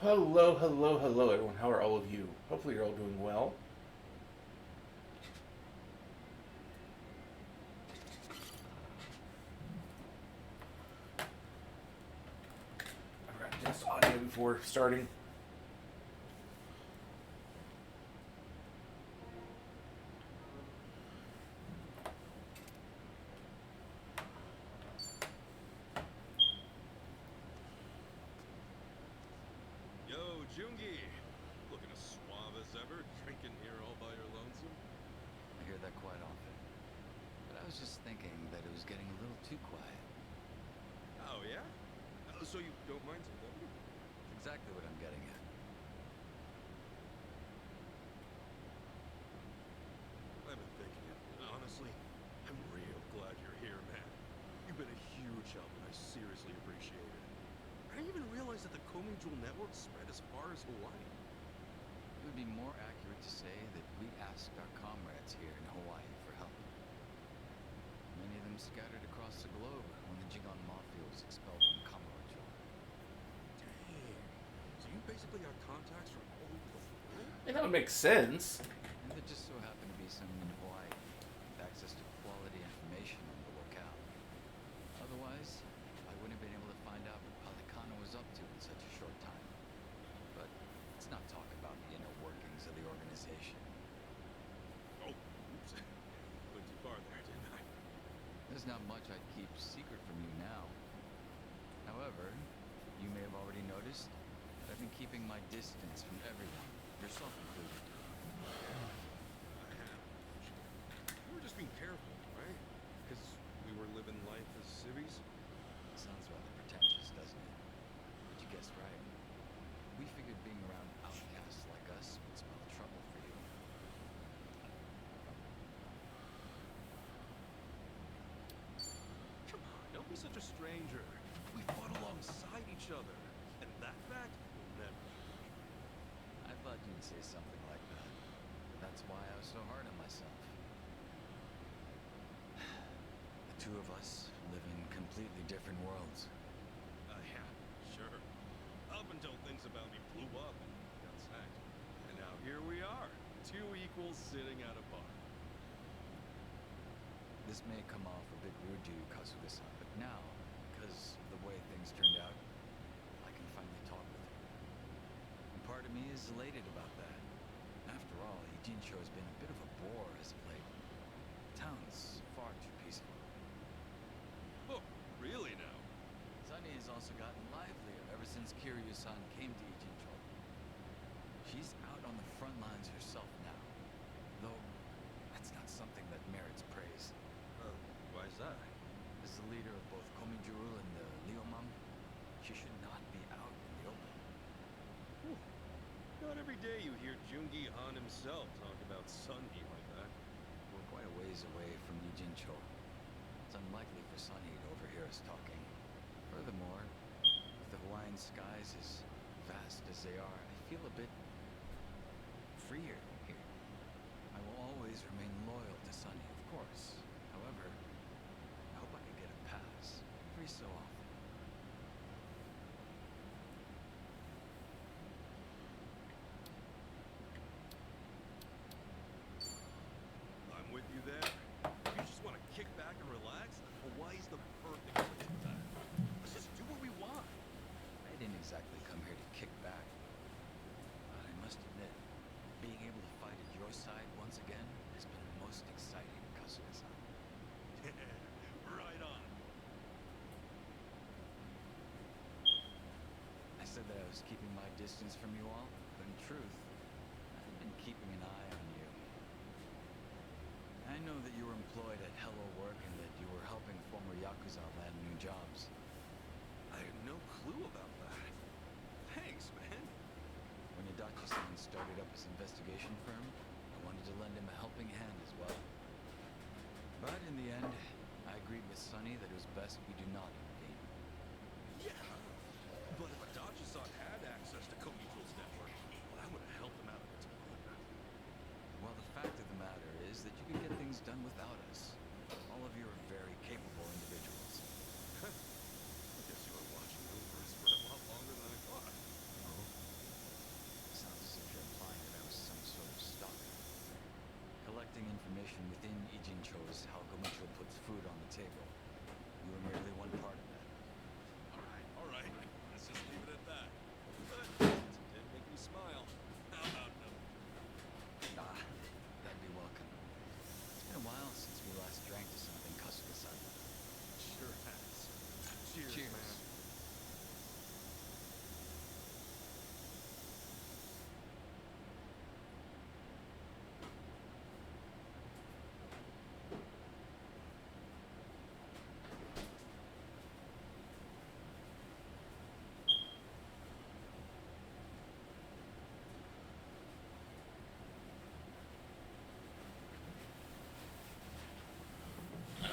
Hello, hello, hello, everyone. How are all of you? Hopefully, you're all doing well. I forgot to test audio before starting. Yo, Jungi! Looking as suave as ever, drinking here all by your lonesome? I hear that quite often. But I was just thinking that it was getting a little too quiet. Oh, yeah? So you don't mind telling? That's exactly what I'm getting at. I've been thinking it. Honestly, I'm real glad you're here, man. You've been a huge help, and I seriously appreciate it. I didn't even realize that the Komi Jewel network spread as far as Hawaii. It would be more accurate to say that we asked our comrades here in Hawaii for help. Many of them scattered across the globe when the Jigon Mafia was expelled from Kamurocho. Dang. So you basically got contacts from all over the world? And that would make sense. And there just so happened to be some in Hawaii with access to quality information on the locale. Otherwise, I wouldn't have been able to find out what Pelicano was up to in such a short time. But let's not talk about the inner workings of the organization. Oh, oops. Went too far there, didn't I? There's not much I'd keep secret from you now. However, you may have already noticed that I've been keeping my distance from everyone, yourself included. I have. We were just being careful, right? Because we were living life as civvies. Sounds rather pretentious, doesn't it? But you guessed right. We figured being around outcasts like us would spell trouble for you. Come on, don't be such a stranger. We fought alongside each other. And that fact will never change. I thought you'd say something like that. That's why I was so hard on myself. The two of us live in completely different worlds. Yeah, sure. Up until things about me blew up and got sacked. And now here we are, two equals sitting at a bar. This may come off a bit rude to you, Kasuga-san, but now, because of the way things turned out, I can finally talk with you. And part of me is elated about that. After all, Ijincho has been a bit of a bore as of late. The town's far too peaceful. Oh, really now? Sunny has also gotten livelier ever since Kiryu-san came to Ijincho. She's out on the front lines herself now, though that's not something that merits praise. Why is that? As the leader of both Komijuru and the Liomam, she should not be out in the open. Whew. Not every day you hear Jungi Han himself talk about Sunny like that. We're quite a ways away from Ijincho. It's unlikely for Sunny to overhear us talking. Furthermore, with the Hawaiian skies as vast as they are, I feel a bit freer here. I will always remain loyal to Sunny, of course. However, I hope I can get a pass every so often. I'm with you there. If you just want to kick back and relax, Hawaii's the perfect place for that. Let's just do what we want. I didn't exactly come here to kick back. But I must admit, being able to fight at your side once again has been most exciting, Kasuga-san. Right on. I said that I was keeping my distance from you all, but in truth, I've been keeping an eye on you. I know that you were employed at Hello Work and that you were helping former Yakuza land new jobs. I had no clue about that. Thanks, man. When Adachi-san started up his investigation firm, I wanted to lend him a helping hand as well. But in the end, I agreed with Sunny that it was best we do not intervene. Yeah. But if Adachi-san had access to Komitro's network, well, that would have helped him out a ton. Well, the fact of the matter is that you can get things done without us. All of you are very capable individuals. information within Ijincho is how Gomicho puts food on the table. You were merely one part of that. All right. Let's just leave it at that. But since it did make me smile, how about no? Ah, that'd be welcome. It's been a while since we last drank to something Kasuga-san. Sure has. Cheers, Cheers. man.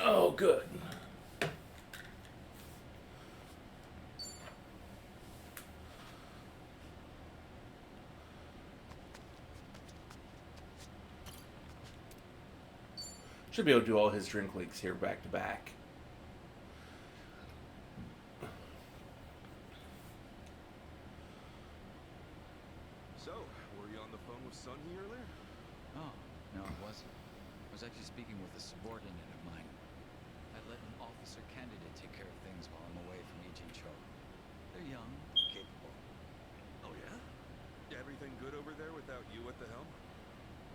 Oh, good. Should be able to do all his drink leagues here back to back. So, were you on the phone with Sunny earlier? Oh, no, it wasn't. I was actually speaking with a subordinate of mine. I let an officer candidate take care of things while I'm away from Ijincho. They're young, capable. Oh, yeah? Everything good over there without you at the helm?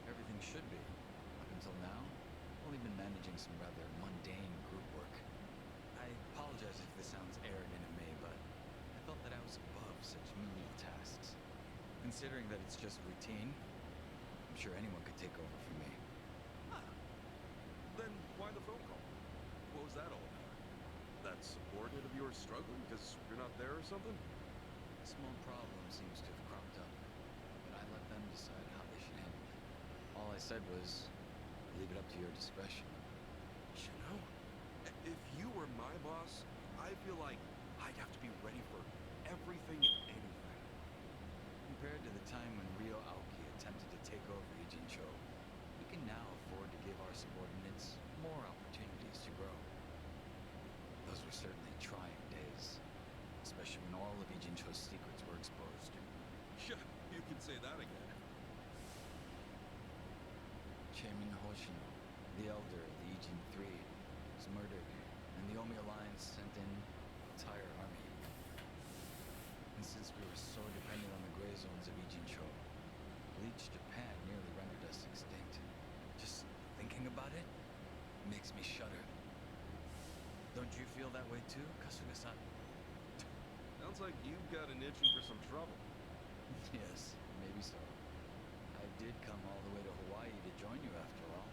Everything should be. Up until now, only been managing some rather mundane group work. I apologize if this sounds arrogant of me, but I felt that I was above such menial tasks. Considering that it's just routine, I'm sure anyone could take over for me. Then why the phone call? What was that all about? That subordinate of yours struggling because you're not there or something? A small problem seems to have cropped up, but I let them decide how they should handle it. All I said was, leave it up to your discretion. You know, if you were my boss, I feel like I'd have to be ready for everything and anything. Compared to the time when Ryo Aoki attempted to take over Ijincho, we can now afford to give our subordinates more opportunities to grow. Those were certainly trying days, especially when all of Ijincho's secrets were exposed. Yeah, you can say that again. Chairman Hoshino, the elder of the Ijin Three, was murdered, and the Omi Alliance sent in an entire army. And since we were so dependent on the gray zones of Ijincho, Bleach Japan nearly rendered us extinct. Just thinking about it makes me shudder. Don't you feel that way too, Kasuga-san? Sounds like you've got an itching for some trouble. Yes, maybe so. I did come all the way to Hawaii to join you after all.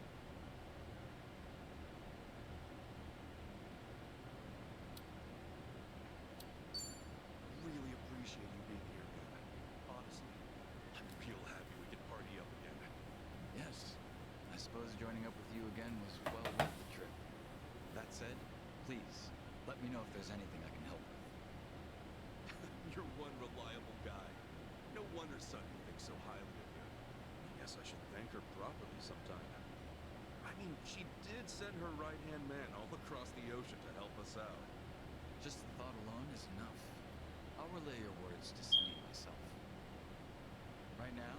Really appreciate you being here, man. Honestly, I'm real happy we could party up again. Yes, I suppose joining up with you again was well worth the trip. That said, please, let me know if there's anything I can help with. You're one reliable guy. No wonder Sunny thinks so highly of you. I guess I should thank her properly sometime. I mean, she did send her right-hand man all across the ocean to help us out. Just the thought alone is enough. I'll relay your words to Sunny myself. Right now,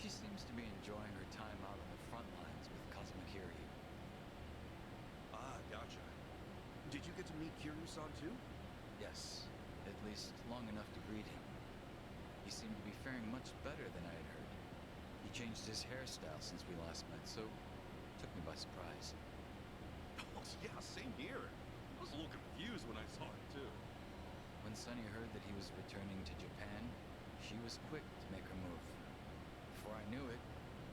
she seems to be enjoying her time out on the front lines with Cosmic Kiryu. Ah, gotcha. Did you get to meet Kiryu-san too? Yes, at least long enough to greet him. He seemed to be faring much better than I had heard. He changed his hairstyle since we last met, so it took me by surprise. Oh, yeah, same here. I was a little confused when I saw him too. When Sunny heard that he was returning to Japan, she was quick to make her move. Before I knew it,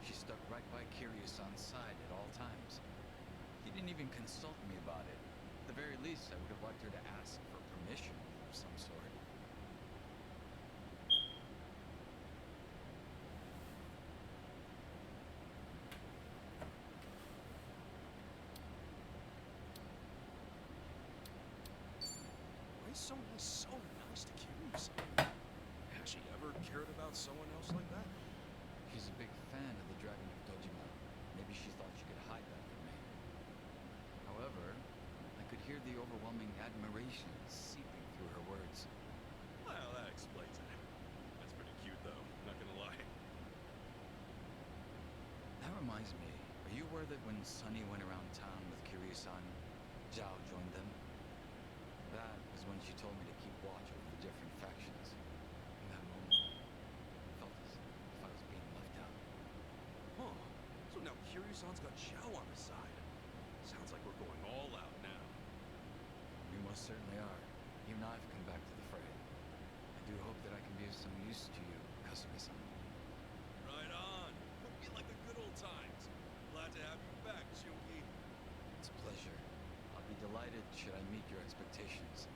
she stuck right by Kiryu-san's side at all times. He didn't even consult me about it. At the very least, I would have liked her to ask for permission of some sort. Why is someone so nice to Kiryu-san? Has she ever cared about someone else like that? She's a big fan of the Dragon of Dojima. Maybe she thought she could hide that from me. However, I could hear the overwhelming admiration seeping through her words. Well, that explains it. That's pretty cute, though. Not gonna lie. That reminds me, are you aware that when Sunny went around town with Kiryu-san, Zhao joined them? That was when she told me to keep watch over the different factions. In that moment, I felt as if I was being left out. Huh. So now Kiryu-san's got Zhao on his side. Sounds like we're going all out now. We most certainly are. Even I've come back to the fray. I do hope that I can be of some use to you, Kasuga-san. Right on. Hope you like the good old times. Glad to have you back, Jungi. It's a pleasure. I'll be delighted should I meet your expectations.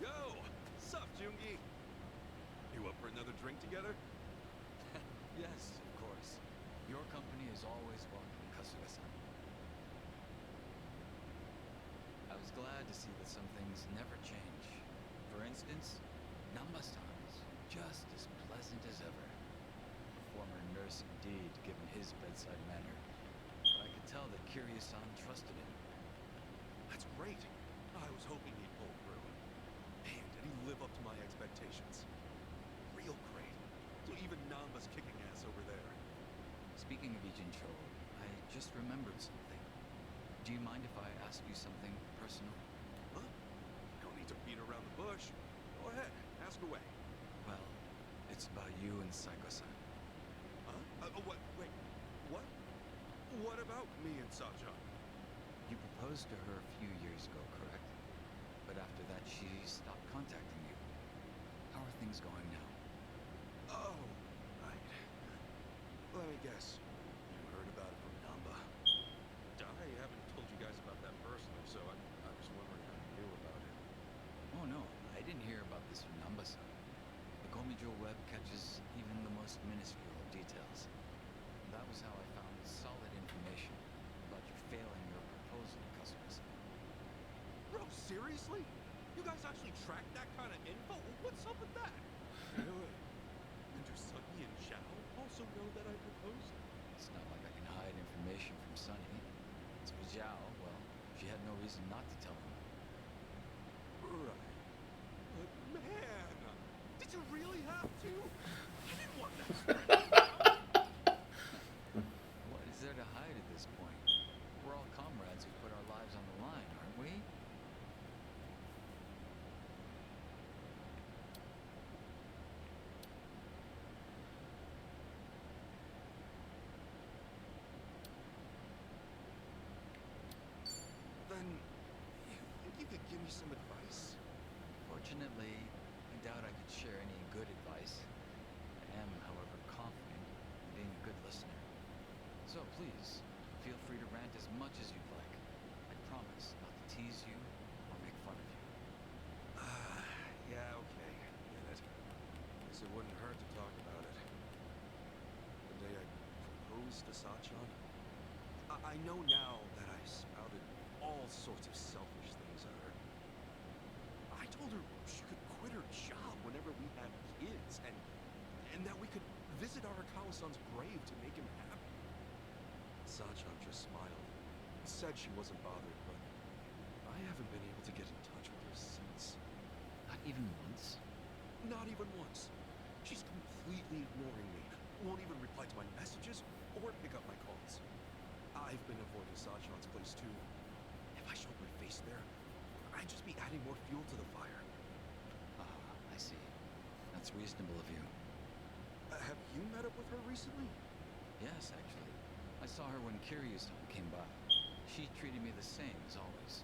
Yo! Sup, Jungi? You up for another drink together? Yes, of course. Your company is always welcome, Kasuga-san. I was glad to see that some things never change. For instance, Namba-san is just as pleasant as ever. A former nurse indeed, given his bedside manner. But I could tell that Kiryu-san trusted him. That's great. I was hoping he'd pull through. Man, did he live up to my expectations. Real great. So even Namba's kicking ass over there. Speaking of Ijincho, I just remembered something. Do you mind if I ask you something personal? Huh? Don't need to beat around the bush. Go ahead, ask away. Well, it's about you and Saiko-san. Huh? What? Wait, what? What about me and Sacha? You proposed to her a few years ago, correct? But after that, she stopped contacting you. How are things going now? Oh, right. Let me guess. You heard about it from Namba. I haven't told you guys about that personally, so I was wondering how you knew about it. Oh no, I didn't hear about this from Namba-san. The Komijo web catches even the most minuscule of details. That was how I found solid information about your failing your proposal to customers. Bro, seriously? You guys actually track that kind of info? What's up with that? Really? And do Sunny and Zhao also know that I proposed? It's not like I can hide information from Sunny. As for Zhao, well, she had no reason not to tell him. Right. But man, did you really have to? I didn't want that story to come out. What is there to hide at this point? We're all comrades who put our lives on the line, aren't we? Then, you think you could give me some advice? Fortunately, I doubt I could share any good advice. I am, however, confident in being a good listener. So please, feel free to rant as much as you'd like. I promise not to tease you or make fun of you. Yeah, okay. Get it. Guess it wouldn't hurt to talk about it. The day I proposed to Sachan, I know now that I spouted all sorts of selfish things at her. I told her she could quit her job whenever we had kids, and that we could visit Arakawa-san's grave to make him happy. Sachan just smiled and said she wasn't bothered, but I haven't been able to get in touch with her since. Not even once? Not even once. She's completely ignoring me. Won't even reply to my messages or pick up my calls. I've been avoiding Sachan's place too. If I showed my face there, I'd just be adding more fuel to the fire. Ah, I see. That's reasonable of you. Have you met up with her recently? Yes, actually. I saw her when Kiryu-san came by. She treated me the same as always.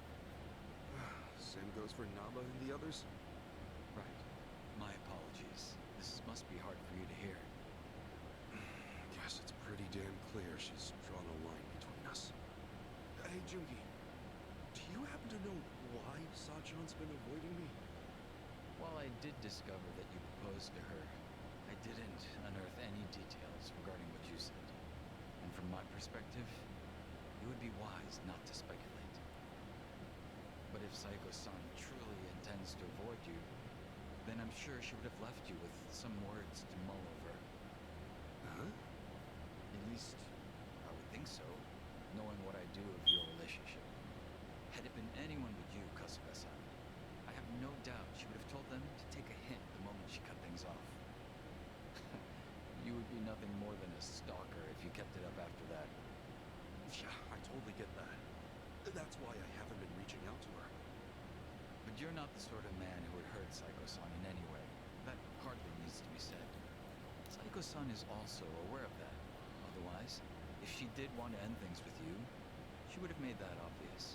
Same goes for Namba and the others? Right. My apologies. This must be hard for you to hear. Guess it's pretty damn clear she's drawn a line between us. Hey, Jungi, do you happen to know why Sachan's been avoiding me? While I did discover that you proposed to her, I didn't unearth any details regarding what you said. And from my perspective, it would be wise not to speculate. But if Saiko-san truly intends to avoid you, then I'm sure she would have left you with some words to mull over. Huh? At least, I would think so, knowing what I do of your relationship. Had it been anyone but you, Kasuga-san, I have no doubt she would have told them to take a hint the moment she cut things off. You would be nothing more than a stalker if you kept it up after that. Yeah, I totally get that. That's why I haven't been reaching out to her. But you're not the sort of man who would hurt Saiko-san in any way. That hardly needs to be said. Saiko-san is also aware of that. Otherwise, if she did want to end things with you, she would have made that obvious.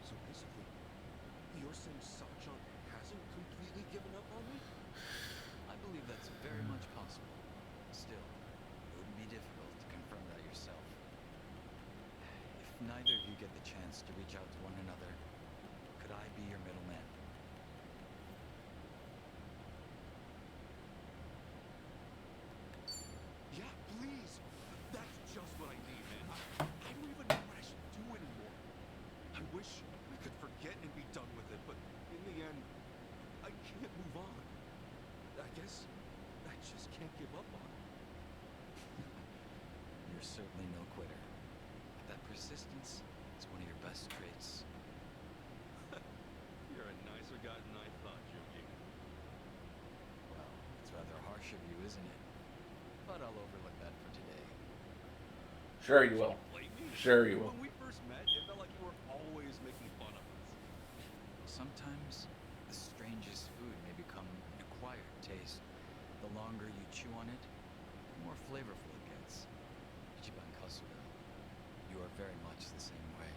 So basically, you're saying Sachan hasn't completely given up on me? I believe that's very much possible. Still, it wouldn't be difficult to confirm that yourself. If neither of you get the chance to reach out to one another, could I be your middleman? Yeah, please. That's just what I need, man. I don't even know what I should do anymore. I wish I could forget and be done with it, but in the end, I can't move on. I guess I just can't give up on it. You're certainly no quitter. But that persistence is one of your best traits. You're a nicer guy than I thought, Yuki. Well, it's rather harsh of you, isn't it? But I'll overlook that for today. Sure you will. Blame me? Sure you will. When we first met, it felt like you were always making fun of us. Sometimes the strangest food may become an acquired taste. The longer you chew on it, the more flavorful it gets. Ichiban Kasuga, you are very much the same way.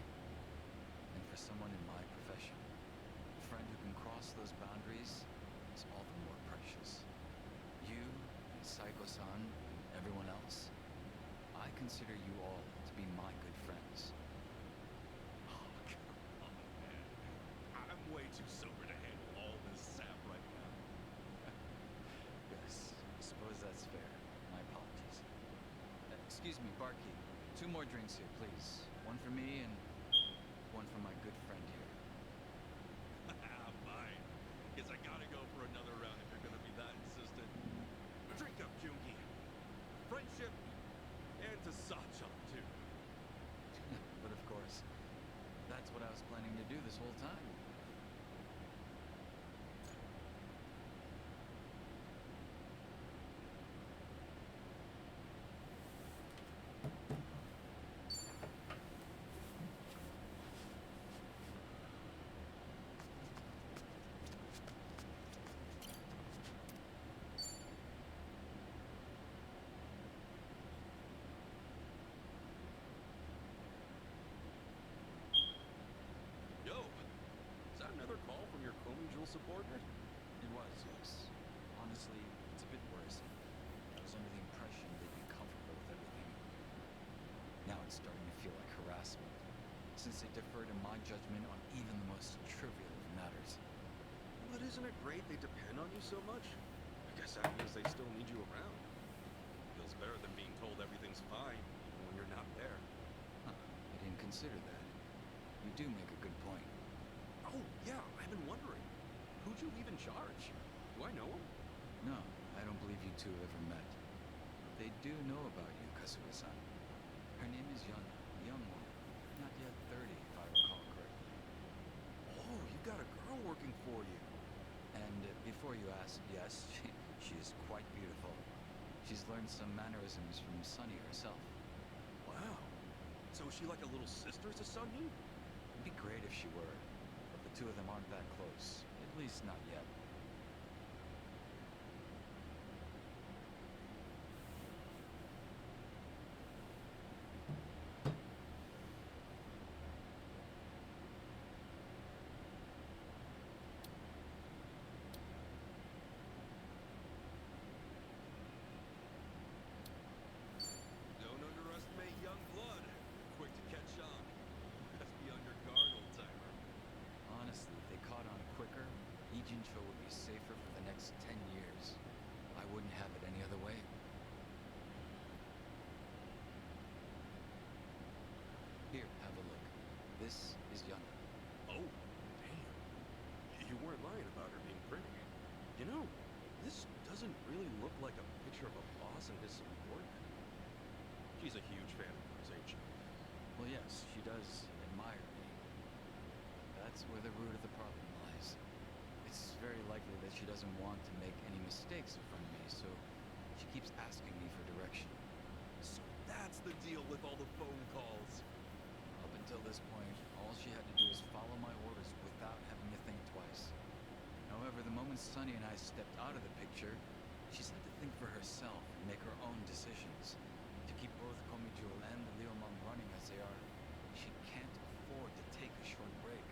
And for someone in my profession, a friend who can cross those boundaries is all the more precious. You and Saiko-san and everyone else, I consider you all to be my good friends. Oh, come on, man. I'm way too sober to handle all this sap right now. Yes, I suppose that's fair. My apologies. Excuse me, barkeep. 2 more drinks here, please. One for me and one for my good friend here. Fine. Guess I gotta go for another round if you're gonna be that insistent. Drink up, Jungi. Friendship, and to Sachan, too. But of course, that's what I was planning to do this whole time. Yo, is that another call from your Komi Jewel subordinate? It was, yes. Honestly, it's a bit worrisome. I was under the impression that you'd comfortable with everything. Now it's starting to feel like harassment, since they defer to my judgment on even the most trivial of matters. But isn't it great they depend on you so much? I guess that means they still need you around. Feels better than being told everything's fine, even when you're not there. Huh, I didn't consider that. You do make a good point. Oh, yeah, I've been wondering. Who'd you leave in charge? Do I know him? No, I don't believe you two have ever met. They do know about you, Kasuga-san. Her name is Yuna, a young woman, not yet 30, if I recall correctly. Oh, you got a girl working for you. And before you ask, yes, she is quite beautiful. She's learned some mannerisms from Sunny herself. Wow. So is she like a little sister to Sunny? It'd be great if she were, but the two of them aren't that close, at least not yet. Don't underestimate young blood. Quick to catch on. Best be on your guard, old timer. Honestly, if they doesn't really look like a picture of a boss and his subordinate. She's a huge fan of yours, ain't she? Well, yes, she does admire me. That's where the root of the problem lies. It's very likely that she doesn't want to make any mistakes in front of me, so she keeps asking me for direction. So that's the deal with all the phone calls. Up until this point, all she had to do is follow my orders without having to think twice. However, the moment Sunny and I stepped out of the picture, she's had to think for herself and make her own decisions. To keep both Komijul and the Leomon running as they are, she can't afford to take a short break.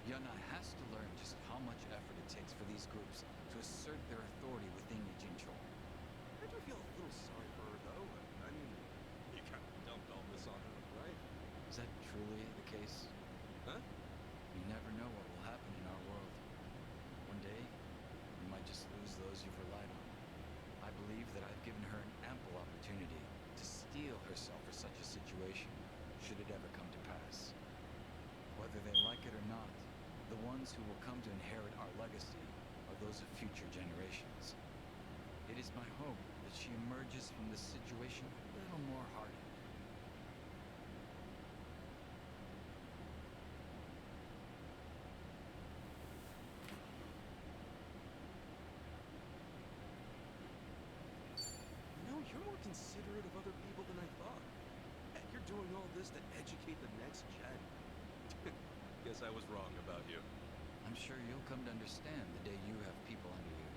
Yana has to learn just how much effort it takes for these groups to assert their authority within Yijinchou. I do feel a little sorry for her, though. I mean, you kind of dumped all this on her, right? Is that truly the case? Huh? You never know what will happen in our world. One day, you might just lose those you've relied on. I believe that I've given her an ample opportunity to steel herself for such a situation, should it ever come to pass. Whether they like it or not, the ones who will come to inherit our legacy are those of future generations. It is my hope that she emerges from this situation a little more hardened. You know, you're more considerate of other people than I thought. And you're doing all this to educate the next gen. Guess I was wrong about you. I'm sure you'll come to understand the day you have people under you.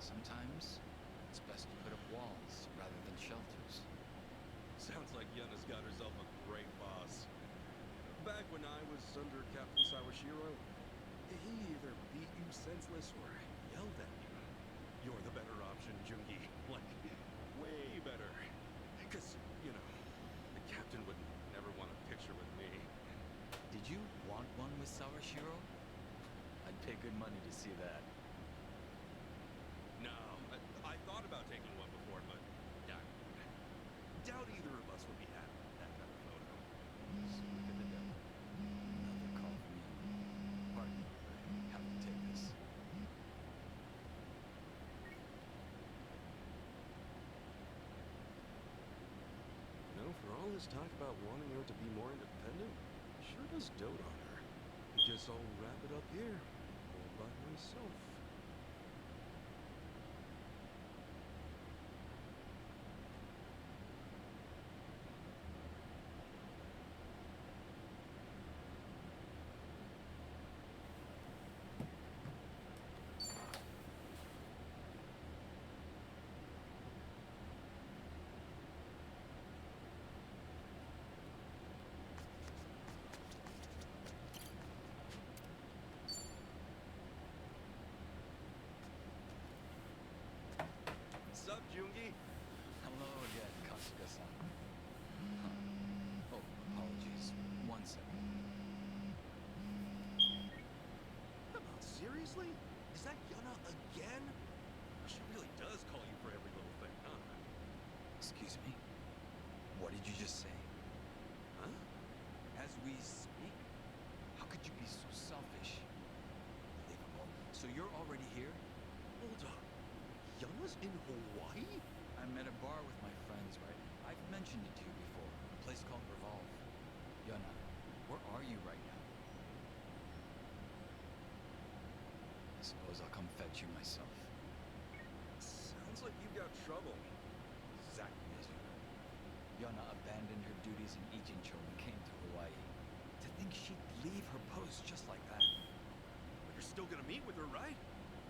Sometimes, it's best to put up walls rather than shelters. Sounds like Yuna's got herself a great boss. Back when I was under Captain Sawashiro, he either beat you senseless or yelled at you. You're the better option, Jungi. Like, way better. Because, you know, the captain would never want a picture with me. Did you want one with Sawashiro? I'd pay good money to see that. No, I thought about taking one before, but yeah, doubt either of us would be happy with that kind of photo. Speak of the devil. Another call from you. Pardon me, I have to take this. You know, for all his talk about wanting her to be more independent, he sure does dote on her. I guess I'll wrap it up here, all by myself. What's up, Jungi? Hello again, Kasuga-san. Huh. Oh, apologies. 1 second. Come on, seriously? Is that Yuna again? She really does call you for every little thing, huh? Excuse me? What did you just say? Huh? As we speak? How could you be so selfish? Unbelievable. So you're already here? Hold up. Yuna's in Hawaii? I'm at a bar with my friends, right? I've mentioned it to you before. A place called Revolve. Yuna, where are you right now? I suppose I'll come fetch you myself. Sounds like you've got trouble. Exactly as you know. Yuna abandoned her duties in Ijincho and came to Hawaii. To think she'd leave her post just like that. But you're still gonna meet with her, right?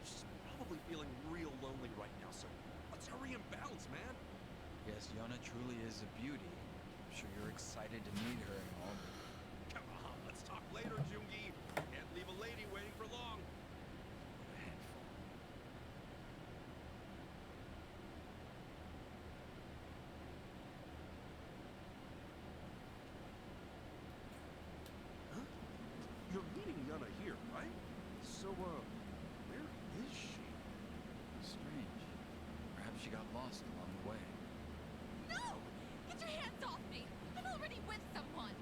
She's probably feeling real lonely right now, so let's hurry and bounce, man. Yes, Yuna truly is a beauty. I'm sure you're excited to meet her and all, but Come on, let's talk later, Jungi. Can't leave a lady waiting for long. what a handful. Huh? You're meeting Yuna here, right? So, where is she? Strange. Perhaps she got lost along the way. No! Get your hands off me! I'm already with someone!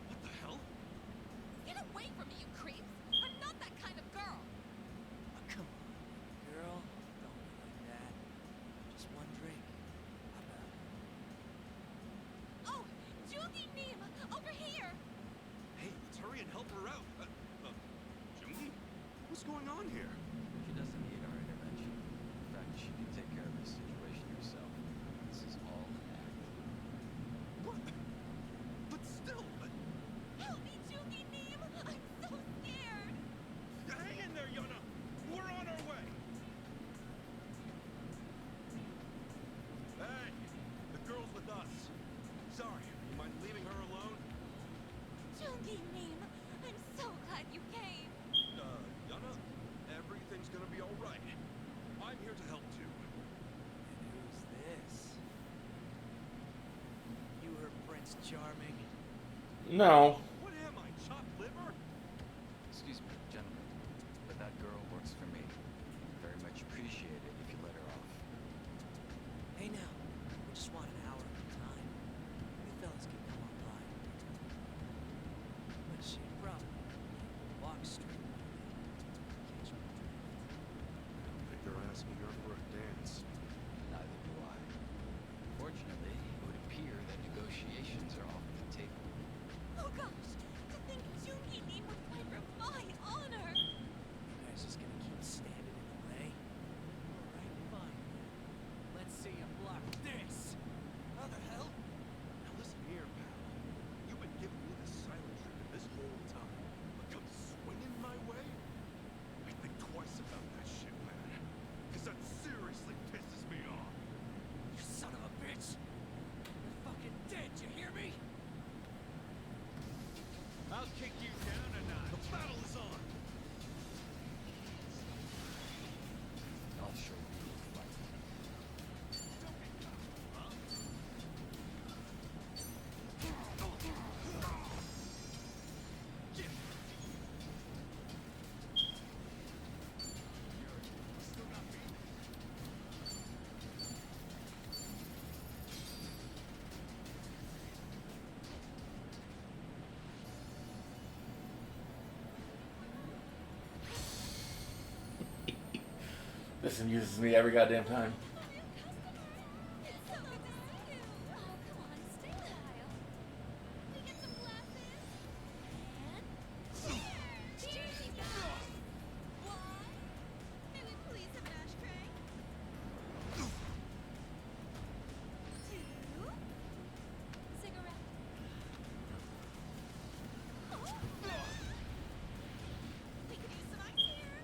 What the hell? Get away from me, you creeps! I'm not that kind of girl! Come on, girl. Don't be like that. hell's going on here? She doesn't need our intervention. In fact, she can take care of this situation herself. This is all an act. What? But still, Help me, Jungi Neem! I'm so scared! hang in there, Yona. We're on our way. Hey, the girl's with us. Sorry, you mind leaving her alone? Jungi Neem, I'm so glad you came. Yona, everything's gonna be all right. I'm here to help too. Who's this? You her Prince Charming? No. What am I, chopped liver? Excuse me, gentlemen, but that girl works for me. Very much appreciate it if you let her off. Hey now, we just want an hour of your time. You fellas can come on by. But she probably walk straight. Catch my drift. I don't think they're asking her for a dance. Neither do I. Fortunately, it would appear that negotiations are off the table. Oh gosh, to think Jungi Neem would fight for my honor! You guys just gonna keep standing in the way? Alright, fine. Let's see you block this! How the hell? Now listen here, pal. You've been giving me the silent treatment this whole time. But come swinging my way? I think twice about that shit, man. Because that seriously pisses me off. You son of a bitch! You're fucking dead, you hear me? I'll kick you down a notch. The battle is on! I'll show you who to fight. This amuses me every goddamn time. It's so good to see you! Oh, come on, stay a while. We get some glasses? And cheers! Cheers, you guys! One. May we please have an ashtray? Two. Cigarette? Oh. We could use some ice here.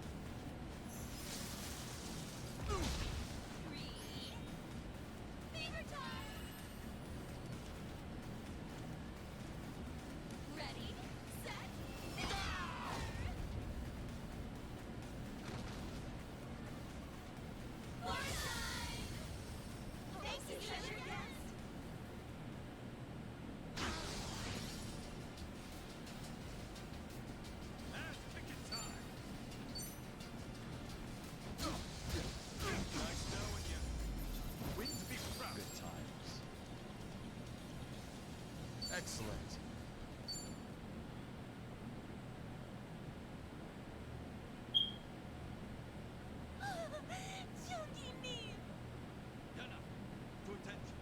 Three. Finger time. Ready, set, fire! War time! Thank you, treasure guest. Ass ticket time! Nice knowing you. Win to be proud. Good times. Excellent. Jungi Neem! Yana, to attention.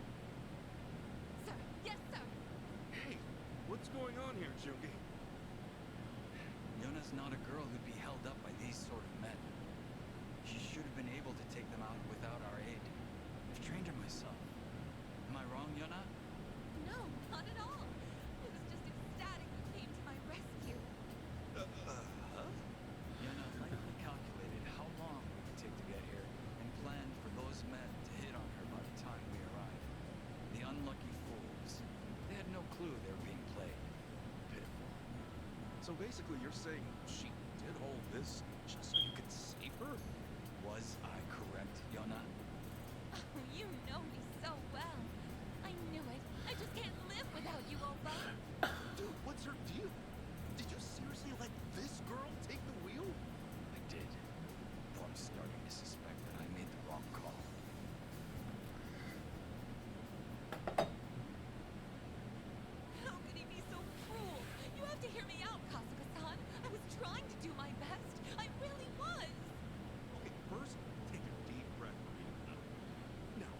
Sir, yes, sir. Hey, what's going on here, Jungi? Yona's not a girl who'd be held up by these sort of men. She should have been able to take them out without our aid. I've trained her myself. Am I wrong, Yona? No, not at all. I was just ecstatic you came to my rescue. Huh? Yona likely calculated how long we would take to get here and planned for those men to hit on her by the time we arrived. The unlucky fools. They had no clue they were being played. Pitiful. So basically you're saying she did all this just so you could save her? Was I correct, Yona? Oh, you know me so well. I knew it. I just can't live without you, Opa. Dude, what's her deal? Did you seriously let this girl take the wheel? I did. Though I'm starting to suspect that I made the wrong call. How could he be so cruel? You have to hear me out, Kasuga-san. I was trying to do my best. I really was. Okay, first, take a deep breath, Rina. Now,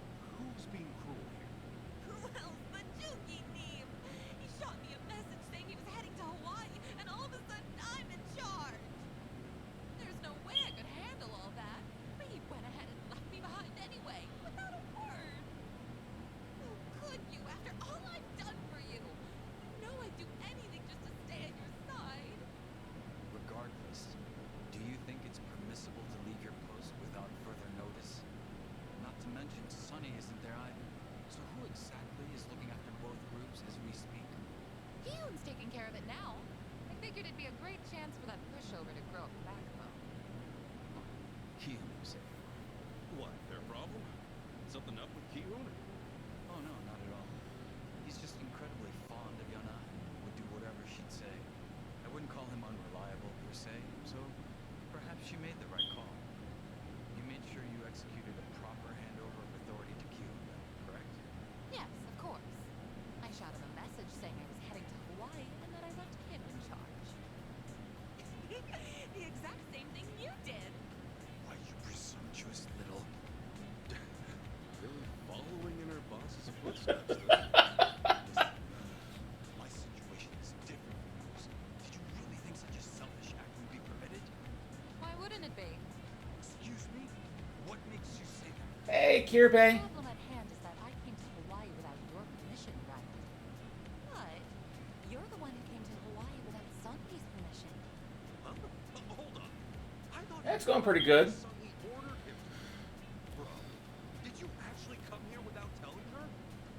something up with Ki-hoon? Oh no, not at all. He's just incredibly fond of Yana and would do whatever she'd say. I wouldn't call him unreliable per se, so perhaps she made the right call. You made sure you executed a proper handover of authority to Q, correct? Yes, of course. I shot him a message saying I was heading to Hawaii and that I left him in charge. The exact same thing you did. Why, you presumptuous little... Really following in her boss's footsteps. My situation is different from yours. Did you really think such a selfish act would be permitted? Why wouldn't it be? Excuse me? What makes you say that? Hey, The Kirby. problem at hand is that I came to Hawaii without your permission, right? But you're the one who came to Hawaii without Sunny's permission. Huh? Hold on. I thought That's you going pretty good. Sunny ordered him to. Bro, did you actually come here without telling her?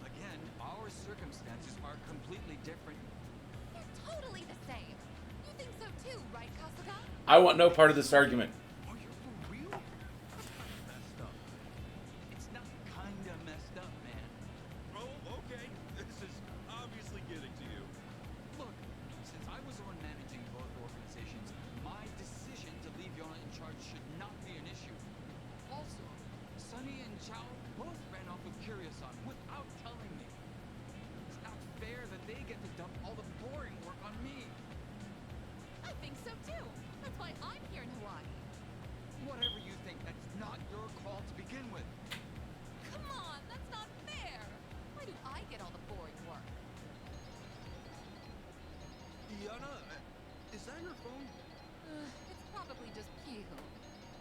Again, our circumstances are completely different. They're totally the same. You think so too, right, Kasuga? I want no part of this argument. Are you for real? That's kind of messed up. It's not kinda messed up, man. Oh, okay. This is obviously getting to you. Look, since I was the one managing both organizations, my decision to leave Yona in charge should not be an issue. Also, Sunny and Chao both ran off with Kiryu-san without telling me. It's not fair that they get to dump all the boring work on me. I think so too. That's why I'm here in Hawaii. Whatever you think, that's not your call to begin with. Come on, that's not fair. Why do I get all the boring work? Yana, is that your phone? It's probably just Ki-hoon.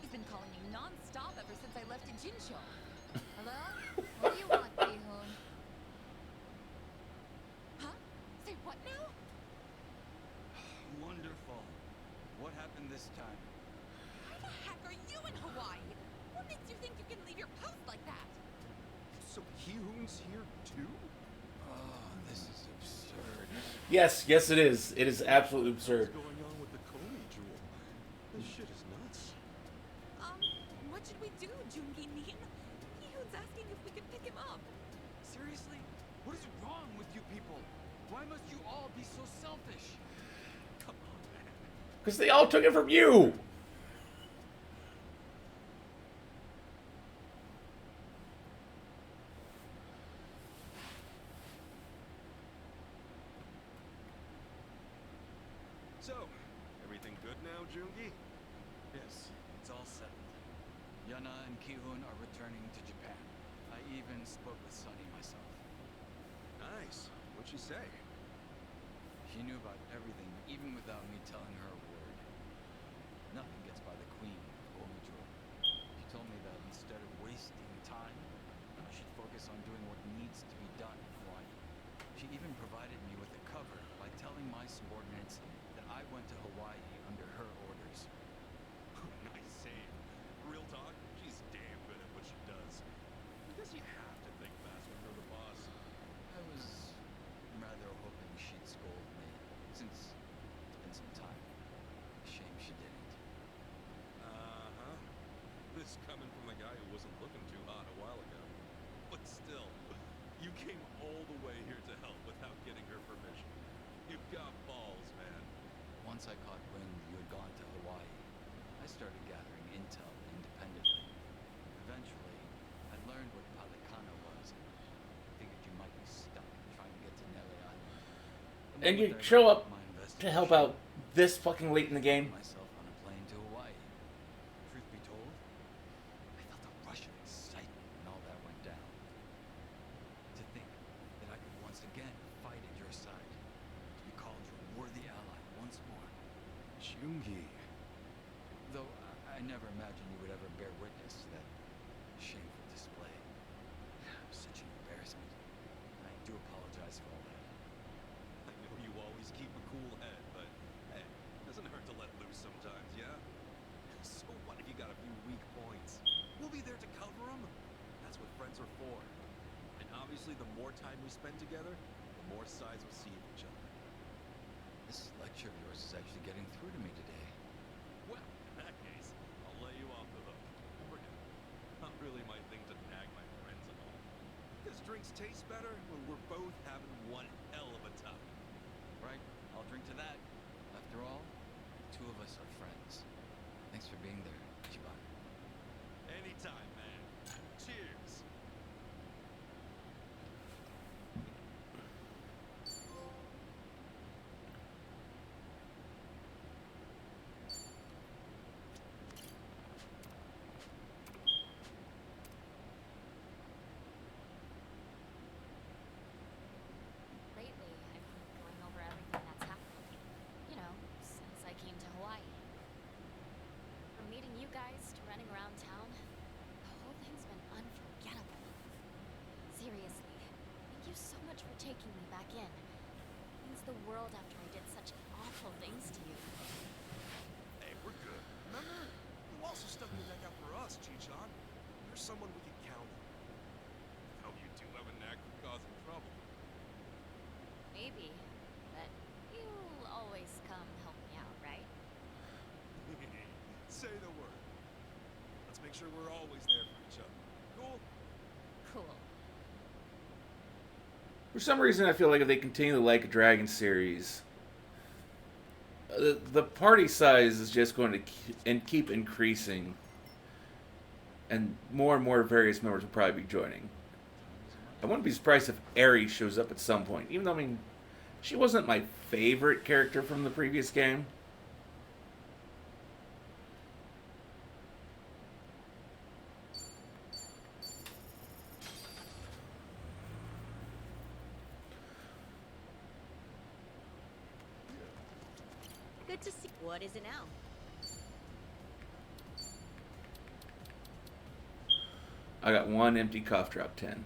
He's been calling me non-stop ever since I left Ijincho. Hello? What do you want, Ki-hoon? Huh? Say what now? Wonderful. What happened this time? Why the heck are you in Hawaii? What makes you think you can leave your post like that? So Ki-hoon's here too? Oh, this is absurd. Yes, yes, it is. It is absolutely absurd. What's going on with the Komi jewel? This shit is nuts. What should we do, Jungi-nin? Ki-hoon's asking if we can pick him up. Seriously? What is wrong with you people? Why must you all be so selfish? Come on, man. Because they all took it from you. So, everything good now, Jungi? Yes, it's all settled. Yana and Ki-hoon are returning to Japan. I even spoke with Sunny myself. Nice. What'd she say? She knew about everything, even without me telling her a word. Nothing gets by the queen of Gomujo. She told me that instead of wasting time, I should focus on doing what needs to be done in Hawaii. She even provided me with a cover by telling my subordinates that I went to Hawaii under her orders. Nice save. Real talk, she's damn good at what she does. I guess you have to think fast when you're the boss. I was rather hoping she'd scold me, since it's been some time. Shame she didn't. Uh-huh. This coming from the guy who wasn't looking too hot a while ago. But still, you came all the way here to help without getting her permission. You've got balls, man. Once I caught wind you had gone to Hawaii, I started gathering intel independently. Eventually, I learned what Palikana was and figured you might be stuck trying to get to Nele Island. The And you moment I show wrapped up my to help investigation, out this fucking late in the game. myself on a plane to Hawaii. Truth be told, I felt a rush of excitement when all that went down. To think that I could once again fight at your side, to be called your worthy ally once more. Jungi. Though I never imagined you would ever bear witness to that shameful display. Such an embarrassment. I do apologize for all that. I know you always keep a cool head, but hey, doesn't hurt to let loose sometimes, yeah? So what if you got a few weak points? We'll be there to cover them. That's what friends are for. And obviously, the more time we spend together, the more sides we'll see of each other. This lecture of yours is actually getting through to me today. Well, in that case, I'll let you off the hook. For now. Not really my thing to nag my friends about. drinks taste better when we're both having one hell of a time. Right, I'll drink to that. After all, the two of us are friends. Thanks for being there, Ichiban. Anytime, man. Cheers. Lately, I've been going over everything that's happened. You know, since I came to Hawaii. From meeting you guys to running around town, the whole thing's been unforgettable. Seriously, thank you so much for taking me back in. It means the world after I did such awful things to you. Hey, we're good. Remember? You also stuck your neck out for us, Chichan. You're someone we can count on. Though you do have a knack for causing trouble. Maybe, but you'll always come help me out, right? Say the word. Let's make sure we're always there for each other. Cool? Cool. For some reason, I feel like if they continue the Like a Dragon series, the party size is just going to keep increasing, and more various members will probably be joining. I wouldn't be surprised if Eri shows up at some point, even though, I mean, she wasn't my favorite character from the previous game. Good to see. What is it now? I got one empty cough drop 10.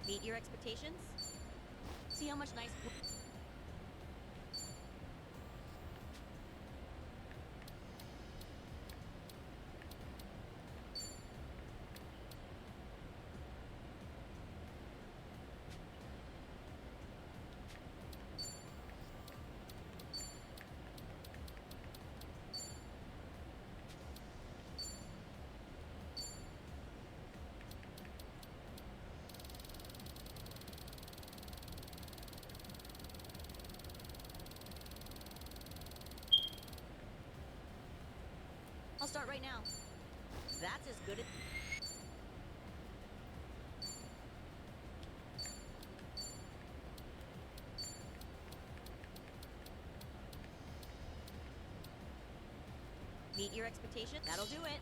Meet your expectations? See how much nice. I'll start right now. That's as good as. Meet your expectation. That'll do it.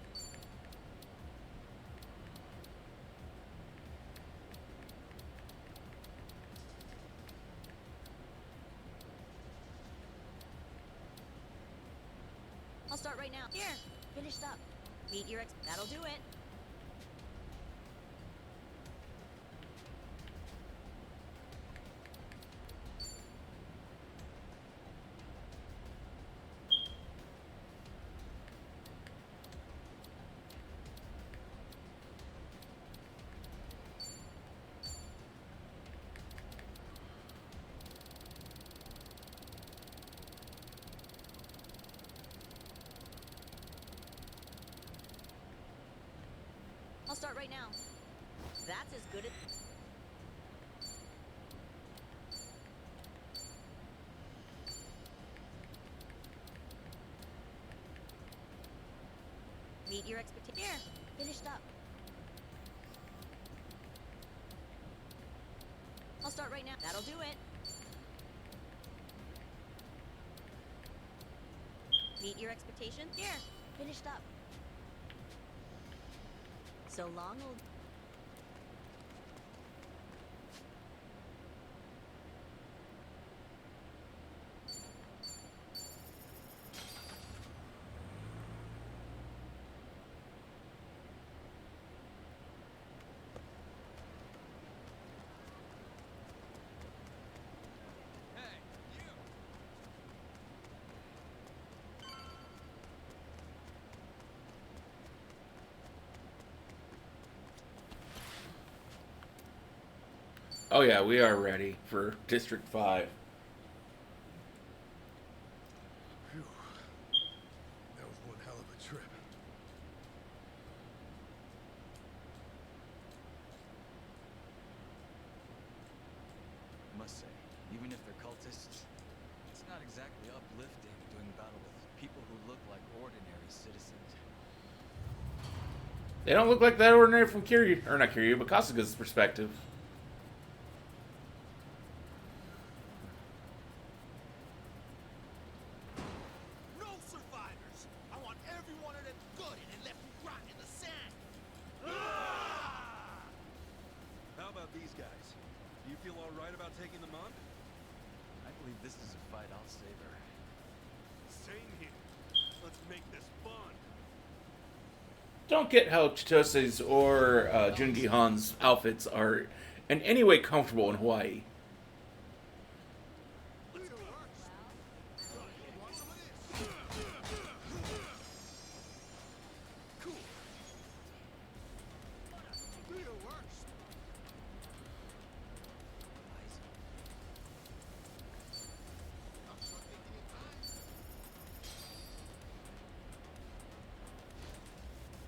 I'll start right now. Here, finished up. Meet your ex. That'll do it. I'll start right now. That's as good as. Meet your expectation. Here, finished up. I'll start right now. That'll do it. Meet your expectation. Here, finished up. So long, old. Hey, you! Oh yeah, we are ready for District 5. Phew. That was one hell of a trip. look like ordinary citizens. They don't look like that ordinary from Kiryu, or not Kiryu, but Kasuga's perspective. No survivors! I want every one of them gutted and left rot in the sand! How about these guys? Do you feel alright about taking them on? I believe this is a fight I'll savor. Same here. Let's make this fun. Don't get how Chitose's or Jungi Han's outfits are in any way comfortable in Hawaii. Let's go. Cool. Do your worst.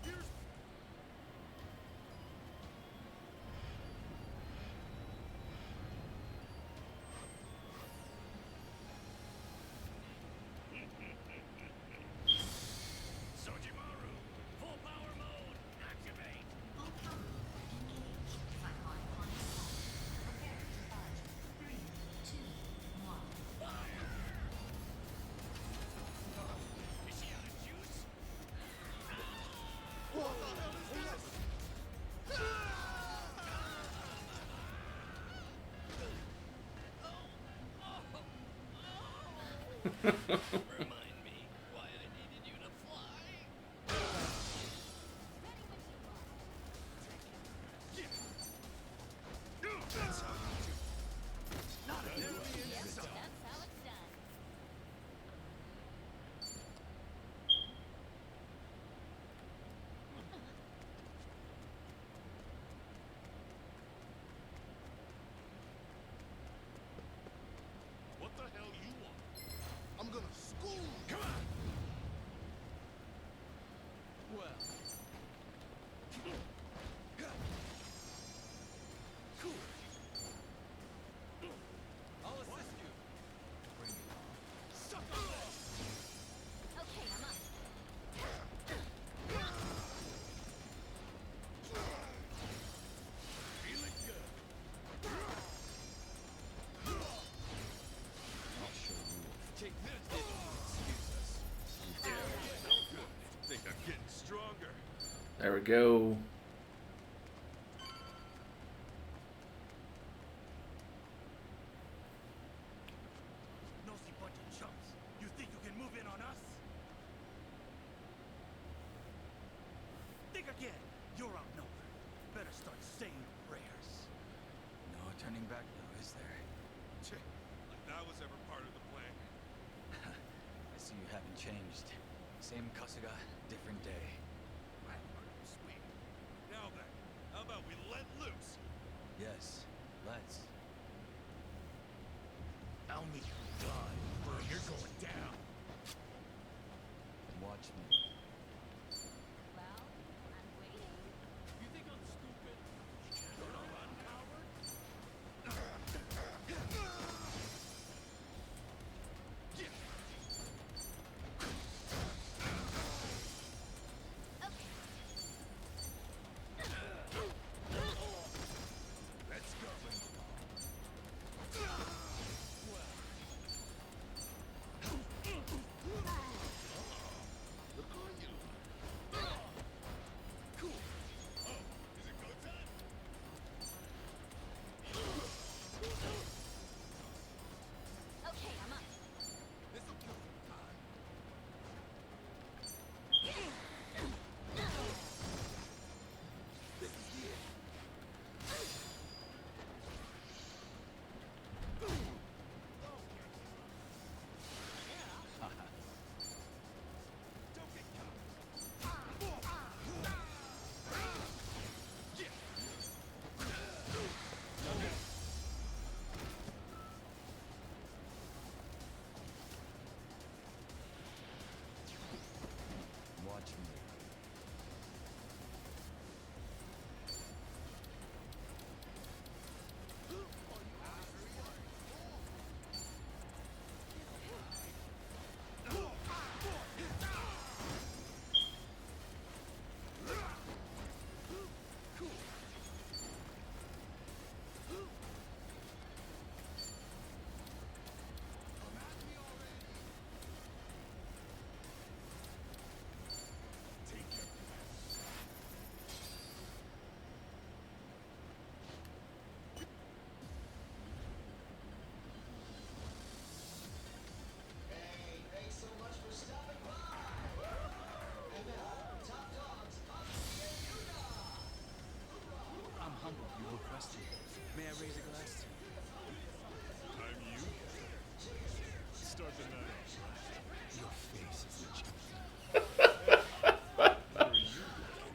Here's Sojimaru, full power mode, activate. Is she out of juice? What the hell is this? Remind me why I needed you to fly. That's how you do. Not a million That's so. how it's done. What the hell you want? I'm gonna school you. Come on. Well. Cool. I'll assist you. Bring it on. Suck on this. Okay, I'm up. Feeling good. I'll show you. Take this. Excuse us. Yeah, no good. Think I'm getting stronger. There we go. Nosy bunch of chumps. You think you can move in on us? Think again. You're outnumbered. Better start saying your prayers. No turning back now, is there? Like that was ever part of the plan. I see you haven't changed. Same Kasuga, different day. Sweet. Now then, how about we let loose? Yes, let's. I'll make you die, or you're going down. Watch me. Well, I'm waiting. You think I'm stupid? You're not a coward? Let's go. trust you. May I raise a glass to you? I'm you. Start the night off right. Your face is the truth. Where are you?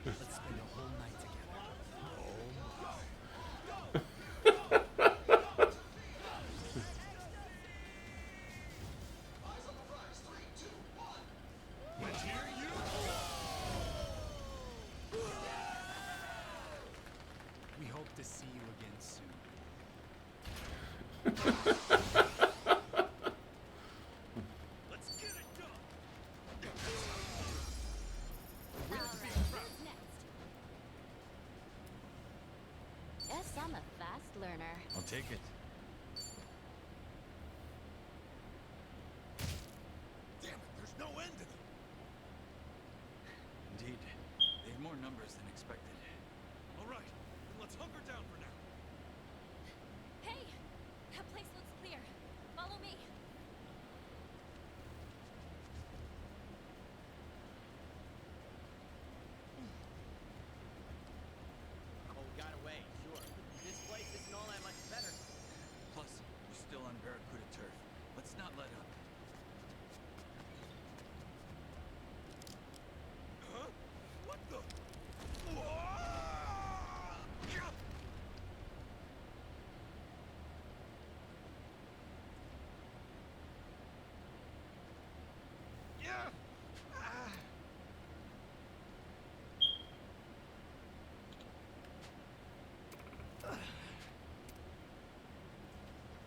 Let's spend a whole night together. Let's hear you. We hope to see you again soon. Let's get it done. Alright, who's next? Yes, I'm a fast learner. I'll take it. Damn it, there's no end to them. Indeed. They have more numbers than expected. All right, then let's hunker down for now. Hey! That place looks clear. Follow me. Oh, we got away, sure. This place isn't all that much better. Plus, we're still on Barracuda turf. Let's not let up. Huh? What the? Yeah.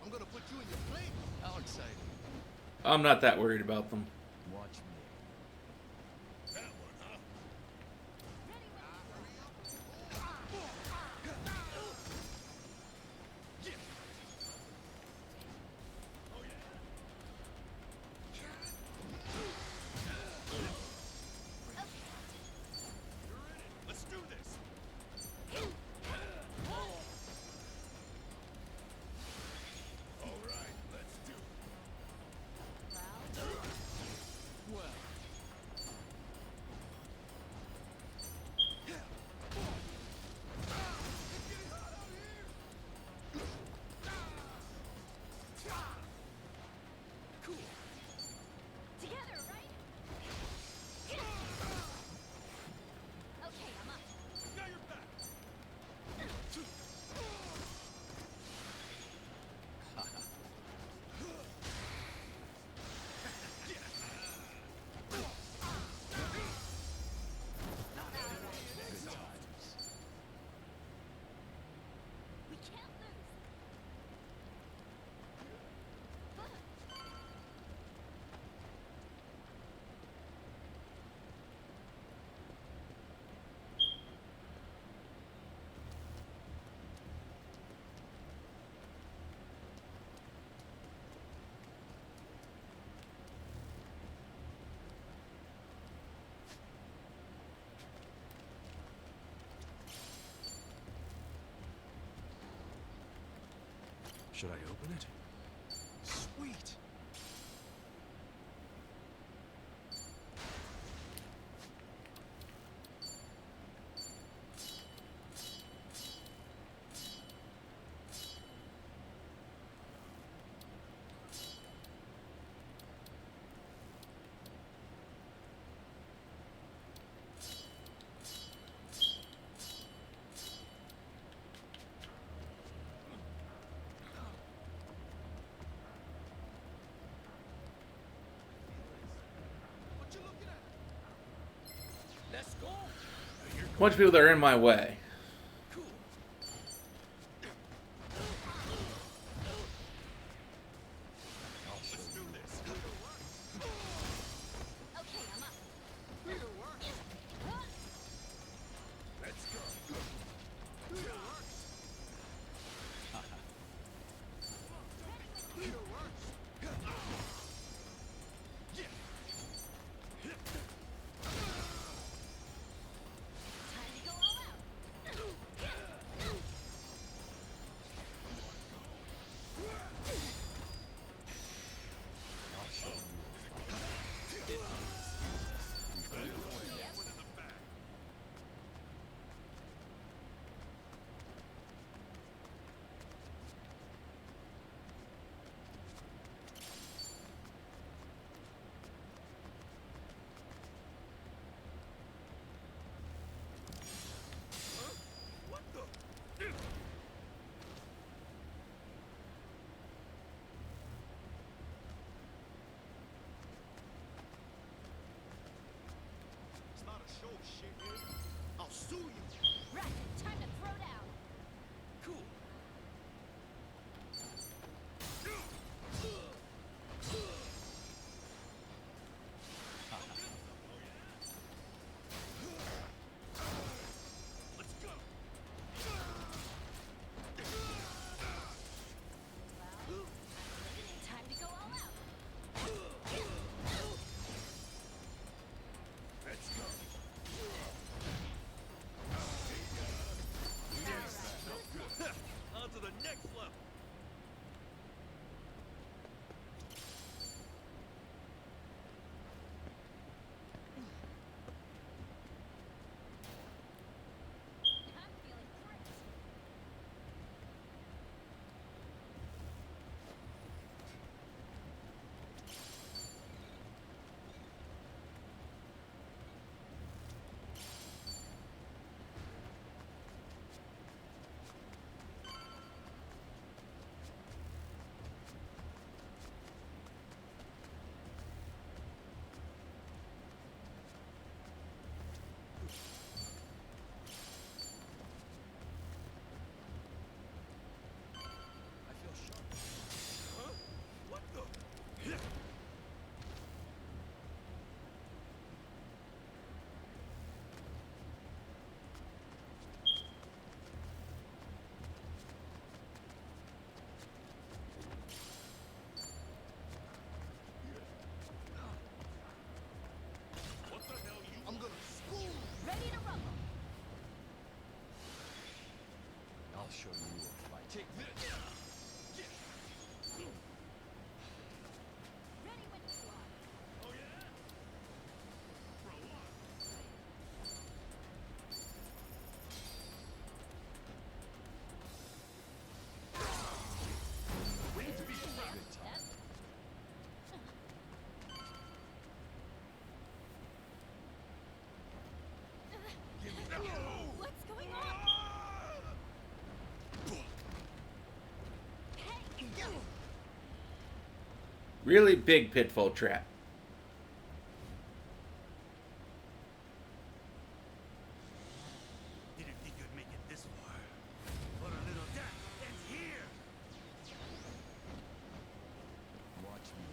I'm gonna put you in your place. How exciting. I'm not that worried about them. Watch me. That one, huh? Let's do this. All right, let's do it. Well, Together, right? Okay, I'm up. Got your back. good times. We can't lose. Should I open it? Sweet. What you looking at? Let's go. A bunch of people that are in my way. Cool. Let's do this. Okay, I'm up. Let's go. Time to go all out. show you a fight. Take this. Ready when you are. Oh yeah? For what? Good time. What's going on? Hey! Really big pitfall trap. Didn't think you'd make it this far. But a little death ends here. Watch me.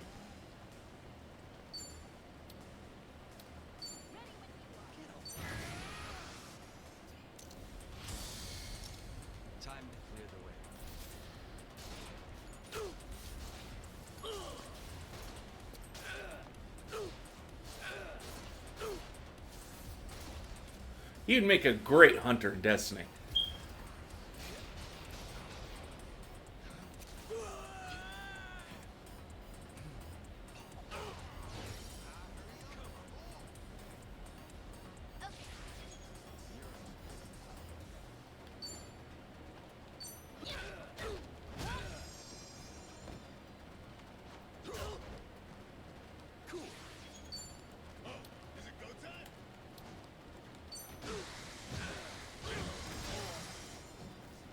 Ready when you are. Time to clear the way. You'd make a great hunter in Destiny.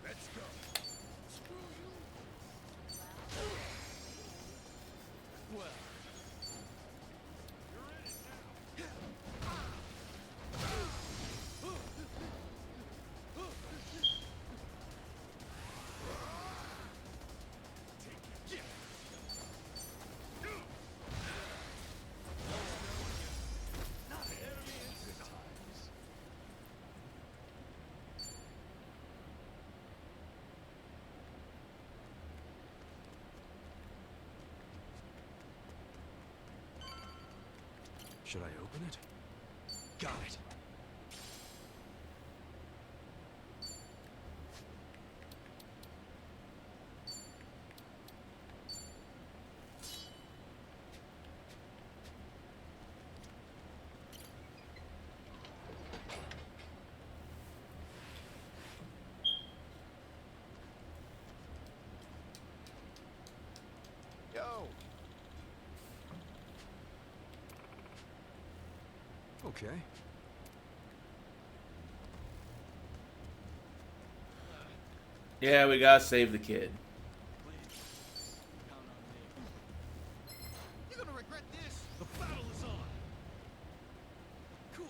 Let's go. Well, You're in it now. good times. Should I open it? Got it. Yo! Okay. Yeah, we gotta save the kid. Please, count on me. You're gonna regret this. The battle is on. Cool.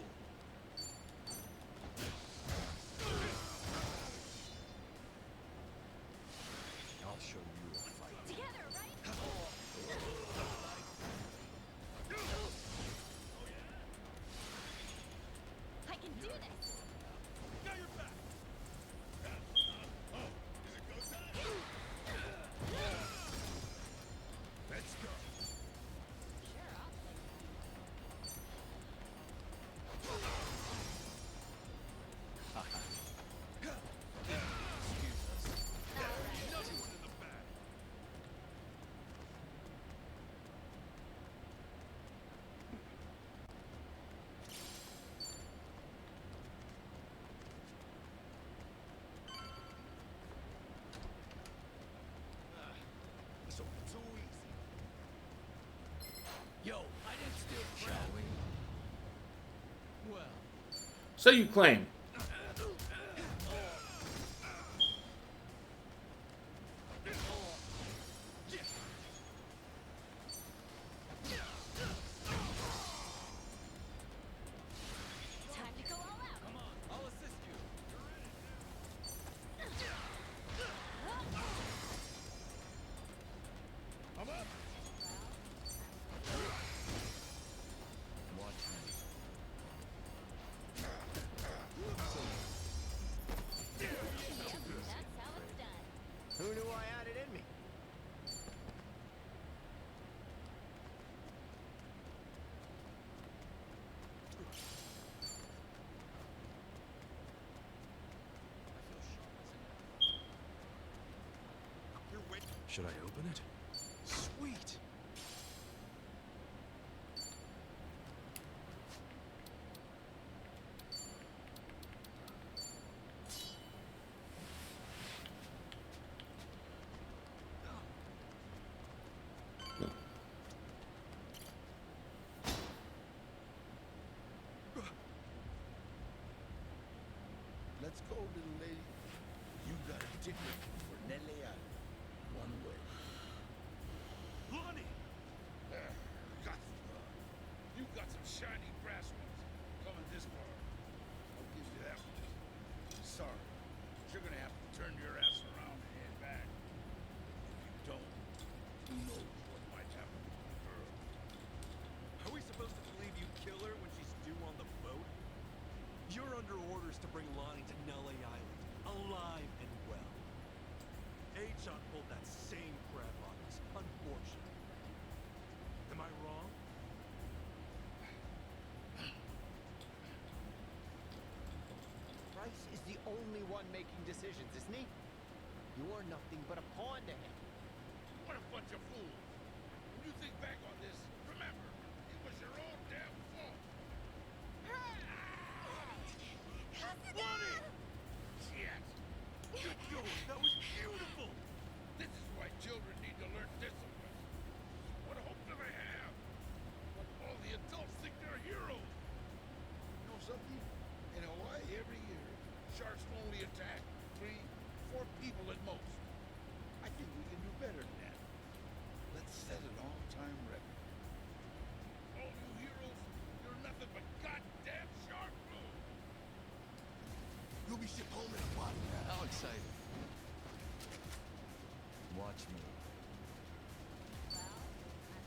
I'll show you a fight. Together, right? I can do this. Got your back. Oh, is it go time? Let's go. Sure, I'll play. Another one in the bag. So too easy. Yo, I didn't steal Shall crap. we? Well, So you claim. Time to go all out. come on, I'll assist you. I'm up. Watch me. Should I open it? Sweet! Let's go, little lady. You got a ticket for Nele Island. One way. Lonnie! You got some shiny brass ones coming this far. I'll give you that one. Sorry, but you're gonna have to turn your ass around and head back. If you don't, who knows what might happen to the girl. Are we supposed to believe you kill her when she's due on the boat? You're under orders to bring Lonnie to Nele Island, alive and well. Achon pulled that same crap on us, unfortunately. Am I wrong? Bryce is the only one making decisions, isn't he? You're nothing but a pawn to him. What a bunch of fools. When you think back on this, remember, it was your own damn fault. Lonnie! Shit! Good going, that was beautiful! This is why children need to learn discipline. What hope do they have? When all the adults think they're heroes. You know something? In Hawaii every year, sharks only attack 3, 4 people at most. I think we can do better than that. Let's set an all-time record. All you heroes, you're nothing but goddamn shark food. You'll be shipped home in a body bag. How exciting. Watch me.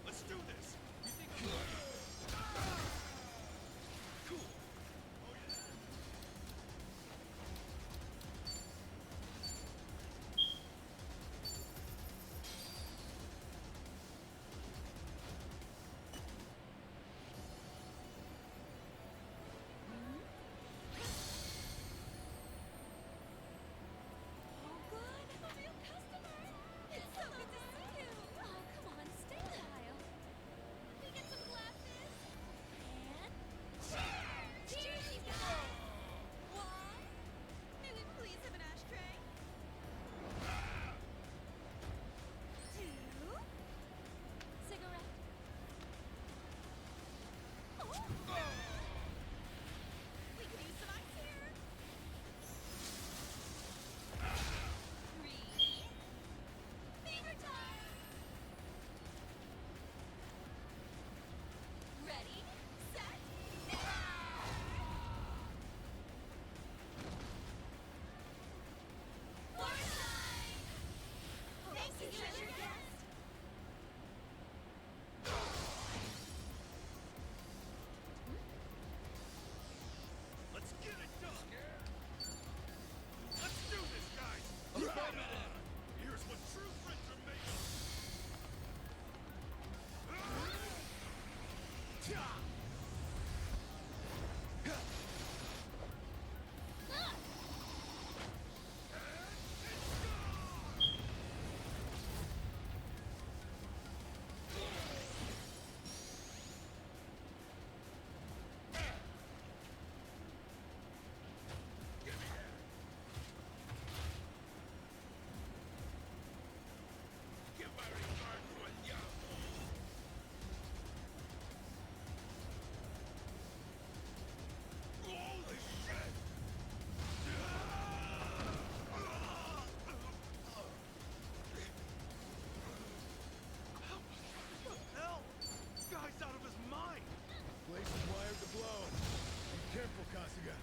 Let's do this! You think I'm cool. Oh yeah. Oh, good. A real customer. It's so good to see you. Oh, come on, stay a while. We get some glasses. And cheers! Cheers, you guys! One. May we please have an ashtray? Two. Cigarette. Oh! We could use some ice here. Three. Finger time. Ready, set, floor time. Thank you, treasure guest. Let's get it done! Let's do this, guys! Here's what true friends are made of! Give my regard to Anyamo. Holy shit! What the hell? This guy's out of his mind! Place is wired to blow. Be careful, Kasuga.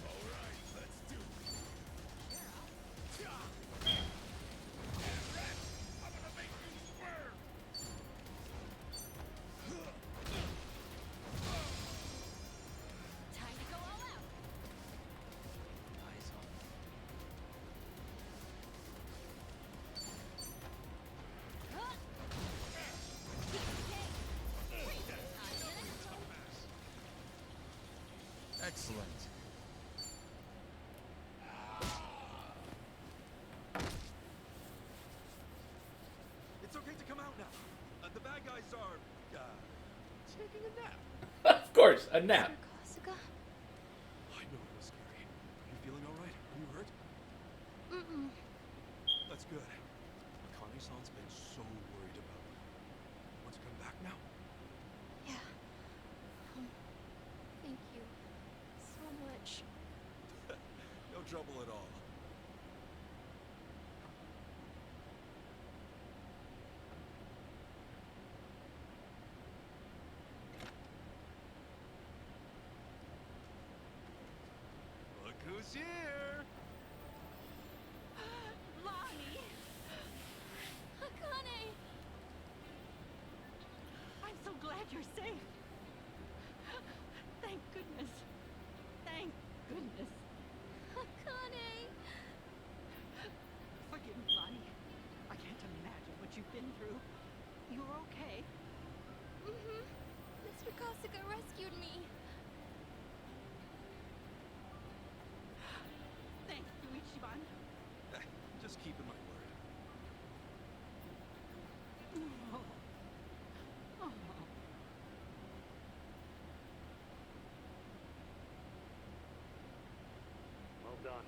All right, let's do it. Rat, I'm gonna make you squirm. Time to go all out. Eyes on me. Huh? Excellent. come out now. The bad guys are, taking a nap. Of course, a nap. Mr. Kasuga? I know it was scary. Are you feeling all right? Are you hurt? Mm-mm. That's good. Akane-san's been so worried about you. Want to come back now? Yeah. Thank you so much. No trouble at all. Look who's here! Lonnie! Akane! I'm so glad you're safe. Thank goodness. Thank goodness. Akane! Forgive me, Lonnie. I can't imagine what you've been through. You're okay. Mm-hmm. Mr. Kasuga rescued me. Thank you, Ichiban. Just keeping my word. Oh. Oh. Well done.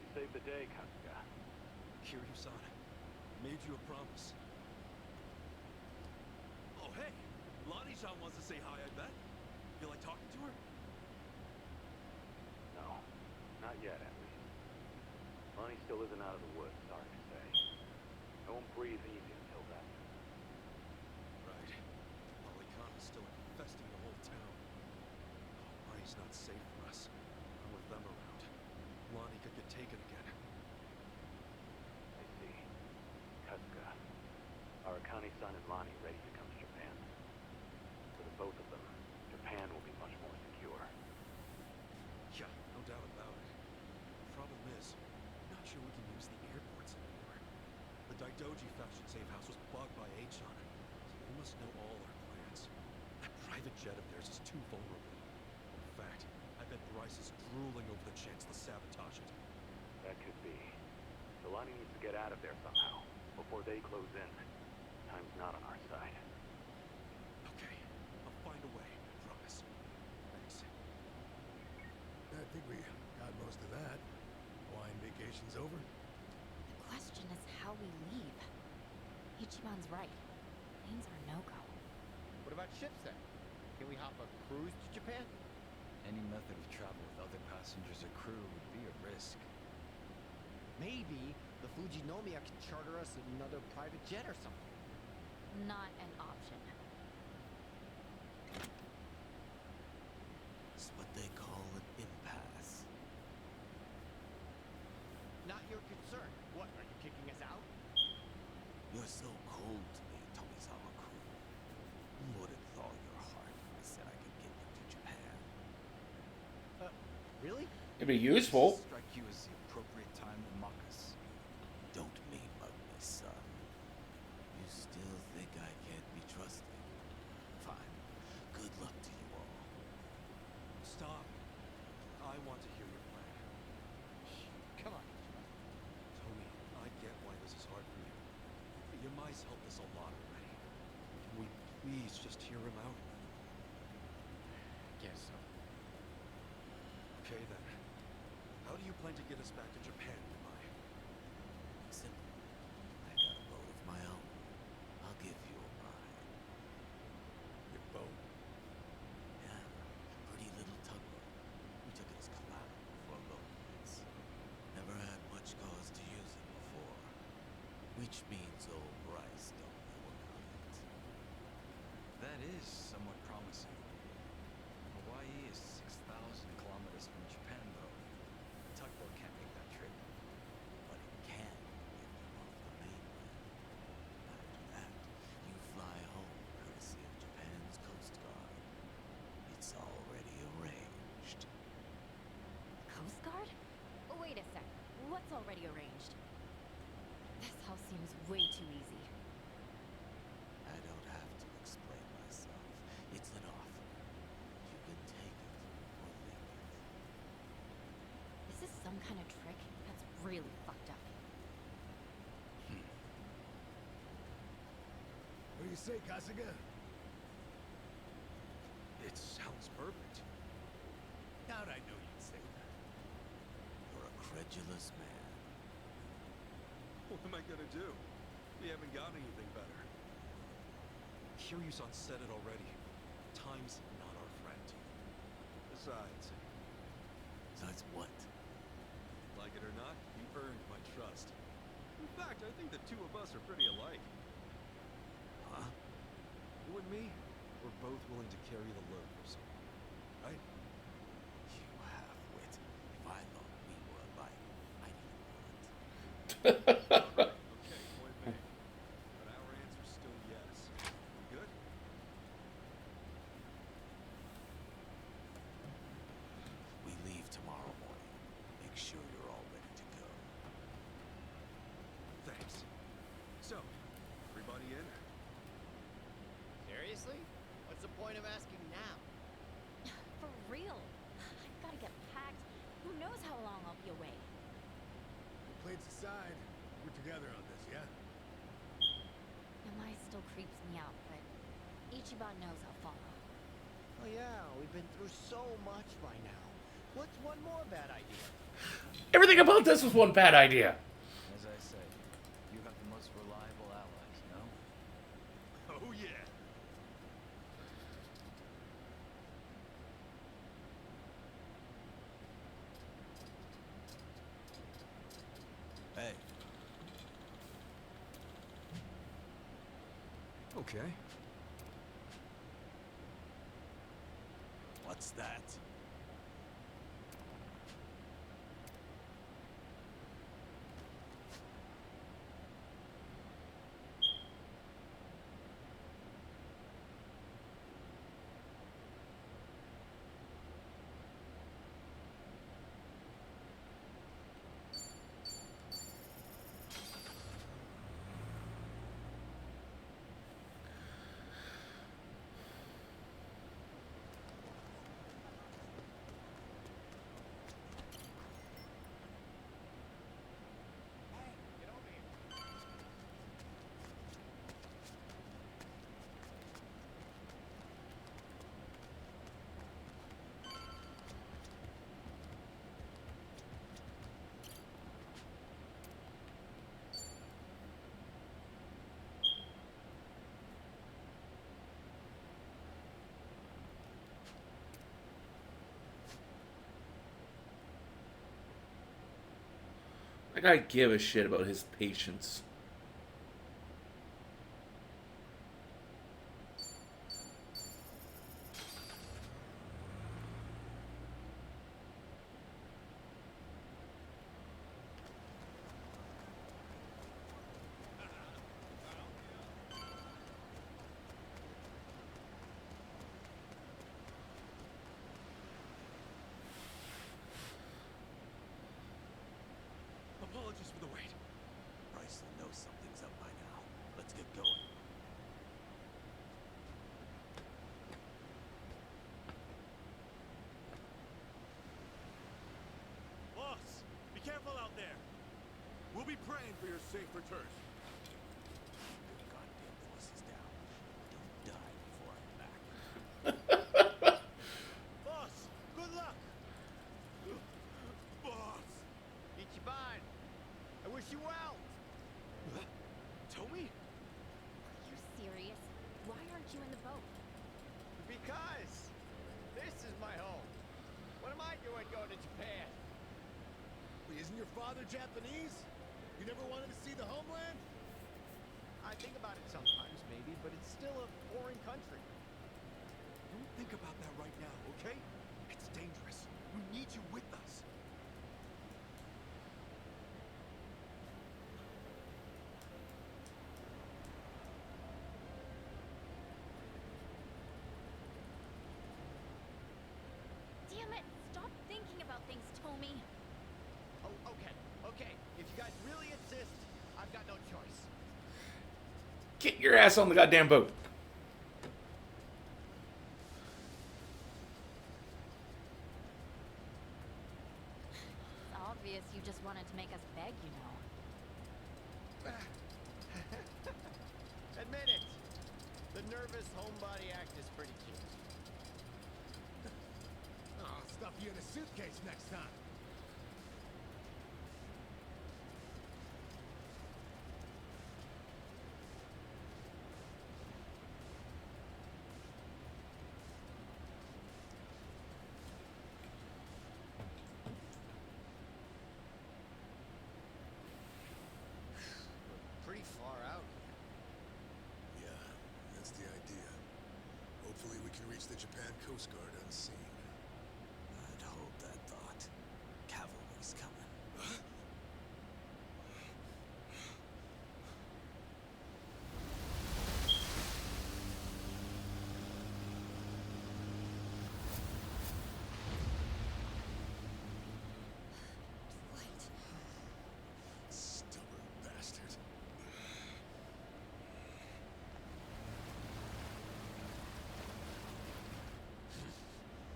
You saved the day, Kasuga. Kiryu-san, made you a promise. Oh, hey! Lonnie-chan wants to say hi, I bet. You like talking to her? No, not yet, at least. Lonnie still isn't out of the woods, sorry to say. I won't breathe easy until then. Right. Lolicon is still infesting the whole town. Oh, Lonnie's not safe for us. And with them around, Lonnie could get taken again. I see. Kasuga, are Akane-san and Lonnie ready to come to Japan? For the both of them, Japan will be much more secure. Yeah, no doubt about it. Problem is, not sure we can use the airports anymore. The Daidoji faction safe house was bugged by Achan, so they must know all our plans. That private jet of theirs is too vulnerable. In fact, I bet Bryce is drooling over the chance to sabotage it. That could be. So Lonnie needs to get out of there somehow, before they close in. Time's not on our side. Okay, I'll find a way, I promise. Thanks. I think we got most of that. Hawaiian vacation's over. The question is how we leave. Ichiban's right. Planes are no-go. What about ships then? Can we hop a cruise to Japan? Any method of travel with other passengers or crew would be a risk. Maybe the Fujinomiya can charter us another private jet or something. Not an option. It's what they call an impasse. Not your concern. What, are you kicking us out? You're so cold to me, Tomizawa-kun. Would've thawed your heart if I said I could get you to Japan. Really? It'd be useful. Strike you as the appropriate time to mock us. Don't me mug me, son. You still think I can't be trusted? Fine. Good luck to you all. Stop. I want to hear your plan. Come on. Tommy, I get why this is hard for you. But Yamai's helped us a lot already. Can we please just hear him out? Guess so. Okay then. How do you plan to get us back to Japan, Yamai? Simple. I got a boat of my own. I'll give you a ride. Your boat. Yeah, pretty little tugboat. We took it as collateral for a loan lease. Never had much cause to use it before. Which means old Bryce don't know about it. That is somewhat promising. Hawaii is 6,000 kilometers from Japan, though. A tugboat can't make that trip. But it can get you off the mainland. After that, you fly home courtesy of Japan's Coast Guard. It's already arranged. Coast Guard? Oh, wait a sec. What's already arranged? This all seems way too easy. I don't have to explain myself. It's an offer. You can take it or leave it. This is some kind of trick that's really fucked up. say, Kasuga? It sounds perfect. How'd I know you'd say that? You're a credulous man. What am I gonna do? We haven't got anything better. Kiryusan said it already. Time's not our friend. Besides, Besides what? like it or not, you earned my trust. In fact, I think the two of us are pretty alike. Huh? You and me, we're both willing to carry the load for someone, right? You half-wit. If I thought we were alike, I'd even Alright, okay, point made. But our answer's still yes. We good? We leave tomorrow morning. Make sure you're all ready to go. Thanks. So, everybody in? Seriously? What's the point of asking now? For real. I've got to get packed. Who knows how long I'll be away? Plates aside, we're together on this, yeah? Yamai still creeps me out, but Ichiban knows I'll follow. Oh yeah, we've been through so much by now. What's one more bad idea? Everything about this was one bad idea. As I say, you have the most reliable allies, no? Oh yeah. Hey, Okay. what's that? Like, I give a shit about his patience. Apologies for the wait. Bryson knows something's up by now. Let's get going. Boss, be careful out there. We'll be praying for your safe return. Your goddamn voices down. Don't die before I'm back. Boss, good luck. Boss. Ichiban, I wish you well. Tomi? Are you serious? Why aren't you in the boat? Because this is my home. What am I doing going to Japan? Wait, isn't your father Japanese? You never wanted to see the homeland? I think about it sometimes, maybe, but it's still a foreign country. Don't think about that right now, okay? It's dangerous. We need you with us. Damn it! Stop thinking about things, Tomi. Oh, okay. If you guys really insist, I've got no choice. Get your ass on the goddamn boat. It's obvious you just wanted to make us beg, you know. Admit it. The nervous homebody act is pretty cute. I'll stuff you in a suitcase next time. Pretty far out. Yeah, that's the idea. Hopefully we can reach the Japan Coast Guard unseen. I'd hold that thought. Cavalry's coming. Dwight. Stubborn bastard.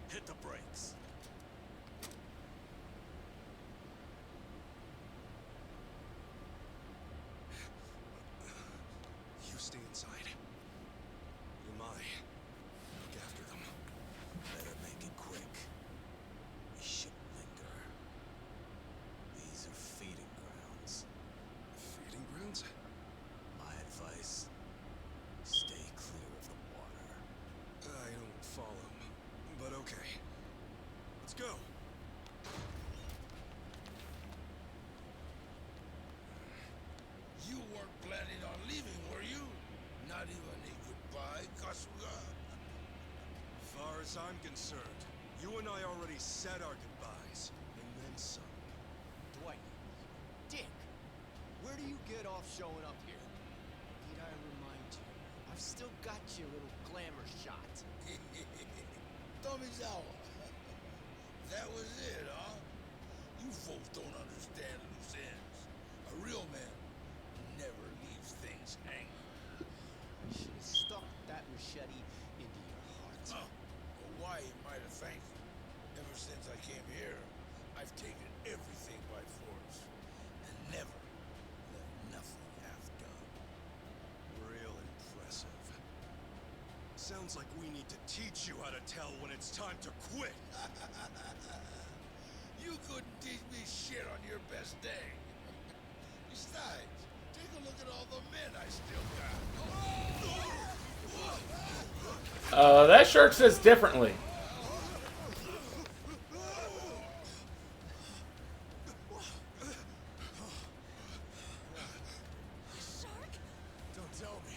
Hit the brakes. You stay inside. Yamai, look after them. Better make it quick. We shouldn't linger. These are feeding grounds. Feeding grounds? My advice, stay clear of the water. I don't follow. But okay. Let's go. You weren't planning on leaving, were you? Not even a goodbye, Kasuga? Far as I'm concerned, you and I already said our goodbyes, and then some. Dwight. Dick. Where do you get off showing up here? Need I remind you? I've still got your little glamour shot. Tomizawa. That was it, huh? You folks don't understand loose ends. A real man never leaves things hanging. You should have stuck that machete into your heart. Huh. Hawaii might have thanked you. Ever since I came here, I've taken everything by force. And never left nothing half done. Real impressive. Sounds like we need to teach you how to tell when it's time to quit. You couldn't teach me shit on your best day. Besides, take a look at all the men I still got. That shark says differently. Shark? Don't tell me.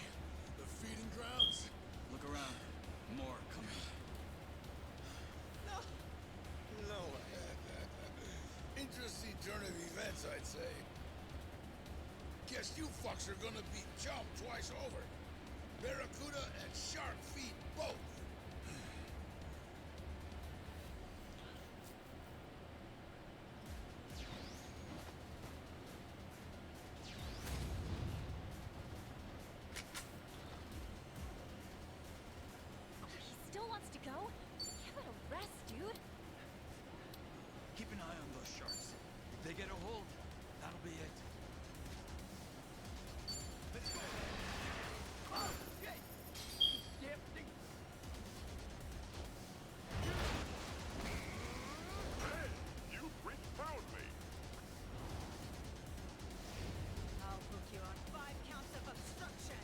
The feeding grounds? Look around. More coming. No way. Interesting turn of events, I'd say. Guess you fucks are gonna beat Chum twice over. Barracuda and shark feed both. Oh, he still wants to go? Give it a rest, dude. Keep an eye on those sharks. If they get a hold, that'll be it. You freak found me. I'll book you on 5 counts of obstruction.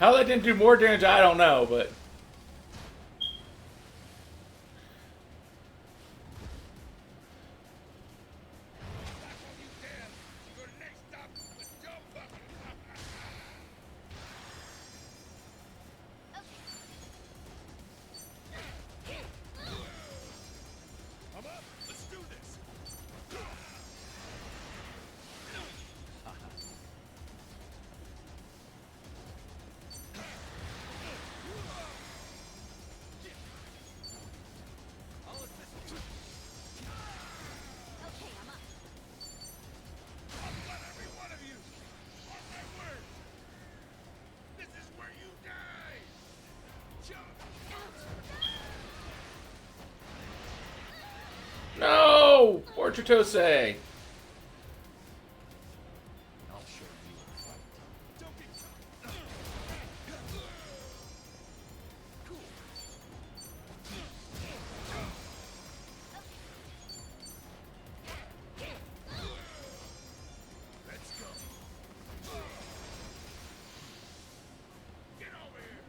How that didn't do more damage, I don't know, but. That's all you can. Your next stop is jump up. I'm up. Let's do this. I'll assist you. Okay, I'm up. I'll cut every one of you. On my word. This is where you die. Jump. No! Fortritose! I'll show you a fight. Don't get caught. Cool. Let's go. Get over here.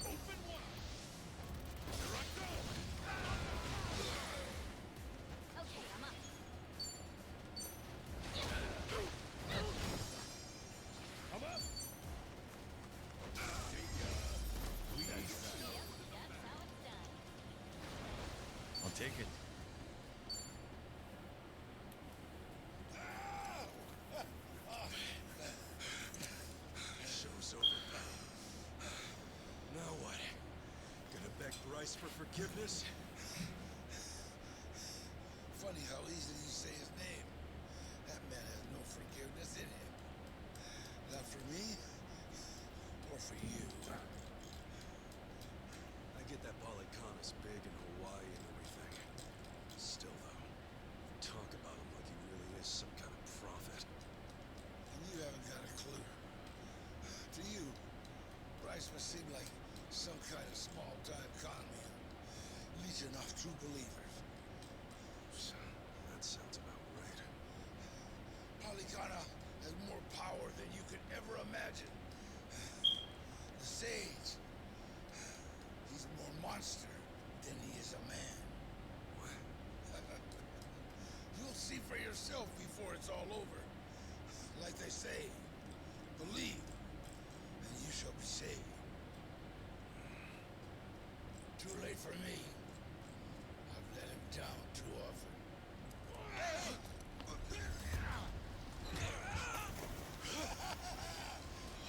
Open wide. Here I go. Okay, I'm up. I'm up. I'll take it. Show's over, pal. Now what? Gonna beg Bryce for forgiveness? Funny how easily you say his name. That man has no forgiveness in him. Not for me, or for you. I get that Polycon is big in Hawaii and everything. Still, though, talk about him like he really is some kind of prophet. And you haven't got a clue. To you, Bryce must seem like some kind of small-time con man. Leeching off true believers. That sounds about right. Polycana has more power than you could ever imagine. The Sage. He's more monster than he is a man. You'll see for yourself before it's all over. Like they say, believe, and you shall be saved. Too late for me. I've let him down too often.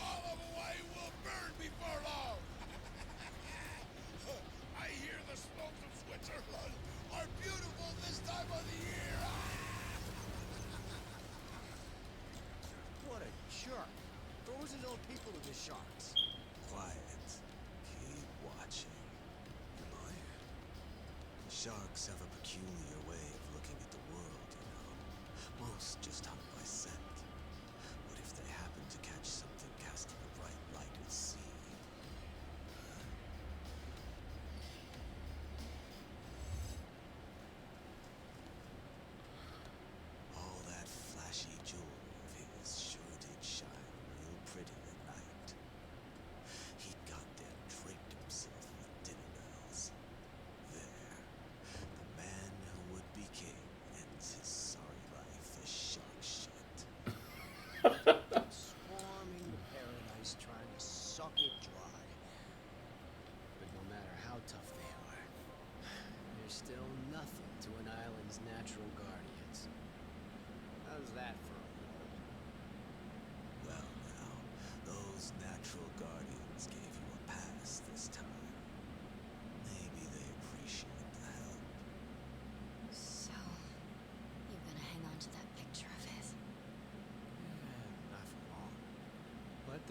All of Hawaii will burn before long. I hear the slopes of Switzerland are beautiful this time of the year. What a jerk. Throws his own people to the sharks. Quiet. Keep watching. Am I? Sharks have a peculiar way of looking at the world, you know. Most just hunt by scent. What if they happen to catch something casting a bright light at sea? All that flashy jewelry of his sure did shine real pretty at night. He'd goddamn draped himself with dinner bells. There, the man who would be king ends his sorry life as shark shot.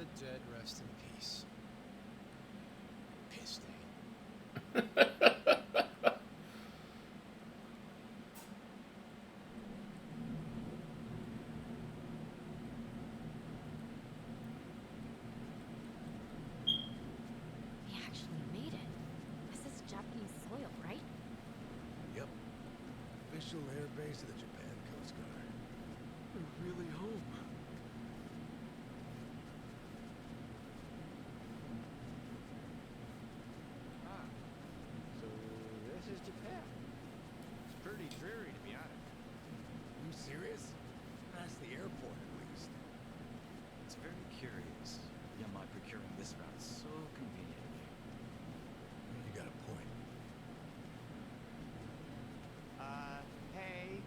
the dead rest in peace. Piss stain. We actually made it. This is Japanese soil, right? Yep. Official air base of the Japan Coast Guard. We're really home. Ah, so this is Japan. It's pretty dreary, to be honest. You serious? That's the airport, at least. It's very curious. Yamai procuring this route so conveniently. You got a point. Hey.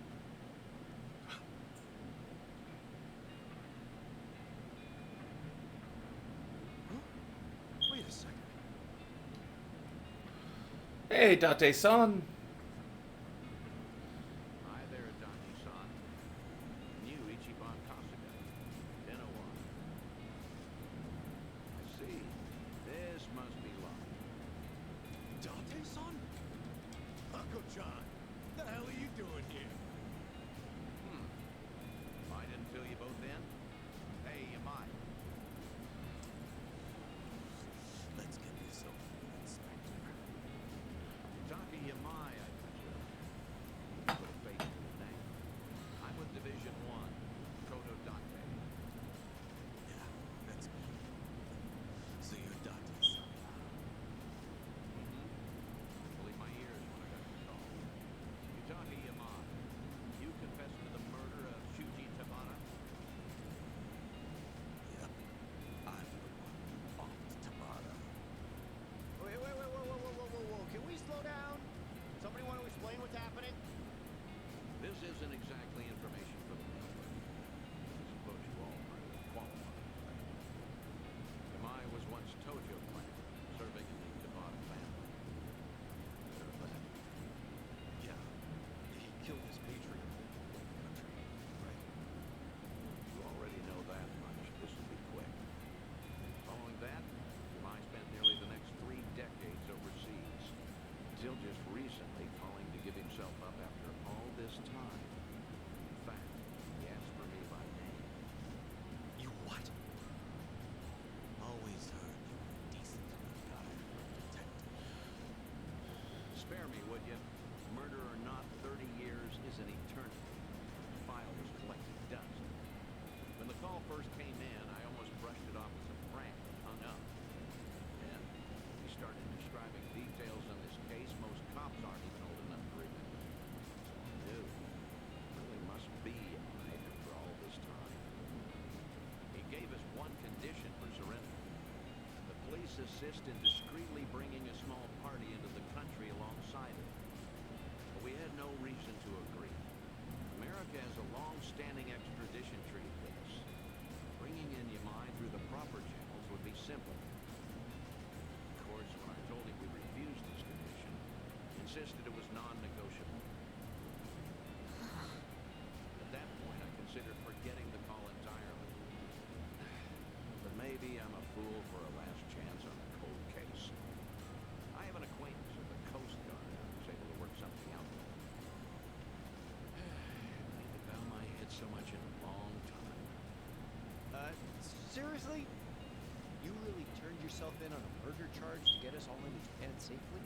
Wait a second. Hey, Date-san. Hi there, Dante-san. New Ichiban Kasuga. Been a while. I see. This must be luck. Dante-san? Uncle John, what the hell are you doing here? I didn't fill you both in? Hey, Yamai. Let's get this over with, Inspector. Taki Yamai, I presume. Put a face to the name. I'm with Division 1, Kodo Date. Yeah, that's me. So you're Dante-san. Believe my ears when I got the call. Yutaki Yamai, you confessed to the murder of Shuji Tabata? Yep. I'm the one off Tabata. Wait, whoa. Can we slow down? Somebody want to explain what's happening? This isn't exactly information for the public. I suppose you all are qualified. Yamai was once Tojo clan, serving in the Tabata family. Better that. Yeah. He killed his patriot for the country, right? You already know that much. This will be quick. Following that, Yamai spent nearly the next 3 decades overseas, until just recently calling to give himself up after all this time. In fact, he asked for me by name. You what? Always heard you were a decent enough guy for a detective. Spare me, would you? Murder or not, 30 years is an eternity. The file was collecting dust. When the call first came in, I almost brushed it off as a prank and hung up. Then, he started describing details on this case most cops aren't even old enough to remember. So I knew. Really must be alive after all this time. He gave us one condition for surrender. The police assist in discreetly bringing a small party into the country alongside it. But we had no reason to agree. America has a long-standing extradition treaty with us. Bringing in Yamai through the proper channels would be simple. Of course, when I told him we refused this condition, he insisted it was non-negotiable. At that point, I considered forgetting the call entirely. But maybe I'm a fool for a last chance on a cold case. I have an acquaintance with the Coast Guard who was able to work something out with him. I ain't bow my head so much in a long time. Seriously? You really turned yourself in on a murder charge to get us all into Japan safely?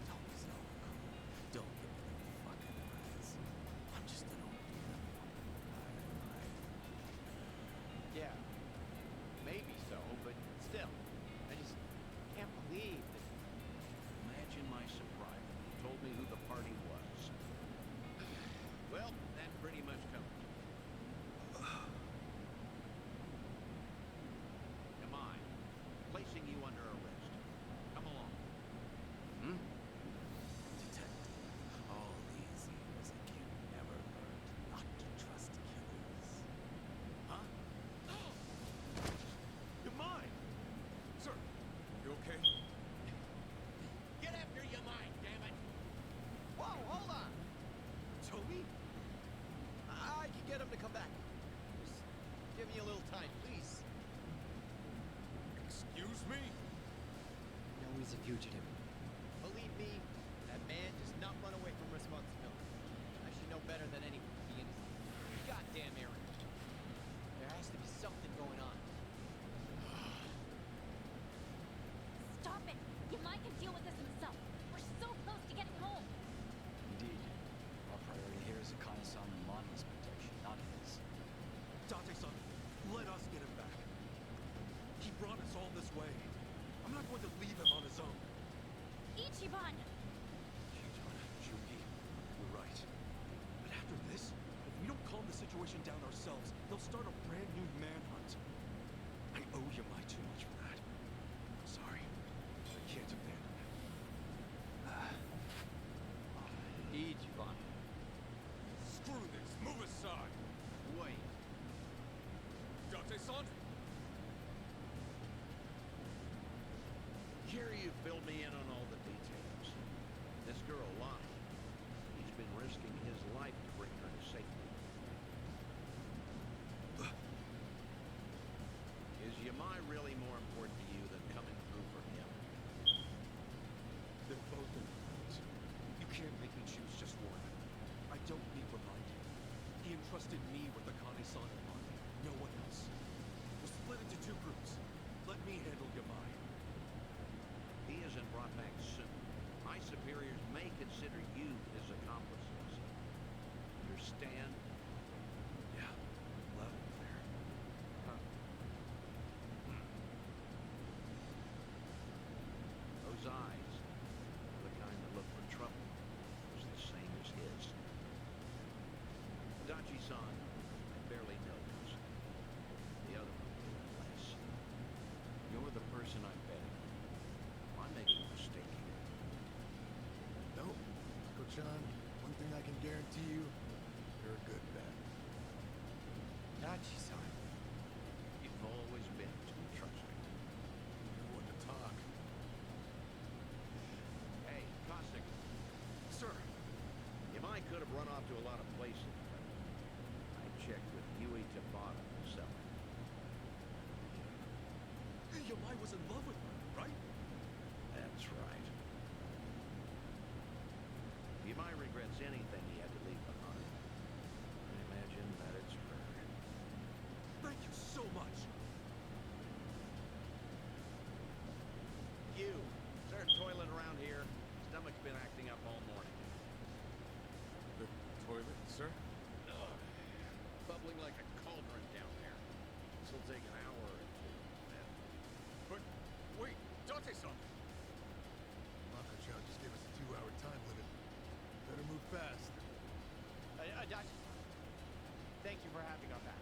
Don't be so cool. Don't give me them fucking eyes. I'm just an old man. Yeah. Maybe so, but still. I just can't believe that. Imagine my surprise when he told me who the party was. Well, that pretty much covers it. Am I placing you under arrest? Come along. a fugitive. Believe me, that man does not run away from responsibility. I should know better than anyone to be innocent. Goddamn Aaron. There has to be something going on. Stop it! Yamai can deal with this himself. We're so close to getting home. Indeed. Our priority here is Akane-san and Lonnie's protection, not his. Date-san, let us get him back. He brought us all this way. I'm not going to leave him on his own. Ichiban! Jungi, you're right. But after this, if we don't calm the situation down ourselves, they'll start a brand new manhunt. I owe Yamai too much for that. I'm sorry. I can't abandon him. Ichiban. Screw this. Move aside. Wait. Date-san? Kiryu filled me in on all the details. This girl, Lonnie, he's been risking his life to bring her to safety. Is Yamai really more important to you than coming through for him? They're both important. You can't make me choose just one. I don't need reminding. He entrusted me with Akane-san and Lonnie. No one else. We'll split into two groups. Let me handle Yamai. He isn't brought back soon. My superiors may consider you his accomplices. Understand? Yeah, loud and clear. Those eyes, the kind that look for trouble, was the same as his. Dachi-san, I barely know Kosuke. The other one knew less. You're the person I'm betting on. Am I making a mistake here? No, Ko-chan, one thing I can guarantee you, you're a good bet. Dachi-san. You've always been too trusting. You want to talk. Hey, Cossack, Sir, Yamai could have run off to a lot of places, but I checked with Yui Tabata, the seller. Yamai was in love with her, right? That's right. If Yamai regrets anything he had to leave behind, I imagine that it's her. Thank you so much. You, is there a toilet around here? Stomach's been acting up all morning. The toilet, sir? Ugh. Bubbling like a cauldron down there. This'll take an hour or two. Then But wait, Date-san. Mako-chan just gave us a 2-hour time limit. Better move fast. Dachi-san. Thank you for having our back.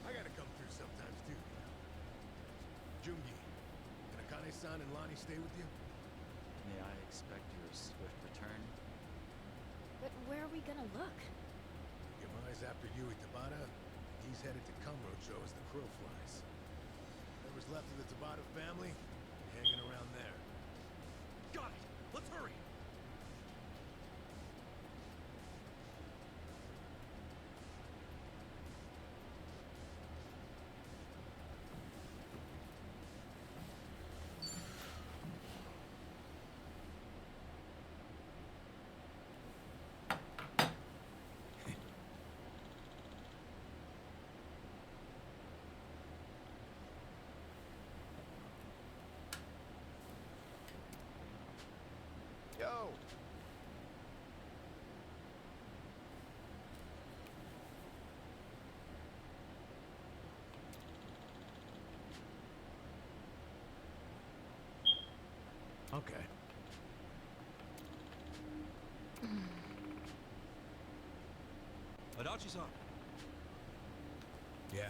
I gotta come through sometimes too, you know. Jungi, can Akane-san and Lonnie stay with you? May I expect your swift return? But where are we gonna look? Yamai's after Yui Tabata. He's headed to Kamurocho as the crow flies. Whatever's left of the Tabata family, hanging around there. Got it. Let's hurry. Yo! Okay. Adachi-san. Yeah.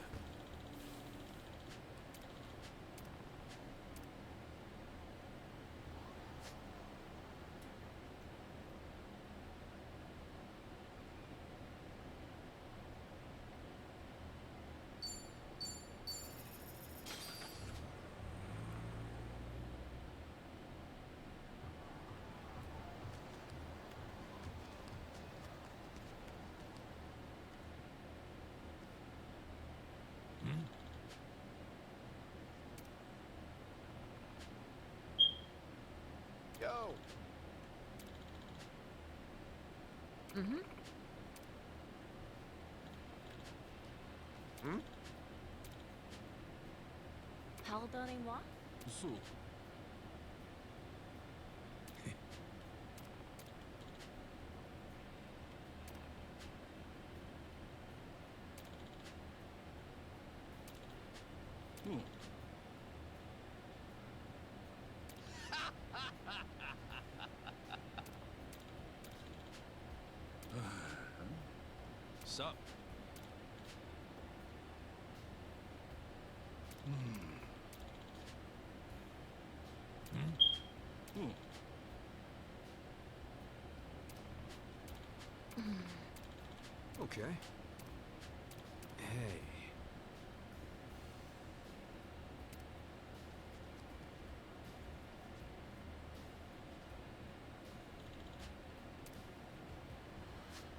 go. Mm-hmm. Hmm? Pardonnez-moi? So. Hmm. Sup? Hmm. Okay. Hey.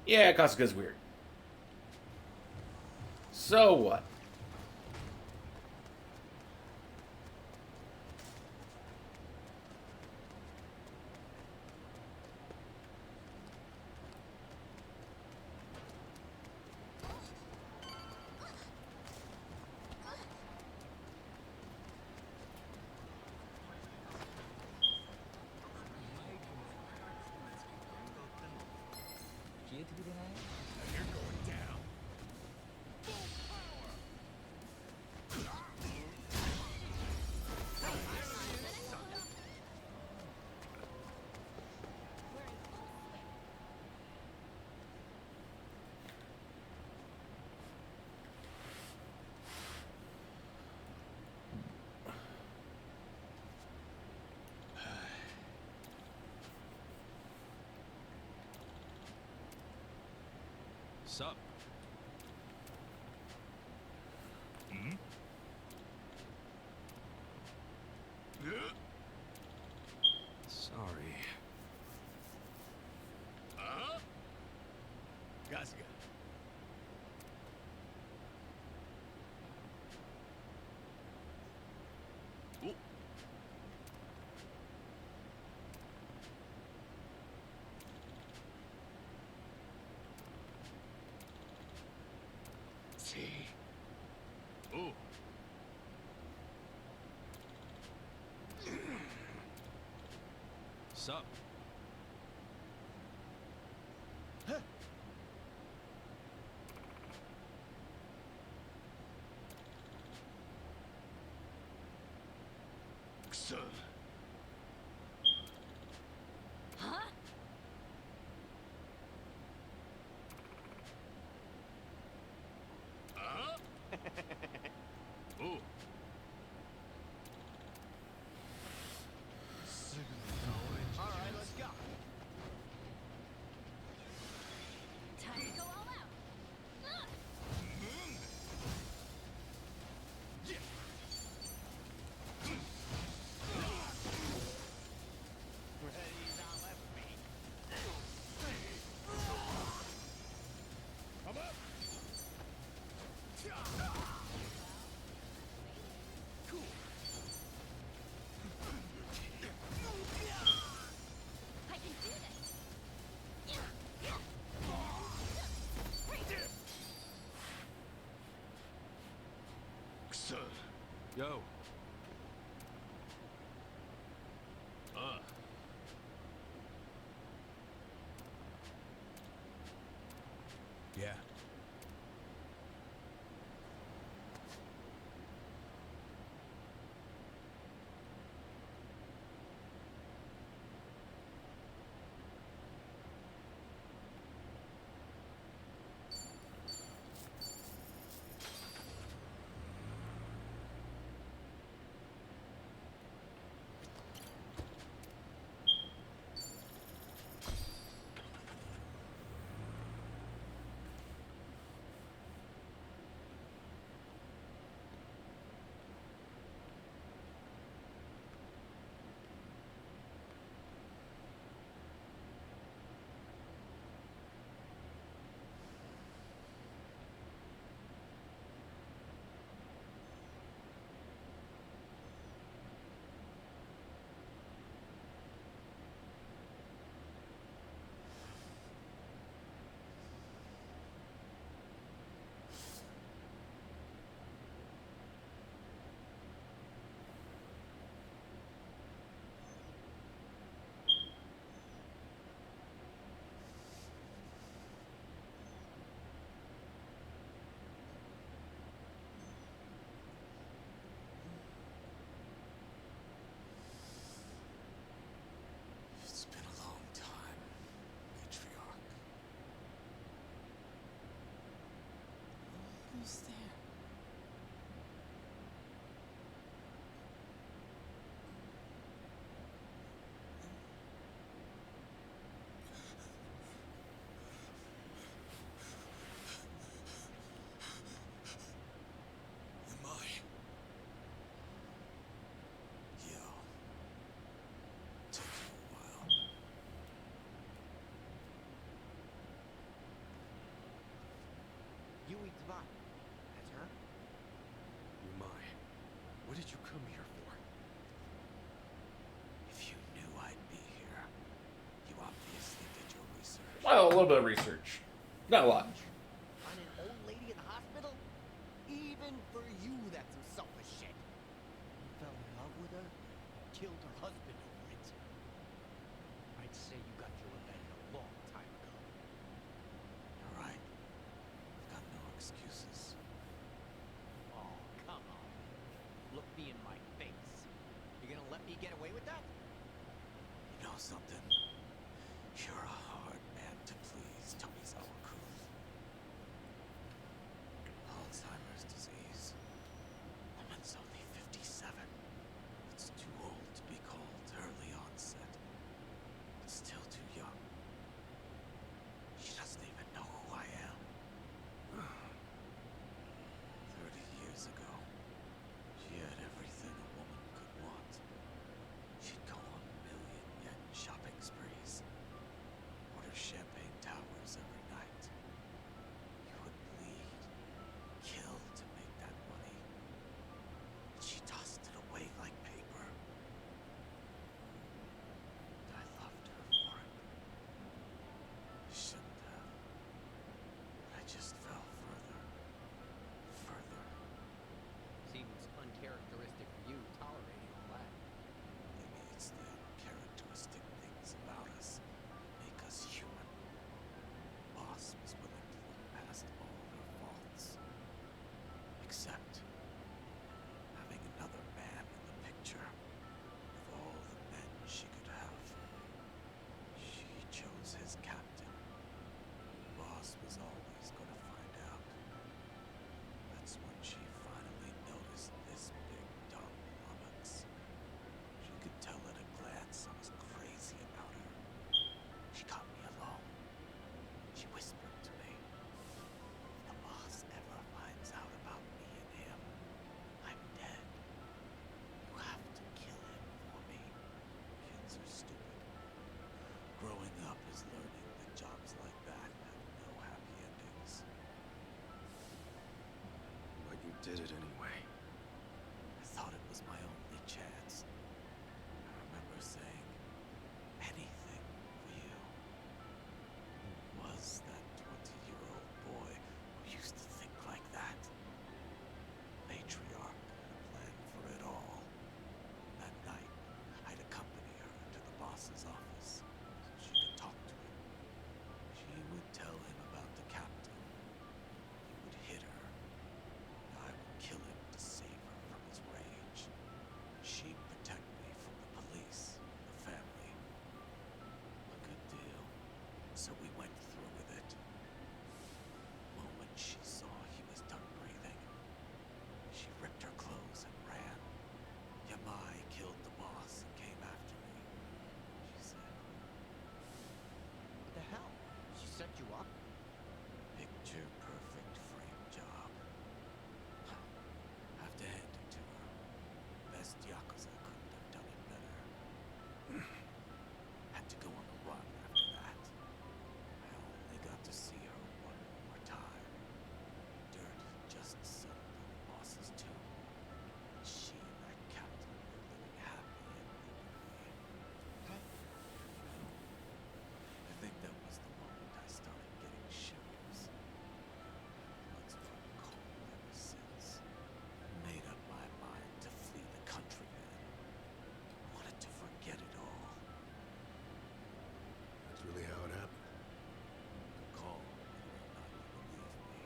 Yeah, Kasuga's weird. So what? You're going down. Sup? Hmm? Sorry. Kasuga. Oh. See. Oh. Sup? Son. Huh? Oh. All right, let's go. Time to go all out. Ready now, left me. Come up. I can do this. Son. Yo. Yeah. Oh, a little bit of research. Not a lot. On an old lady in the hospital? Even for you, that's some selfish shit. You fell in love with her, killed her husband over it. I'd say you got your revenge a long time ago. You're right. I've got no excuses. Oh, come on. Look me in my face. You gonna let me get away with that? You know something? You're a hard man to please, Tomizawa Cruz. Alzheimer's disease. Woman's only 57. It's too old to be called early onset. But still too young. She doesn't even know who I am. 30 years ago, she had everything a woman could want. She'd go on million-yen shopping sprees. Order champagne towers every night. You would bleed, kill to make that money. And she tossed it away like paper. I loved her for it. Shouldn't have. I just fell further. Further. Seems uncharacteristic for you tolerating all that. Maybe it's the uncharacteristic things about us make us human. Boss was willing to look past all her faults. Except having another man in the picture of all the men she could have. She chose his captain. Boss was always going to find out. That's when she finally noticed this big dumb lummox. She could tell at a glance I was crazy about her. She caught me alone. She whispered to me, "If the boss ever finds out about me and him, I'm dead. You have to kill him for me." Kids are stupid. Growing up is learning that jobs like that have no happy endings. But you did it anyway. I thought it was my only chance. I remember saying, anything for you. Who was that 20-year-old boy who used to think like that? Matriarch had a plan for it all. That night, I'd accompany her to the boss's office so she could talk to him. She would tell him about the captain. He would hit her. I would kill him to save her from his rage. She'd protect me from the police, the family. A good deal. So we went through with it. The moment she saw he was done breathing, she ripped her clothes and ran. Yamai killed the boss and came after me. She said, What the hell? She set you up? picture perfect frame job. Have to hand it to her. Best Yakuza couldn't have done it better. Had to go on the run after that. I only got to see her one more time. Dirt just settled on the boss's tomb. She and that captain were living happy and openly. I think that was the moment I started getting shivers. Blood's run cold ever since. Made up my mind to flee the country then. Wanted to forget it all. That's really how it happened. Call whether or not you believe me.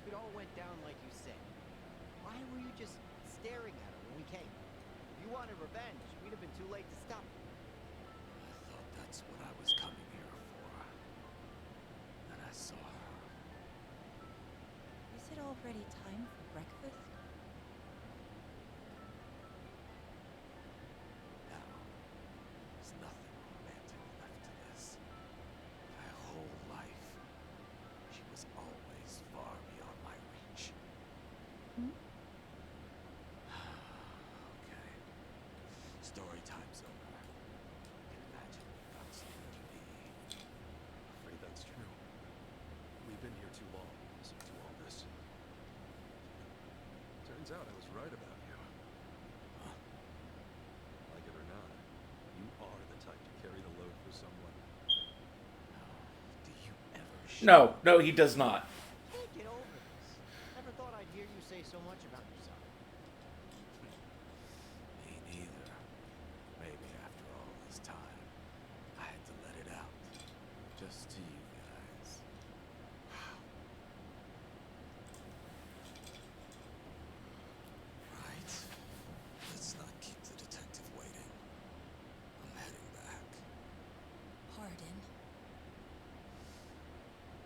If it all went down like you said, why were you just staring at her when we came? If you wanted revenge, we'd have been too late to stop you. I thought that's what I was coming here for. Then I saw her. Is it already time for breakfast? Now, there's nothing romantic left to this. My whole life, she was always far beyond my reach. Hmm? Okay. Story time's shit. No, no, he does not. Can't get over this. Never thought I'd hear you say so much about yourself. Me neither. Maybe after all this time, I had to let it out. Just to you guys. Right. Let's not keep the detective waiting. I'm heading back. Pardon?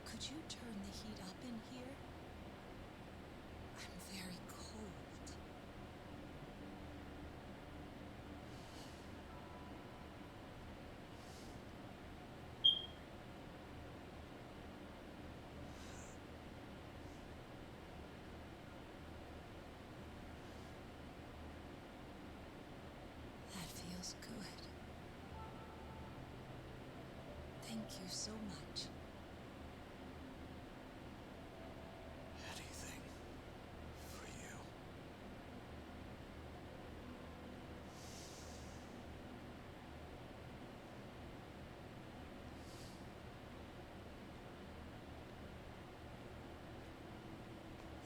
Could you turn the heat up in here? I'm very cold. That feels good. Thank you so much. Anything for you.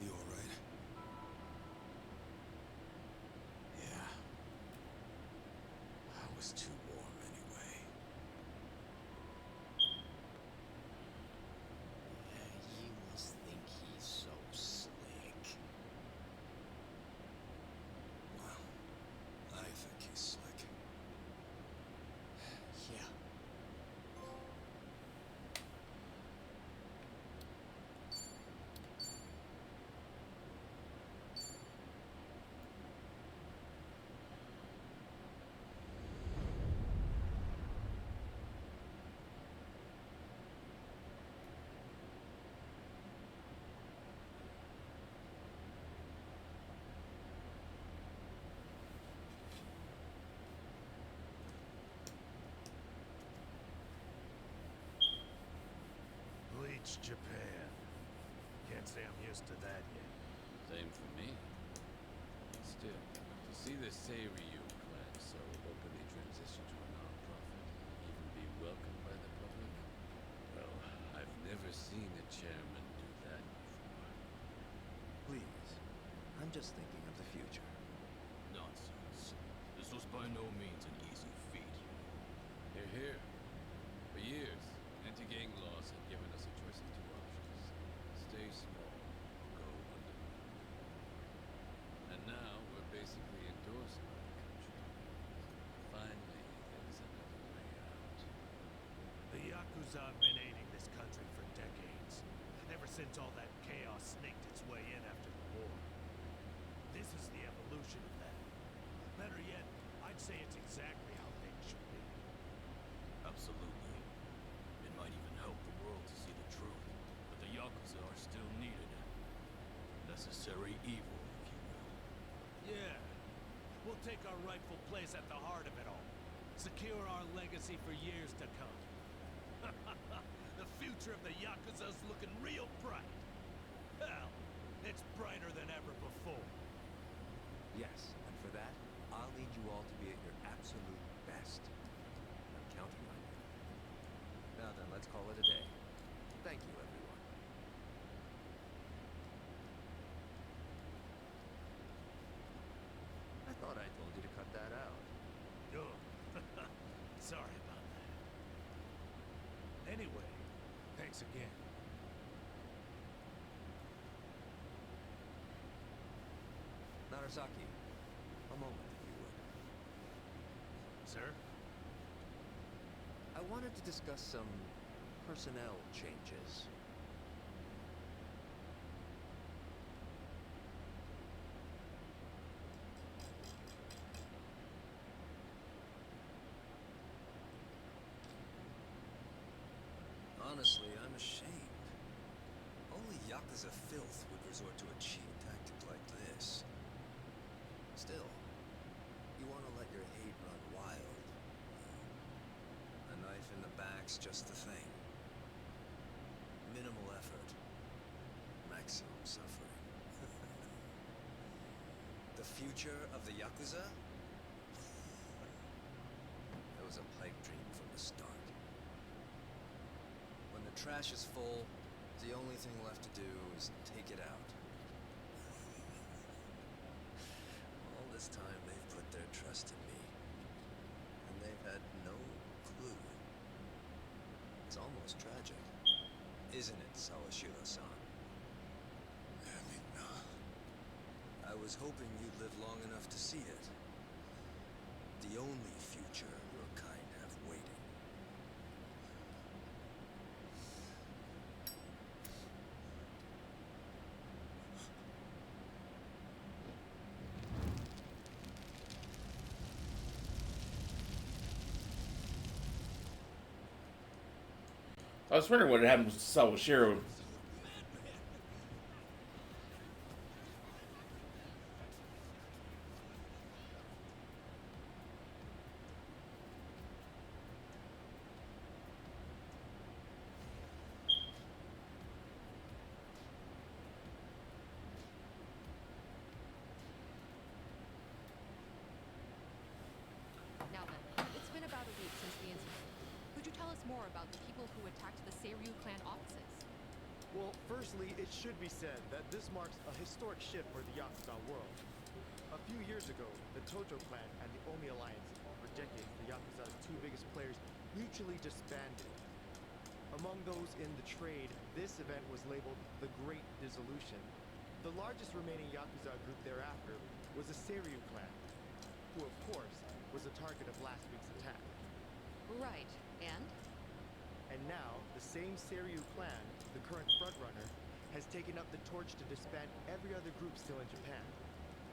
You alright? Yeah. I was too warm anyway. Yeah, you must think he's so slick. Well, I think he's slick. Yeah. Bleach Japan. Can't say I'm used to that yet. Same for me. Still, to see the Seiryu clan so openly transition to a non-profit, even be welcomed by the public, well, I've never seen a chairman do that before. Please. I'm just thinking of the future. Nonsense. This was by no means an easy feat. Hear, hear. For years, anti-gang laws have given us a choice of two options. Stay small, or go underground. And now, we're basically endorsed by the country. Finally, there's another way out. The Yakuza have been aiding this country for decades. Ever since all that chaos snaked its way in after the war. This is the evolution of that. Better yet, I'd say it's exactly how things should be. Absolutely. It might even help the world to see the truth. But the Yakuza are still needed. Necessary evil, if you will. Yeah. We'll take our rightful place at the heart of it all. Secure our legacy for years to come. The future of the Yakuza's looking real bright. Hell, it's brighter than ever before. Yes, and for that, I'll need you all to be at your absolute best. I'm counting on you. Now then, let's call it a day. Thank you, everyone. I thought I told you to cut that out. Oh, sorry about that. Anyway, thanks again. Narasaki, a moment, if you would. Sir? I wanted to discuss some personnel changes. Honestly, I'm ashamed. Only Yakuza filth would resort to a cheap tactic like this. Still, you want to let your hate run wild. A knife in the back's just the thing. Minimal effort. Maximum suffering. The future of the Yakuza? It was a pipe dream from the start. When the trash is full. The only thing left to do is take it out. All this time they've put their trust in me. And they've had no clue. It's almost tragic. Isn't it, Sawashiro-san? I was hoping you'd live long enough to see it. The only future your kind have waiting. I was wondering what happened with Sawashiro. Now then, it's been about a week since the incident. Could you tell us more about the people who attacked the Seiryu clan offices? Well, firstly, it should be said that this marks a historic shift for the Yakuza world. A few years ago, the Tojo clan and the Omi Alliance, for decades the Yakuza's two biggest players, mutually disbanded. Among those in the trade, this event was labeled the Great Dissolution. The largest remaining Yakuza group thereafter was the Seiryu clan, who of course was the target of last week's attack. Right, and? And now, the same Seiryu clan, the current frontrunner, has taken up the torch to disband every other group still in Japan.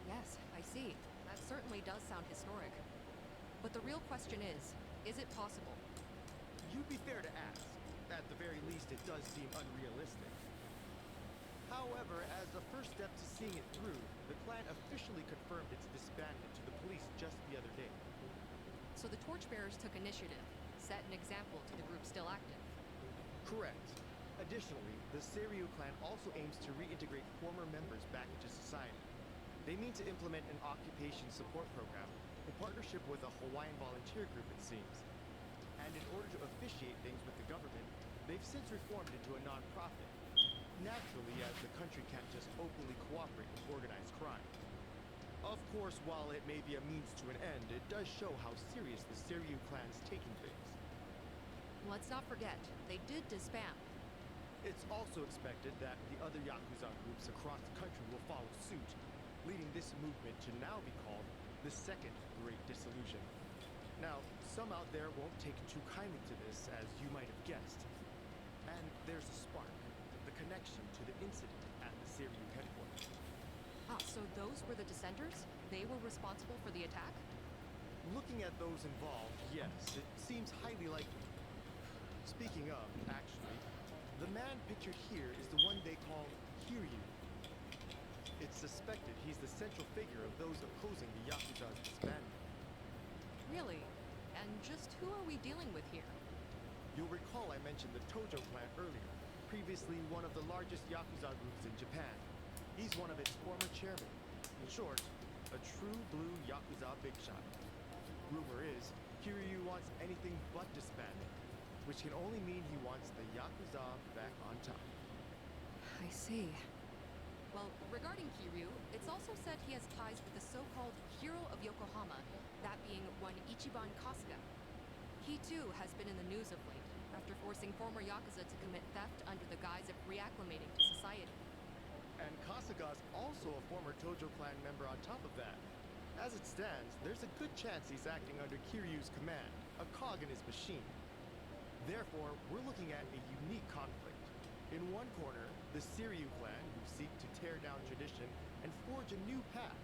Yes, I see. That certainly does sound historic. But the real question is it possible? You'd be fair to ask. At the very least, it does seem unrealistic. However, as a first step to seeing it through, the clan officially confirmed its disbandment to the police just the other day. So the torchbearers took initiative, set an example to the group still active. Correct. Additionally, the Seiryu clan also aims to reintegrate former members back into society. They mean to implement an occupation support program in partnership with a Hawaiian volunteer group, it seems. And in order to officiate things with the government, they've since reformed into a non-profit. Naturally, as the country can't just openly cooperate with organized crime. Of course, while it may be a means to an end, it does show how serious the Seiryu clan's taking things. Let's not forget, they did disband. It's also expected that the other Yakuza groups across the country will follow suit, leading this movement to now be called the Second Great Dissolution. Now, some out there won't take too kindly to this, as you might have guessed. And there's a spark, the connection to the incident at the Seiryu headquarters. Ah, so those were the dissenters? They were responsible for the attack? Looking at those involved, yes, it seems highly likely. Speaking of, actually, the man pictured here is the one they call Kiryu. It's suspected he's the central figure of those opposing the Yakuza's disbandment. Really? And just who are we dealing with here? You'll recall I mentioned the Tojo clan earlier, previously one of the largest Yakuza groups in Japan. He's one of its former chairmen. In short, a true blue Yakuza big shot. Rumor is, Kiryu wants anything but disbanding, which can only mean he wants the Yakuza back on top. I see. Well, regarding Kiryu, it's also said he has ties with the so-called Hero of Yokohama, that being one Ichiban Kasuga. He too has been in the news of late, after forcing former Yakuza to commit theft under the guise of reacclimating to society. And Kasuga's also a former Tojo clan member on top of that. As it stands, there's a good chance he's acting under Kiryu's command, a cog in his machine. Therefore, we're looking at a unique conflict. In one corner, the Seiryu clan, who seek to tear down tradition and forge a new path.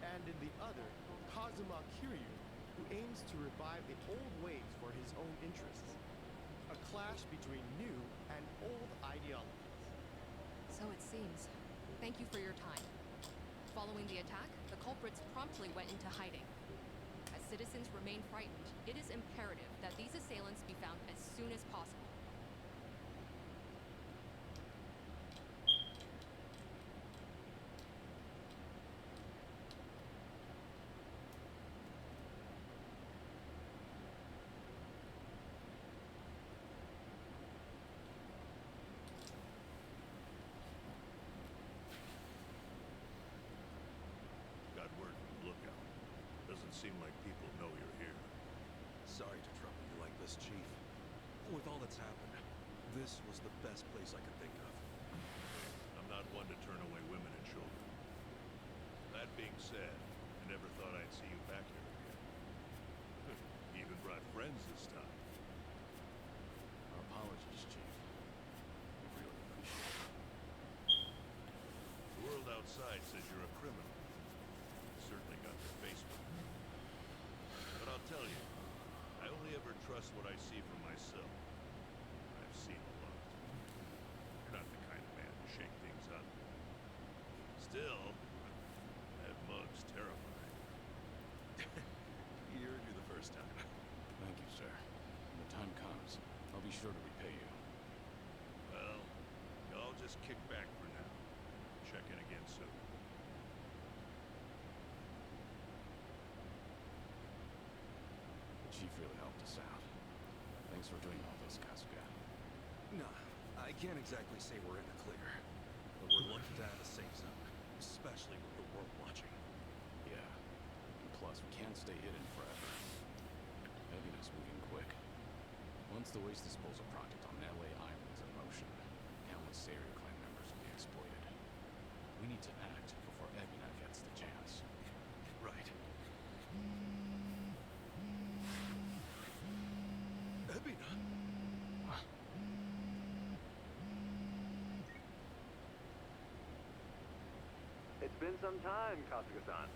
And in the other, Kazuma Kiryu, who aims to revive the old ways for his own interests. A clash between new and old ideologies. So it seems. Thank you for your time. Following the attack, the culprits promptly went into hiding. As citizens remain frightened, it is imperative that these assailants be found as soon as possible. honest, Chief, with all that's happened, this was the best place I could think of. I'm not one to turn away women and children. That being said, I never thought I'd see you back here again. Even brought friends this time. Our apologies, Chief. We really appreciate it. The world outside says you're a criminal. You certainly got the Facebook. But I'll tell you, I only ever trust what I see for myself. I've seen a lot. You're not the kind of man to shake things up. Still, that mug's terrifying. You're the first time. Thank you, sir. When the time comes, I'll be sure to repay you. Well, y'all just kick back for now. Check in again soon. The Chief really helped us out. Thanks for doing all this, Kasuga. Nah, I can't exactly say we're in the clear. But we're lucky to have a safe zone, especially with the world watching. Yeah. And plus, we can't stay hidden forever. Ebina's moving quick. Once the waste disposal project on LA Island is in motion, countless Seiryu clan members will be exploited. We need to act before Ebina gets the chance. Right. Ebina! It's been some time, Kasuga-san.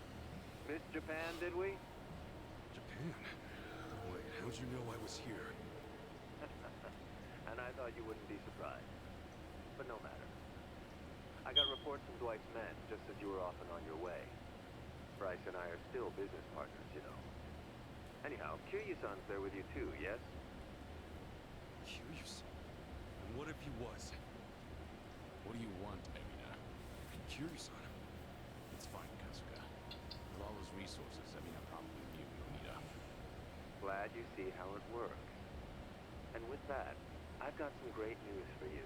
Missed Japan, did we? Japan? Wait, how'd you know I was here? And I thought you wouldn't be surprised. But no matter. I got reports from Dwight's men just as you were off and on your way. Bryce and I are still business partners, you know. Anyhow, Kiryu-san's there with you too, yes? Curious? And what if he was? What do you want, Ebina? Kiryu-san? It's fine, Kasuga. With all his resources, Ebina probably knew you'd meet up. Glad you see how it works. And with that, I've got some great news for you.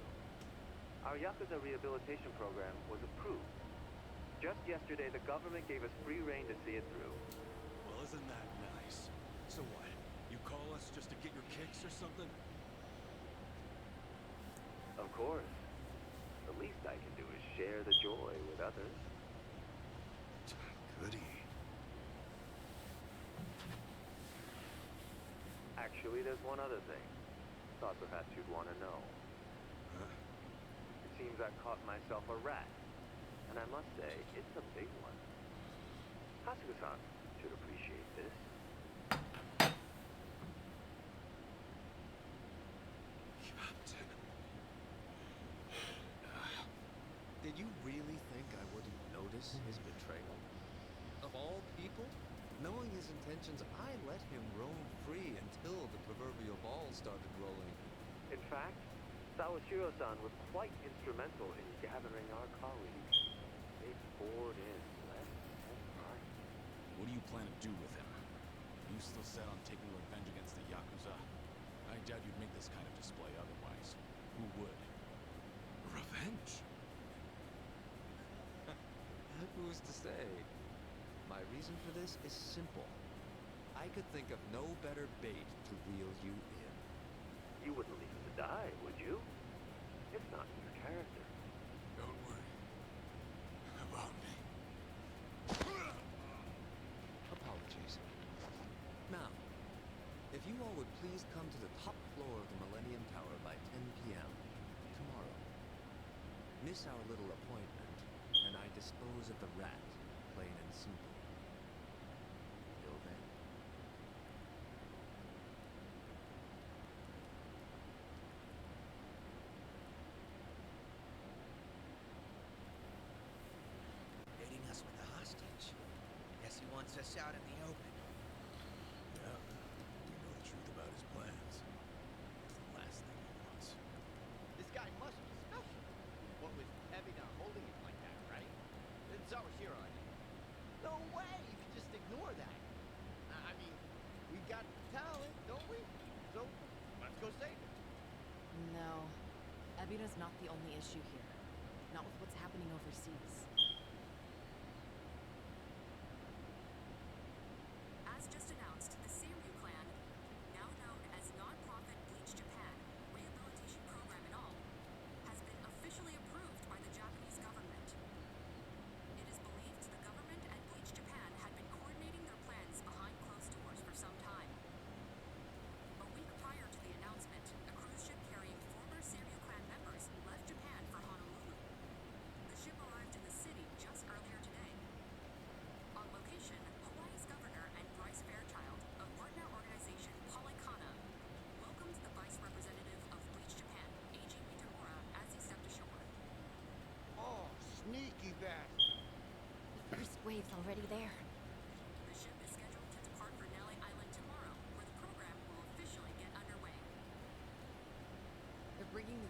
Our Yakuza rehabilitation program was approved. Just yesterday, the government gave us free rein to see it through. Well, isn't that nice? So what? You call us just to get your kicks or something? Of course. The least I can do is share the joy with others. Goody. Actually, there's one other thing. Thought perhaps you'd want to know. Huh? It seems I caught myself a rat. And I must say, it's a big one. Kasuga-san should appreciate this. Captain. Did you really think I wouldn't notice his betrayal? Of all people? Knowing his intentions, I let him roam free until the proverbial ball started rolling. In fact, Sawashiro-san was quite instrumental in gathering our colleagues. They poured in left and right. What do you plan to do with him? You still set on taking revenge against the Yakuza? I doubt you'd make this kind of display otherwise. Who would? Revenge? Who's to say? My reason for this is simple. I could think of no better bait to reel you in. You wouldn't leave him to die, would you? It's not in your character. Don't worry about me. Apologies. Now, if you all would please come to the top floor of the Millennium Tower by 10 p.m. tomorrow. Miss our little appointment, and I dispose of the rat, plain and simple. Till then. Hitting us with a hostage. Guess he wants us out in the open. Yeah, we know the truth about his plans. It's the last thing he wants. This guy must be special. What with Ebina holding it like that, right? It's Sawashiro, I mean. No way! You can just ignore that. I mean, we got talent, don't we? So, let's go save it. No. Ebina's not the only issue here. Not with what's happening overseas. As just announced, the Seiryu clan, now known as Non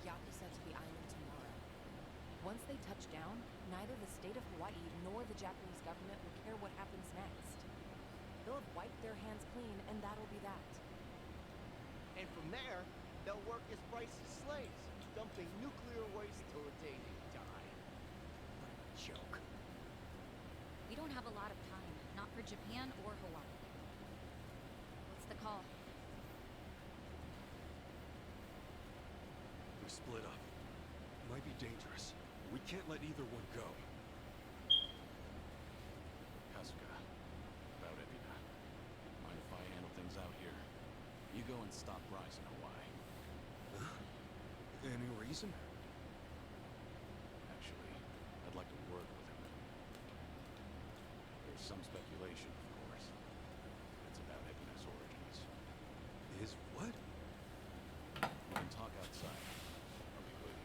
Yakuza to the island tomorrow. Once they touch down, neither the state of Hawaii nor the Japanese government will care what happens next. They'll have wiped their hands clean, and that'll be that. And from there, they'll work as Bryce's slaves, dumping nuclear waste till the day they die. What a joke. We don't have a lot of time, not for Japan or Hawaii. What's the call? We split up. Might be dangerous. We can't let either one go. Kasuga, about Ebina. Mind if I handle things out here? You go and stop Bryce in Hawaii. Huh? Any reason? Actually, I'd like to work with him. There's some speculation, of course. It's about Ebina's origins. Is what? We can talk outside. I'll be waiting.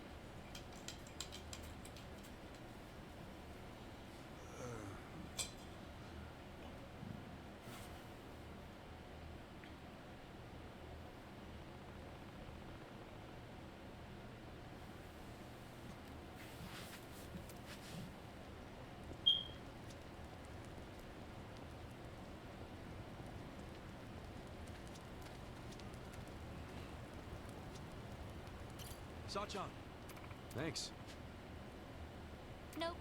Sachan. Thanks. Nope.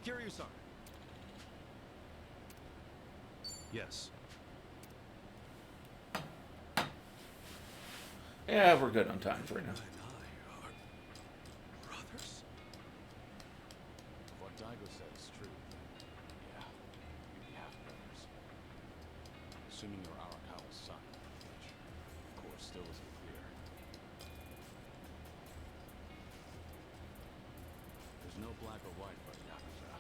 Kiryu-san. Yes. Yeah, we're good on time for now. Brothers? What Daigo said is true. Yeah, you'd be half brothers. Assuming you're Arakawa's son, which, of course, still isn't clear. There's no black or white for Yakuza.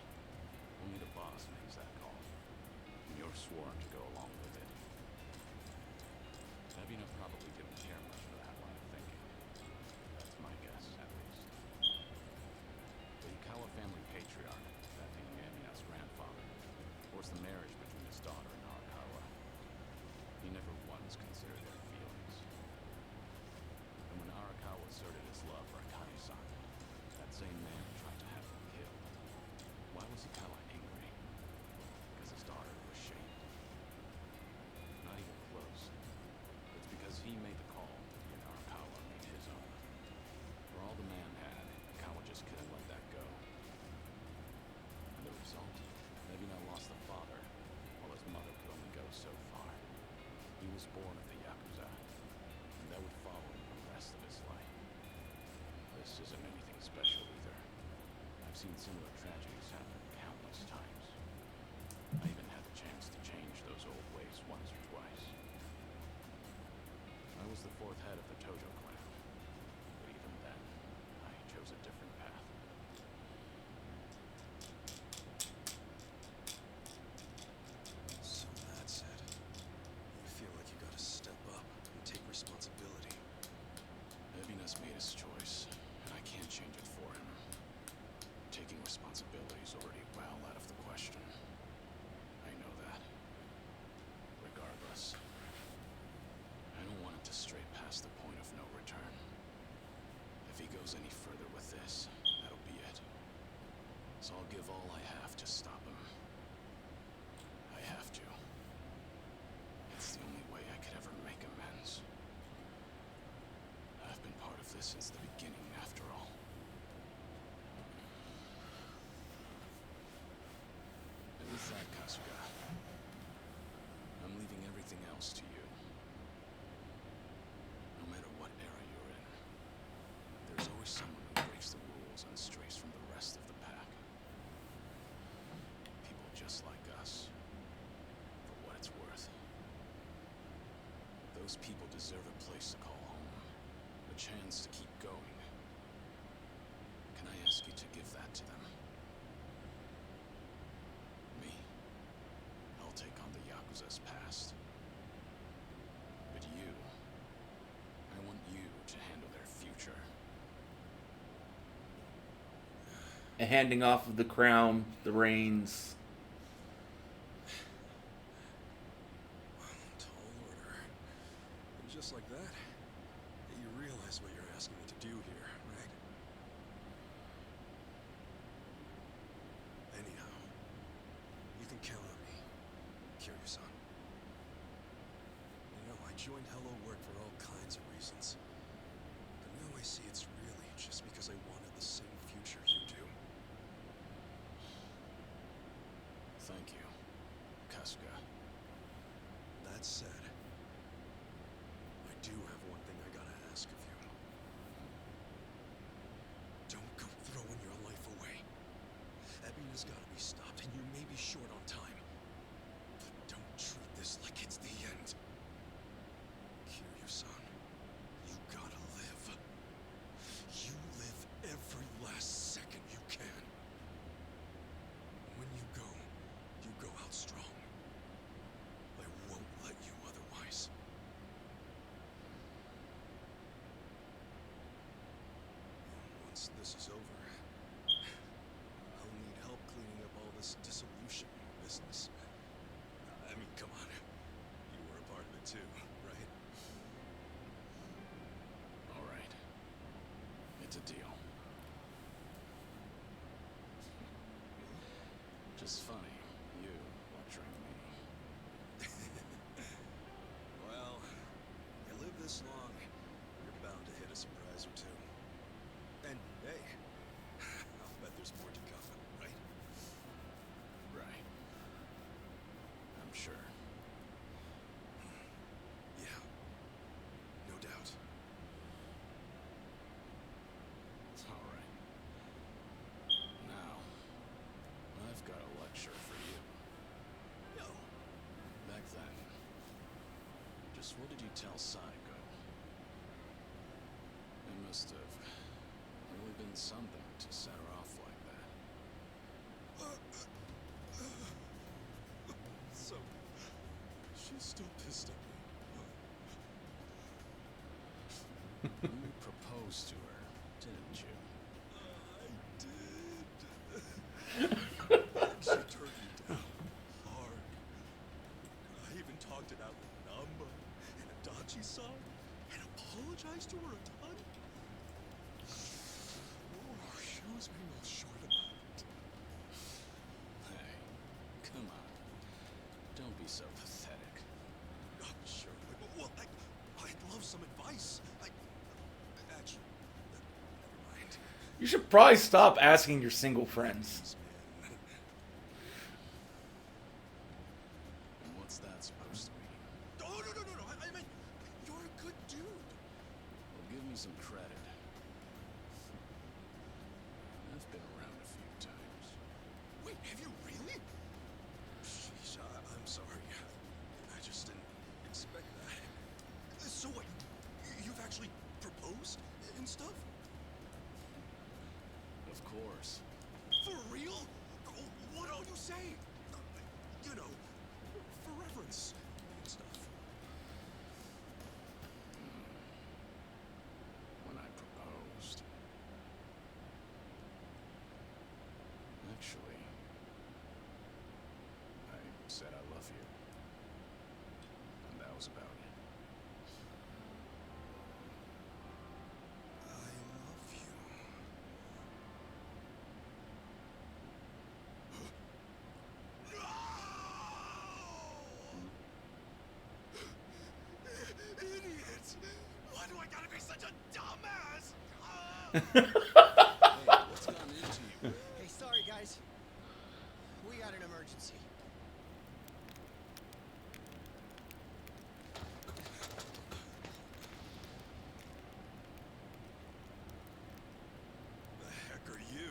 Only the boss makes that call. And you're sworn to go along with it. Ebina probably didn't care much for that line of thinking. That's my guess, at least. The Yukawa family patriarch, that being Ebina's grandfather, forced the marriage between his daughter and Arakawa. He never once considered their feelings. And when Arakawa asserted his love for Akane-san, that same man tried to have him killed. Why was Ikawa angry? Because his daughter was shamed. Not even close. It's because he made the call, and Arakawa made his own. For all the man had, Ikawa just couldn't let that go. And the result? Ebina lost a father, while his mother could only go so far. He was born of the Yakuza, and that would follow him the rest of his life. This isn't anything special either. I've seen similar tragedies happen countless times. I even had the chance to change those old ways once or twice. I was the fourth head of the Tojo clan, but even then, I chose a different path. So Matt said, you feel like you gotta step up and take responsibility. Ebina's made his choice, and I can't change it for him. Taking responsibility is already well out of the question. I know that. Regardless, I don't want him to stray past the point of no return. If he goes any further with this, that'll be it. So I'll give all I have to stop him. I have to. It's the only way I could ever make amends. I've been part of this since the beginning, after all. And with that, Kasuga, I'm leaving everything else to you. No matter what era you're in, there's always someone who breaks the rules and strays from the rest of the pack. People just like us, for what it's worth. Those Those people deserve a place to call home. A chance to keep going. Can I ask you to give that to them? Me? I'll take on the Yakuza's past. But you... I want you to handle their future. A handing off of the crown, the reins. Tall order. And just like that, you realize what you're asking me to do here, right? Anyhow, you can count on me, Kiryu-san. You know, I joined Hello Work for all kinds of reasons. But now I see it's really just because I wanted the same future you do. Thank you, Kasuga. That said, I do have one thing I gotta ask of you. Don't go throwing your life away. Ebina's gotta be stopped, and you may be short on time. But don't treat this like it's the end. Kiryu-san, you gotta live. You live every last second you can. When you go out strong. I won't let you otherwise. Once this is over, I'll need help cleaning up all this dissolution business. I mean, come on. You were a part of it too, right? All right. It's a deal. Just funny, you lecturing me. Well, you live this long, you're bound to hit a surprise or two. And hey, I'll bet there's more to come, right? Right. I'm sure. Yeah, no doubt. All right. Now, I've got a lecture for you. No. Back then, just what did you tell Saiko? It must have really been something to set her off like that. So, she's still pissed at me. You proposed to her, didn't you? I did. She turned me down hard. I even talked it out with Namba and Adachi-san and apologized to her a ton. Oh, she was being all short about it. Hey, come on. Don't be so pathetic. Oh, sure. Well, I'd love some advice. Actually, never mind. You should probably stop asking your single friends. And what's that supposed to mean? Oh, no. I mean, you're a good dude. Well, give me some credit. I've been around a few times. Wait, have you really? Sheesh, I'm sorry. I just didn't expect that. So what, you've actually proposed and stuff? Of course. For real? What all you say? You know, for reference and stuff. When I proposed. Actually, I said I love you. And that was about it. I love you. Idiot! Why do I gotta be such a dumbass? Hey, what's gotten into you? Hey, sorry guys. We got an emergency. The heck are you?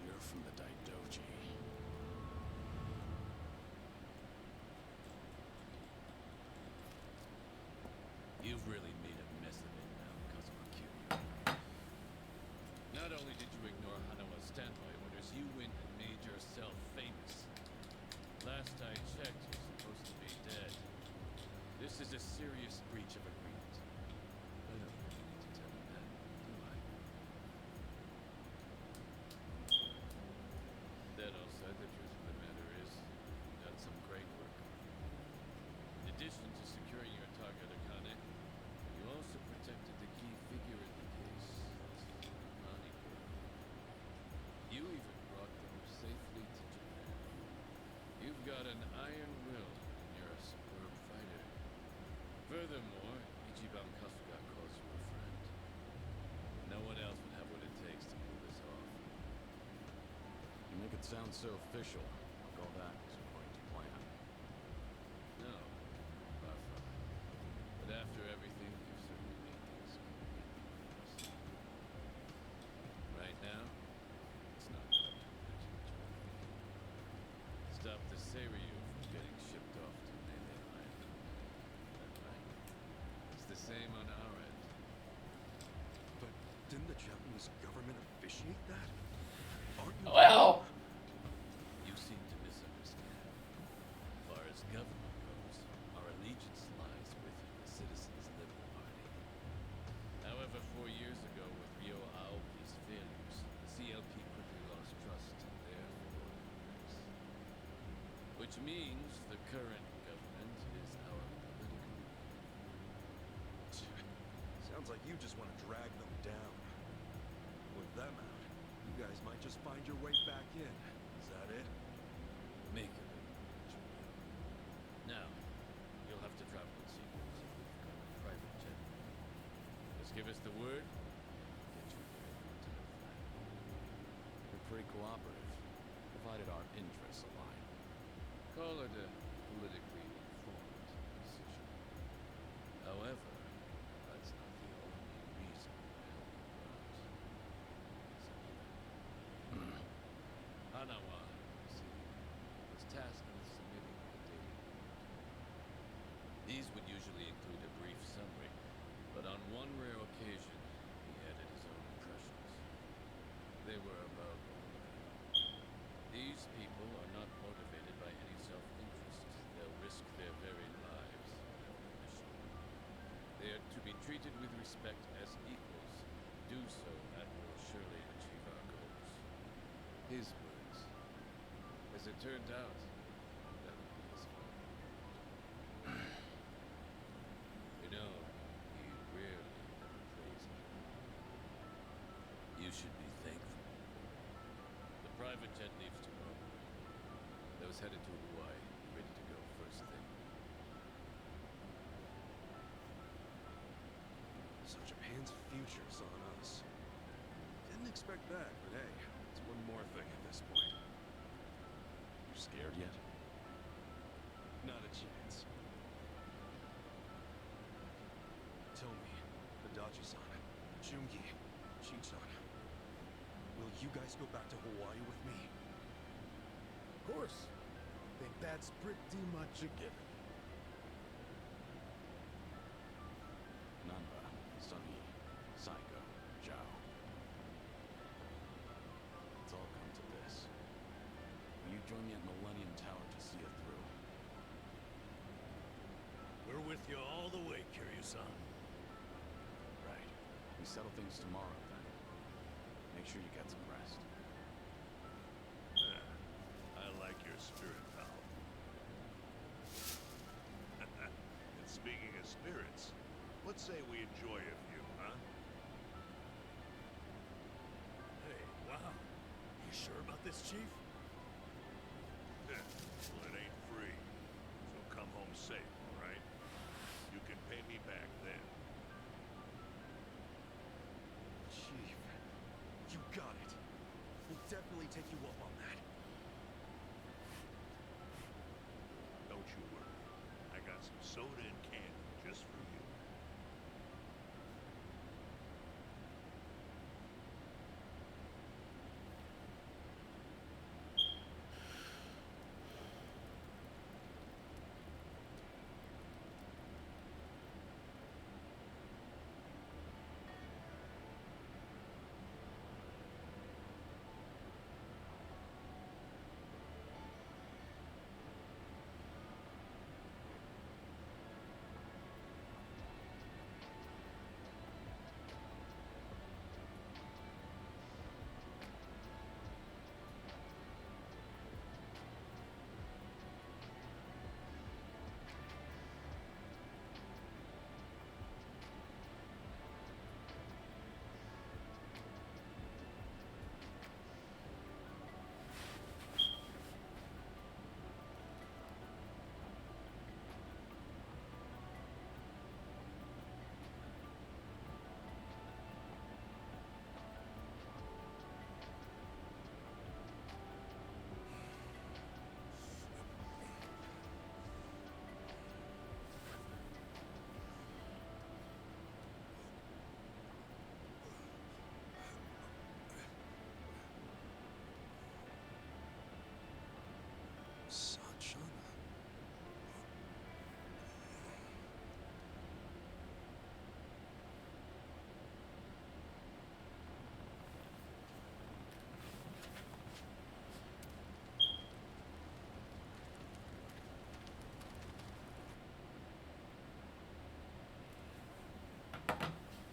You're from the Daidoji. Last I checked, you're supposed to be dead. This is a serious breach of agreement. I don't really need to tell you that, do I? That all said, the truth of the matter is, you've done some great work. In addition to securing your target, Akane, you also protected the key figure in the case, Haniko. You even brought them safely to Japan. You've got an iron will, and you're a superb fighter. Furthermore, Ichiban Kasuga calls you a friend. No one else would have what it takes to pull this off. You make it sound so official, like all that was according to plan. No, far from it. But after everything, you've certainly made things convenient for us. Right now, it's not time to imagine what you're thinking. Stop the Seiryu from getting shipped off to Melee Island. That right? It's the same on our end. But didn't the Japanese government officiate that? Aren't you? Well, You seem to misunderstand. As far as government goes, our allegiance lies with the Citizens Liberal Party. However, 4 years ago, with Ryo Aoki's failures, the CLP quickly lost trust in their fellow members. Which means the current government is our political enemy. Sounds like you just want to drag them down. With them out, you guys might just find your way back in. Is that it? Make of it what you will. Now, you'll have to travel in secret, so we've got a private jet. Just give us the word, we'll get you there in no time flat. You're pretty cooperative, provided our interests align. Call it a politically informed decision. However, that's not the only reason we're helping you out. Hanawa, you see, was tasked with submitting a daily report. These would usually include a brief summary, but on one rare occasion, he added his own impressions. They were about all of you. These people are not motivated by any self-interest. They'll risk their very lives in their mission. They are to be treated with respect as equals. Do so, that will surely achieve our goals. His words. As it turned out, that would be his final word. You know, he rarely ever praised me. You should be thankful. The private jet leaves tomorrow morning. Those headed to Hawaii, ready to go first thing. So Japan's future's on us. Didn't expect that, but hey, it's one more thing at this point. You scared yet? Not a chance. Tomi, Adachi-san, Jungi, Shin-chan. Will you guys go back to Hawaii with me? Of course. Think that's pretty much a given. Nanba, Sunny, Saiko, Zhao. It's all come to this. Will you join me at Millennium Tower to see it through? We're with you all the way, Kiryu-san. Right. We settle things tomorrow, then. Make sure you get some rest. I like your spirit, pal. And speaking of spirits, let's say we enjoy a few, huh? Hey, wow. You sure about this, Chief? Well, it ain't free. So come home safe, all right? You can pay me back then. Chief, you got it. We'll definitely take you up on that. Don't you worry. I got some soda and candy just for you.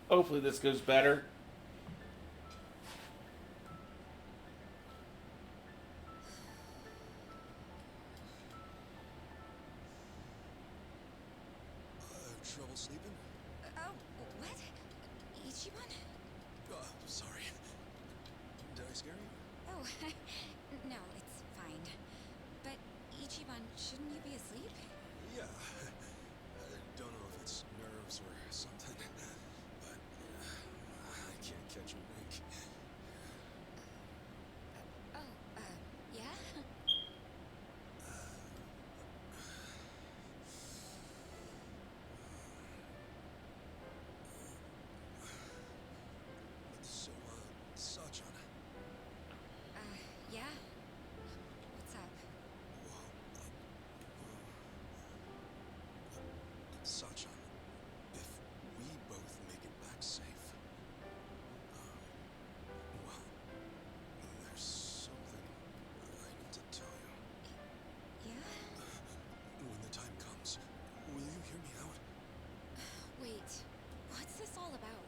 Hopefully this goes better. Trouble sleeping? Oh, what? Ichiban? Sorry. Did I scare you? Oh, no, it's fine. But Ichiban, shouldn't you be asleep? Yeah. I don't know if it's nerves or something, but I can't catch a wink. Oh, yeah? So, Sachan, Yeah? What's up? Sachan, if we both make it back safe, well, there's something I need to tell you. Yeah? When the time comes, will you hear me out? Wait, what's this all about?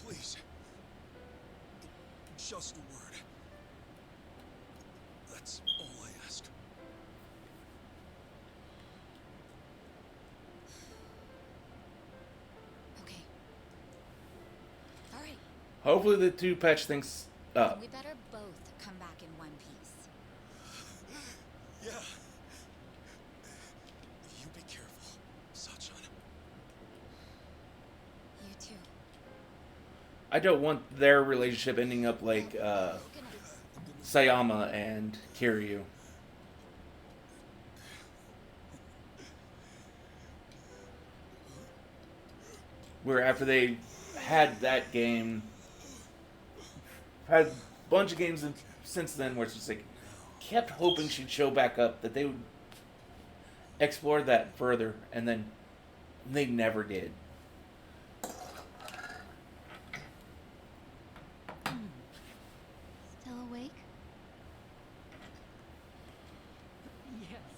Please. Just a word. That's all I ask. Okay. Alright, Hopefully the two patch things up. we better both come back in one piece. Yeah. You be careful, Sachan. You too. I don't want their relationship ending up like Sayama and Kiryu. Where after they had that game, had a bunch of games since then where it's just like, kept hoping she'd show back up, that they would explore that further, and then they never did. Still awake? Yes.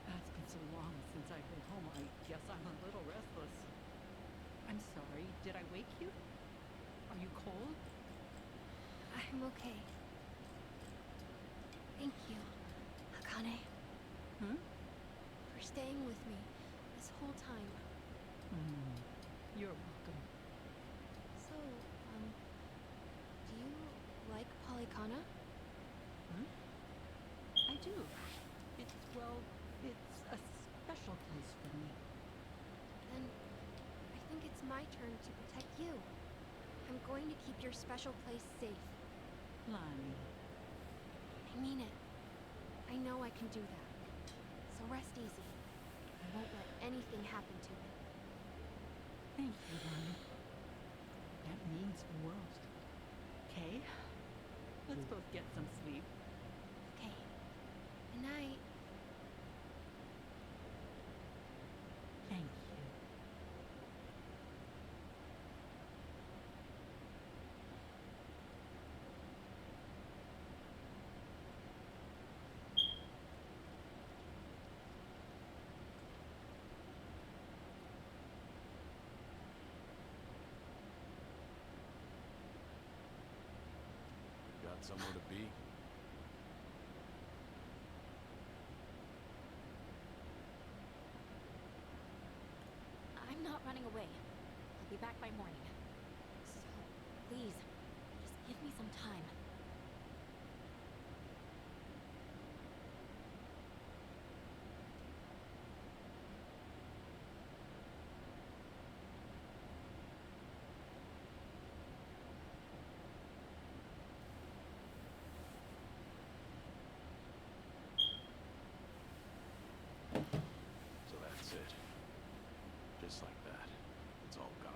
It's been so long since I've been home. I guess I'm a little restless. I'm sorry. Did I wake you? Are you cold? I'm okay. Thank you, Akane, Hmm? for staying with me this whole time. You're welcome. So, do you like Polycana? I do. It's, well, it's a special place for me. Then I think it's my turn to protect you. I'm going to keep your special place safe. Lani. I mean it. I know I can do that. So rest easy. I won't let anything happen to it. Thank you, Lani. That means the world. Okay? Let's both get some sleep. Okay. Good night. Thank you. Got somewhere to be? I'm not running away. I'll be back by morning. So, please, just give me some time. So that's it. Just like that. It's all gone.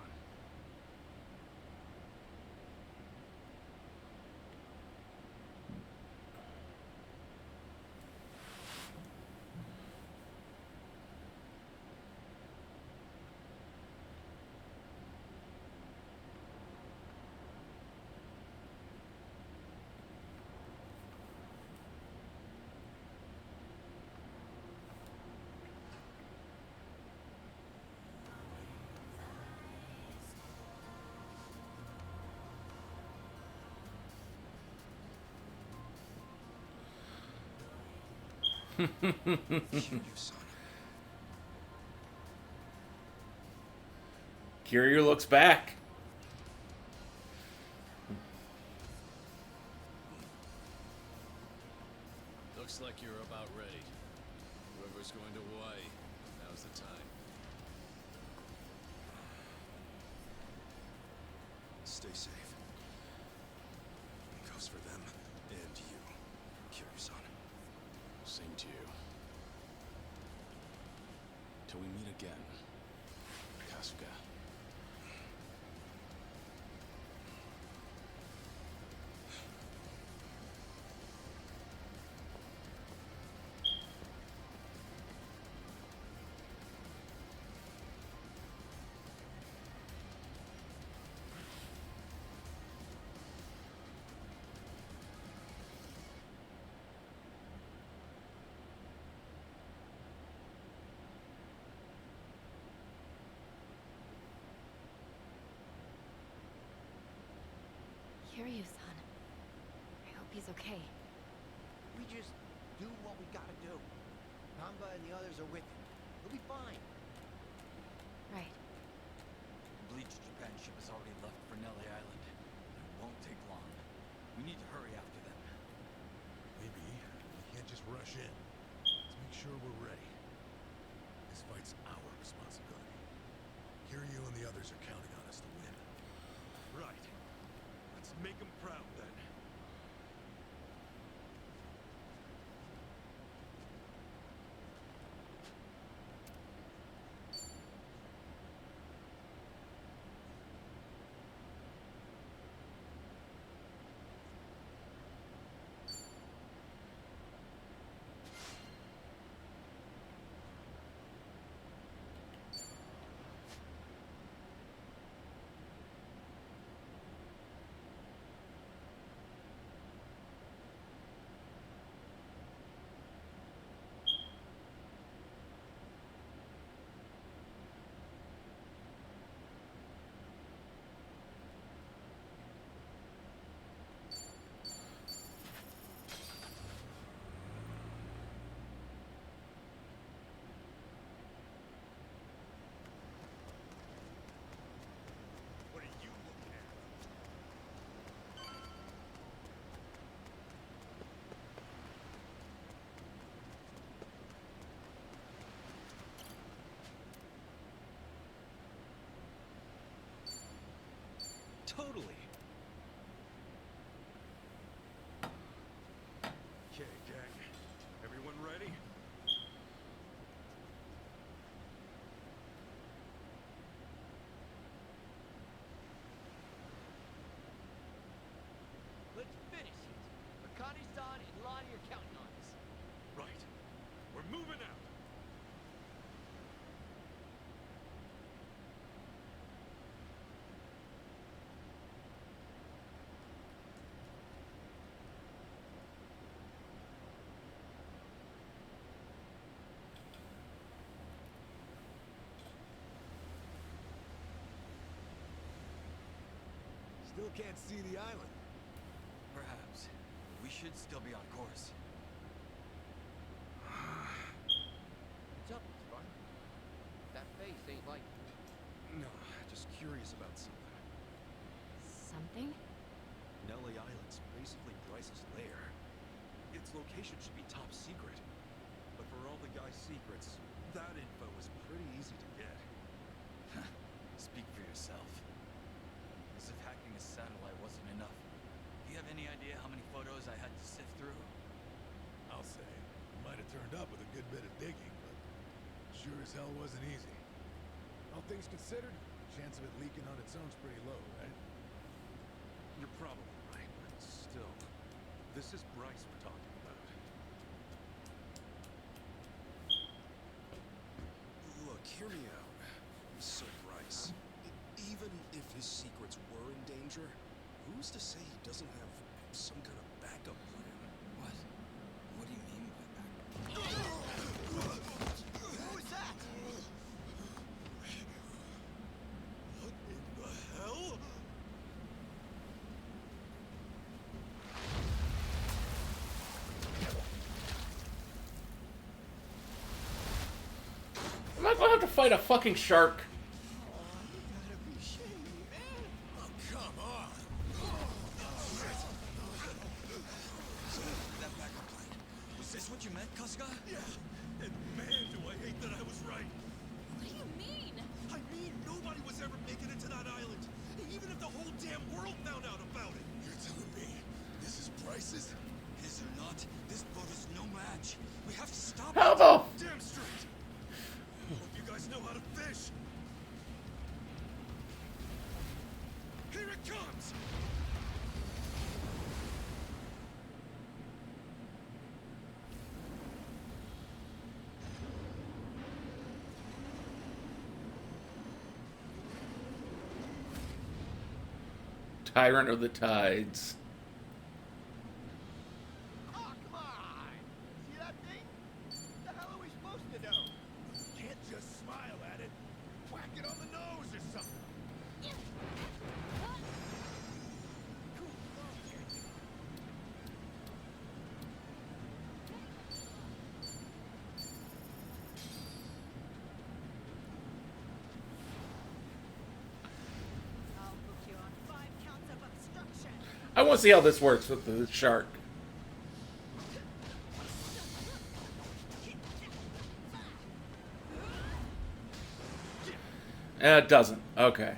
Kiryu-san. Kiryu looks back. Looks like you're about ready. Whoever's going to Hawaii, now's the time. Stay safe. It goes for them and you, Kiryu-san. Same to you. Till we meet again, Kasuga. Kiryu-san. I hope he's okay. We just do what we gotta do. Namba and the others are with him. He'll be fine. Right. Bleach Japan ship has already left for Nelly Island. It won't take long. We need to hurry after them. Maybe we can't just rush in. Let's make sure we're ready. This fight's our responsibility. Kiryu and the others are counting on us to win. Right. Let's make them proud then. What are you looking at? Totally. Okay, gang. Everyone ready? Let's finish it. Akane-san and Lottie are counting on us. Right. We're moving out. Still can't see the island. Perhaps. We should still be on course. What's up, Spartan? That face ain't like... No, just curious about something. Something? Nelly Island's basically Bryce's lair. Its location should be top secret. But for all the guy's secrets, that info is pretty easy to get. Speak for yourself. As if hacking a satellite wasn't enough. Do you have any idea how many photos I had to sift through? I'll say. You might have turned up with a good bit of digging, but sure as hell wasn't easy. All things considered, the chance of it leaking on its own's pretty low, right? You're probably right, but still. This is Bryce we're talking about. Look, hear me out. So Bryce, even if his secrets were in danger, who's to say he doesn't have some kind of backup plan? What? What do you mean by that? Who's that? What in the hell? fight a fucking shark. Come on. That backup plan. Was this what you meant, Kasuga? Yeah. And man, do I hate that I was right. What do you mean? I mean, nobody was ever making it to that island. Even if the whole damn world found out about it. You're telling me this is Bryce's? His or not, this boat is no match. We have to stop How it. the- Damn straight. Hope you guys know how to fish. Here it comes. Tyrant of the Tides. Oh, come on! See that thing? What the hell are we supposed to do? Can't just smile at it. Whack it on the nose or something. I'll book you on 5 counts of obstruction. I want to see how this works with the shark. It doesn't. Okay.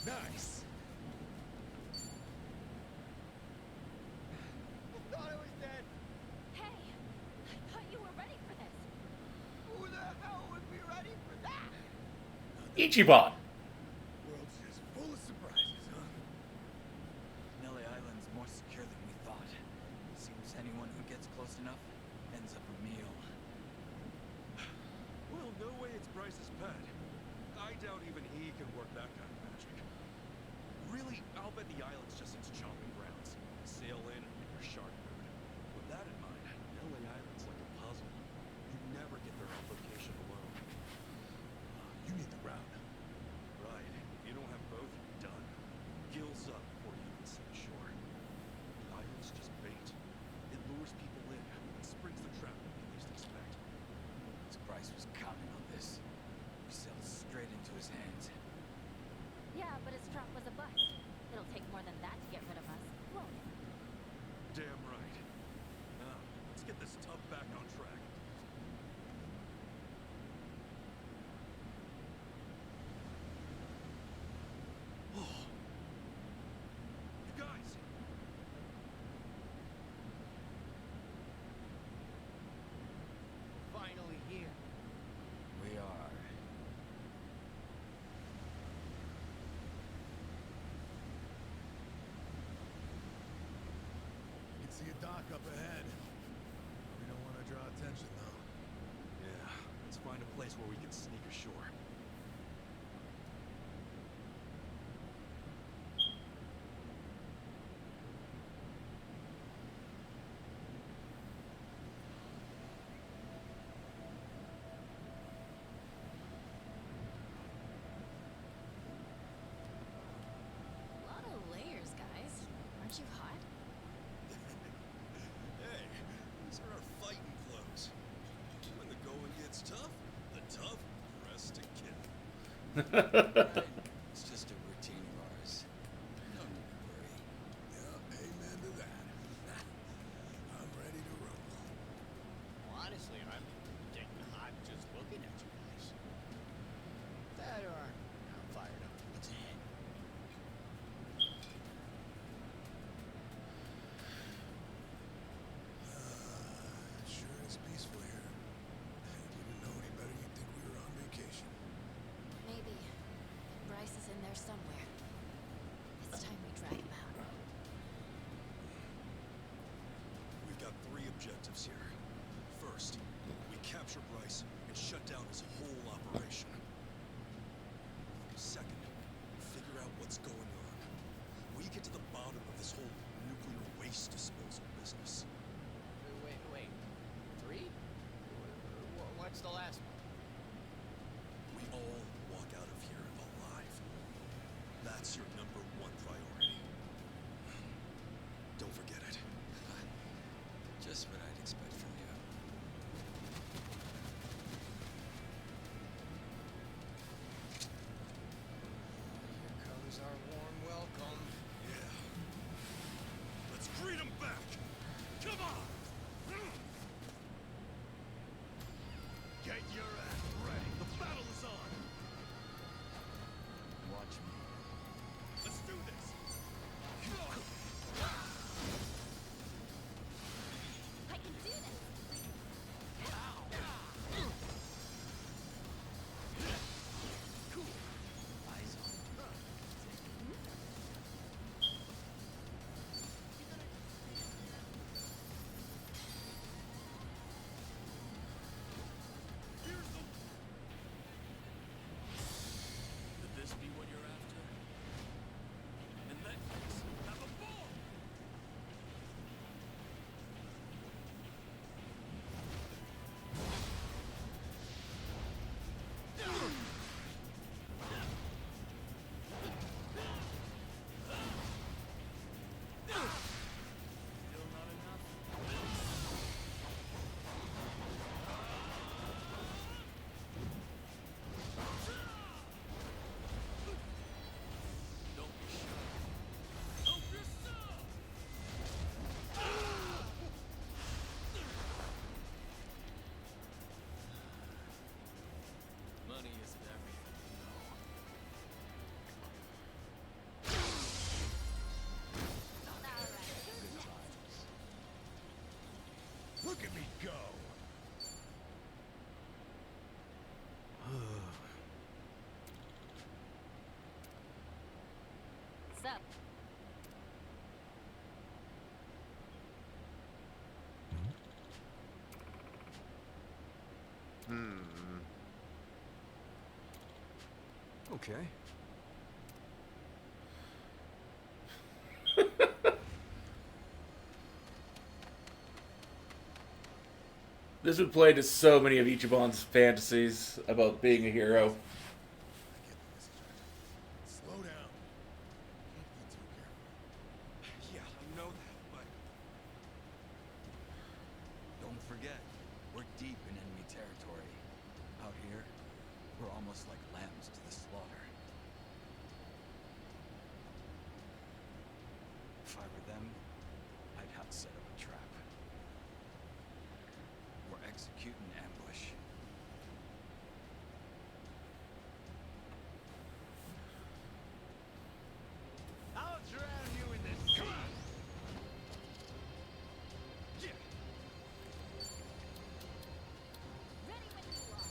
Nice. I thought I was dead. Hey, I thought you were ready for this. Who the hell would be ready for that? Ichiban. World's just full of surprises, huh? Nelly Island's more secure than we thought. Seems anyone who gets close enough ends up a meal. Well, no way it's Bryce's pet. I doubt even he can work that kind of magic. Really, I'll bet the island's just its chomping grounds. Sail in and your shark food. With that in mind, LA Island's like a puzzle. You never get their location alone. You need the route. Right. If you don't have both, you're done. Gills up before you even set ashore. The island's just bait. It lures people in and springs the trap when you least expect. This Bryce was counting on this. We sailed straight into his hands. Yeah, but his trap was a bust. It'll take more than that to get rid of us, won't it? Damn right. Now, let's get this tub back on track. Oh. You guys! Finally here. We are. You can see It's just a routine of ours. No need to worry. Yeah, amen to that. I'm ready to roll. Well, honestly, I'm getting hot just looking at you guys. That or I'm fired up. What's ahead? Sure is peaceful here. If we didn't know any better, you'd think we were on vacation. Maybe. Bryce is in there somewhere. It's time we drag him out. We've got 3 objectives here. First, we capture Bryce and shut down his whole operation. Second, figure out what's going on. We get to the bottom of this whole nuclear waste disposal business. Wait. 3? What's the last one? We all walk out of here alive. That's your #1 priority. Don't forget it. Just what I'd expect from you. Here comes our warm welcome. Yeah. Let's greet him back. Come on. Get your ass ready. The battle is on. Watch me. Let's do this. I can do this! Eyes on. Could this be what you're after? In that case, have a ball! Still not enough? Don't be shy. Help yourself! Money isn't everything, you know. Look at me go! Sup? Okay. This would play to so many of Ichiban's fantasies about being a hero. Slow down. Can't be too careful. Yeah, I know that, but Don't forget, we're deep in enemy territory. Out here, we're almost like lambs to the slaughter. If I were them, I'd have set up a trap. Or execute an ambush. I'll drown you in this. Come on! Ready when you are.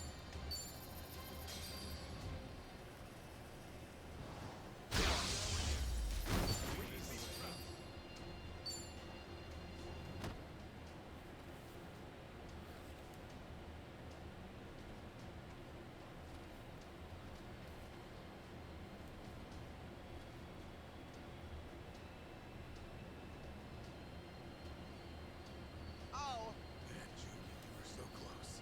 Oh! Man, Junior, you were so close.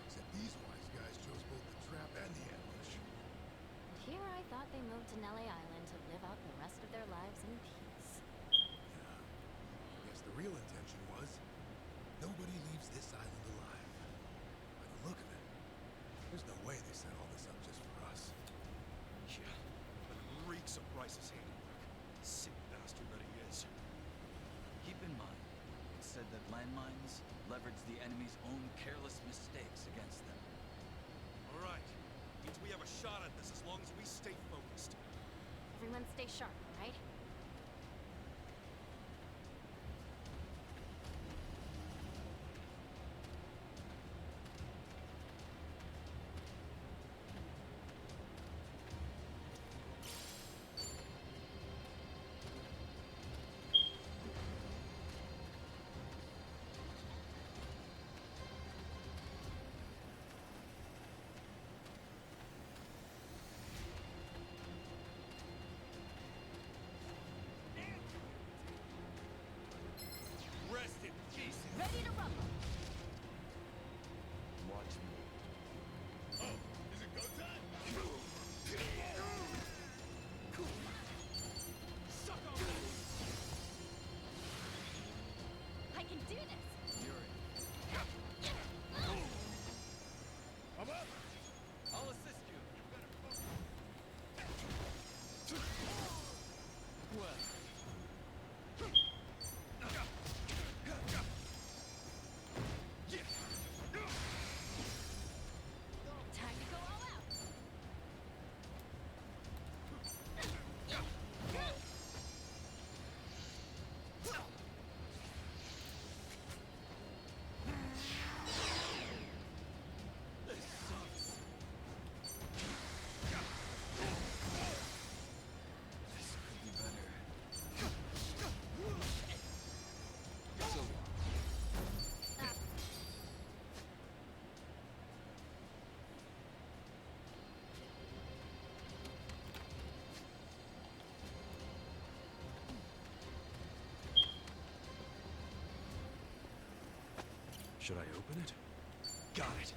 Except these wise guys chose both the trap and the ambush. Here I thought they moved to Nelly Island to live out the rest of their lives in peace. I guess the real intention was nobody leaves this island alive. By the look of it, there's no way they set all this up just for us. you. But it reeks of Bryce's handiwork. Sick bastard that he is. Keep in mind, it said that landmines leverage the enemy's own careless mistakes against them. All right. Means we have a shot at this as long as we stay focused. Everyone stay sharp, all right? Rest in peace. Ready to rumble. Watch me. Oh, is it go time? Suck on that. I can do this. You're in. I'm up. I'll assist you. Well. Time to go all out. This sucks. This could be better. So long. Should I open it? Got it.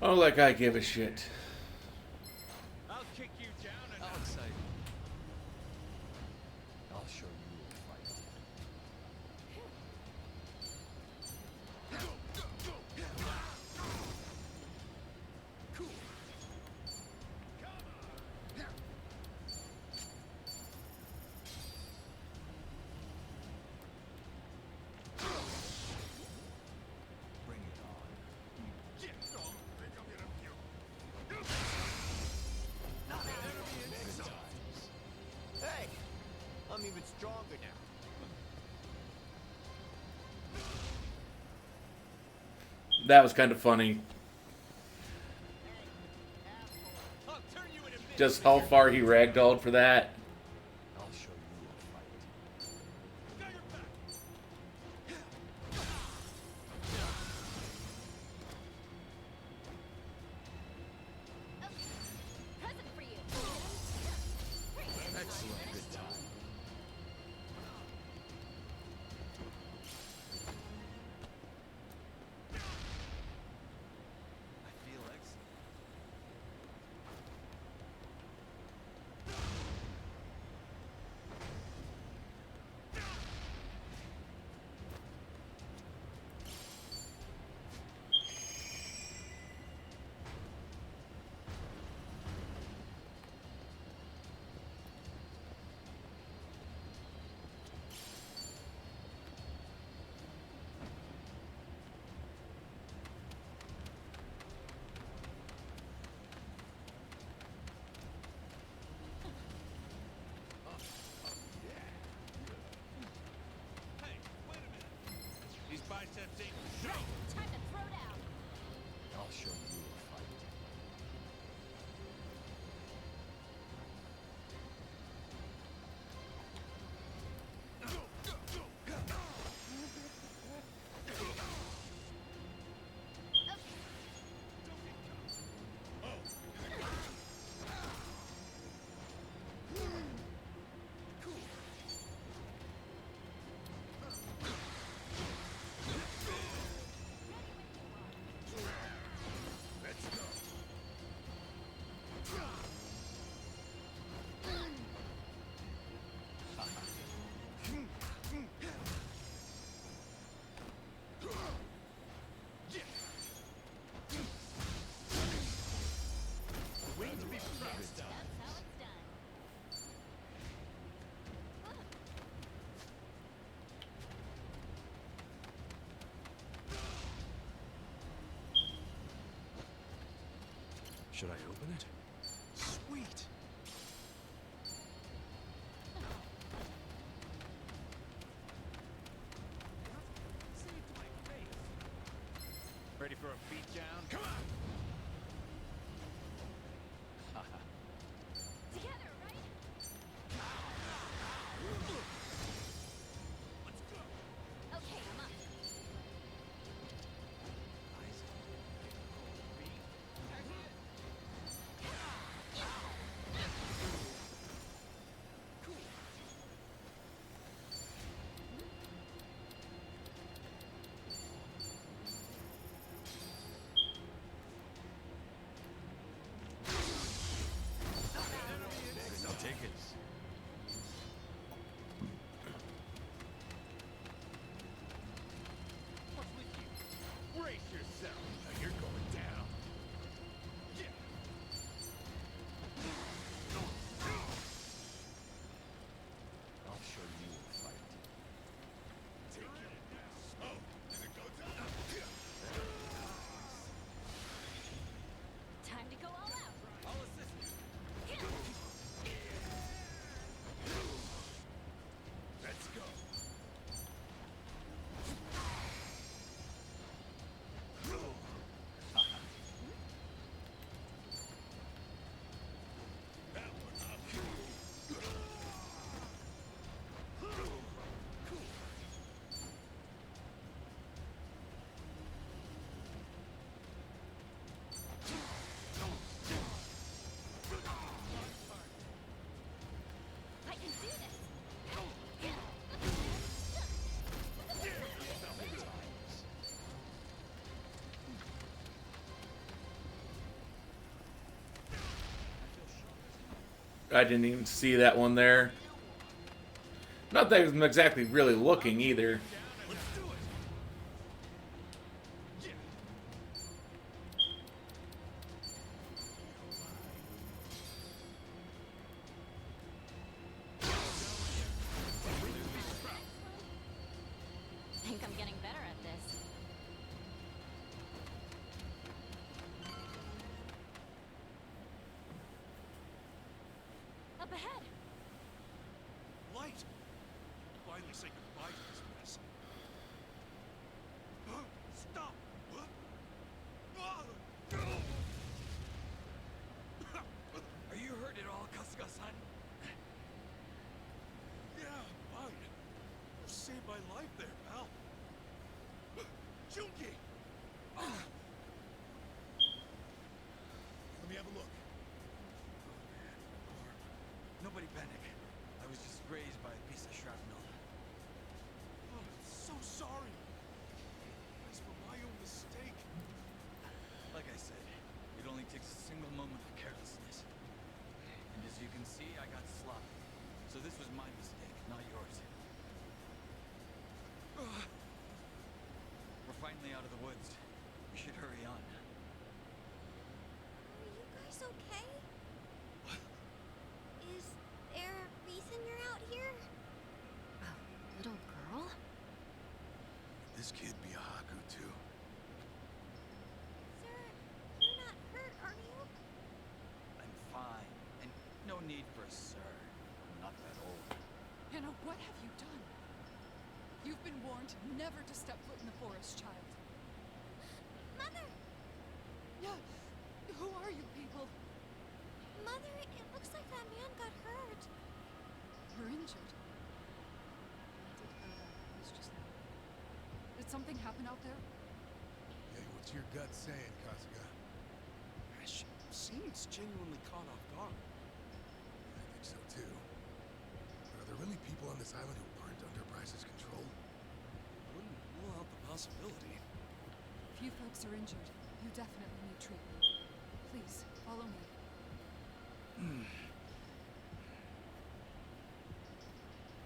Oh, like I give a shit. I'll kick you down and How exciting. I'll show you a fight. Bring it on. Hey, I'm even stronger now. That was kind of funny. I'll turn you into mince. Just how far he ragdolled for that. I'll show you a fight. Got your back. Present for you. Excellent. Good time. I feel excellent. Hey, wait a minute. These biceps ain't for show. Time to throw down. I'll show you a fight. Should I open it? Sweet! Ready for a beatdown? Come on! Together, right? Okay, I'm up. I'll take it. What's with you? Brace yourself. Now you're going down. Yeah. I'll show you a fight. Take it. Oh, did it go down? Time to go all out. I'll assist you. Let's go. I can do this. I didn't even see that one there. Not that I'm exactly really looking either. Think I'm getting better at this. Up ahead. Light! Finally say goodbye to this mess. Stop! Are you hurt at all, Kasuga-san? Yeah, fine. You saved my life there, pal. Junki! Let me have a look. Nobody panic. I was just grazed by a piece of shrapnel. Oh, I'm so sorry. It's for my own mistake. Like I said, it only takes a single moment of carelessness. And as you can see, I got sloppy. So this was my mistake, not yours. We're finally out of the woods. We should hurry on. Are you guys okay? Is there a reason you're out here? A little girl? This kid be a Haku too. Sir, you're not hurt, are you? I'm fine. And no need for a sir. I'm not that old. Hannah, what have you done? You've been warned never to step foot in the forest, child. Mother! Yeah. Who are you people? Mother, it looks like that man got hurt. You're injured. I did hear that voice just now. Did something happen out there? Hey, what's your gut saying, Kasuga? She seems genuinely caught off guard. I think so too. But are there really people on this island who aren't under Bryce's control? I wouldn't rule out the possibility. If you folks are injured, you definitely need treatment. Please, follow me.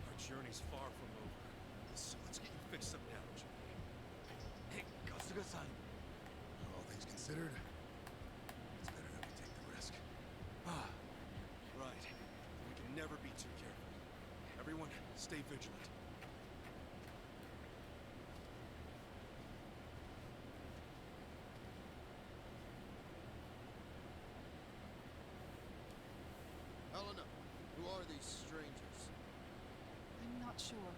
Our journey's far from over. So let's get you fixed up now, Junki. Hey, Kasuga-san. All things considered, it's better that we take the risk. Right. We can never be too careful. Everyone, stay vigilant. are these strangers? I'm not sure,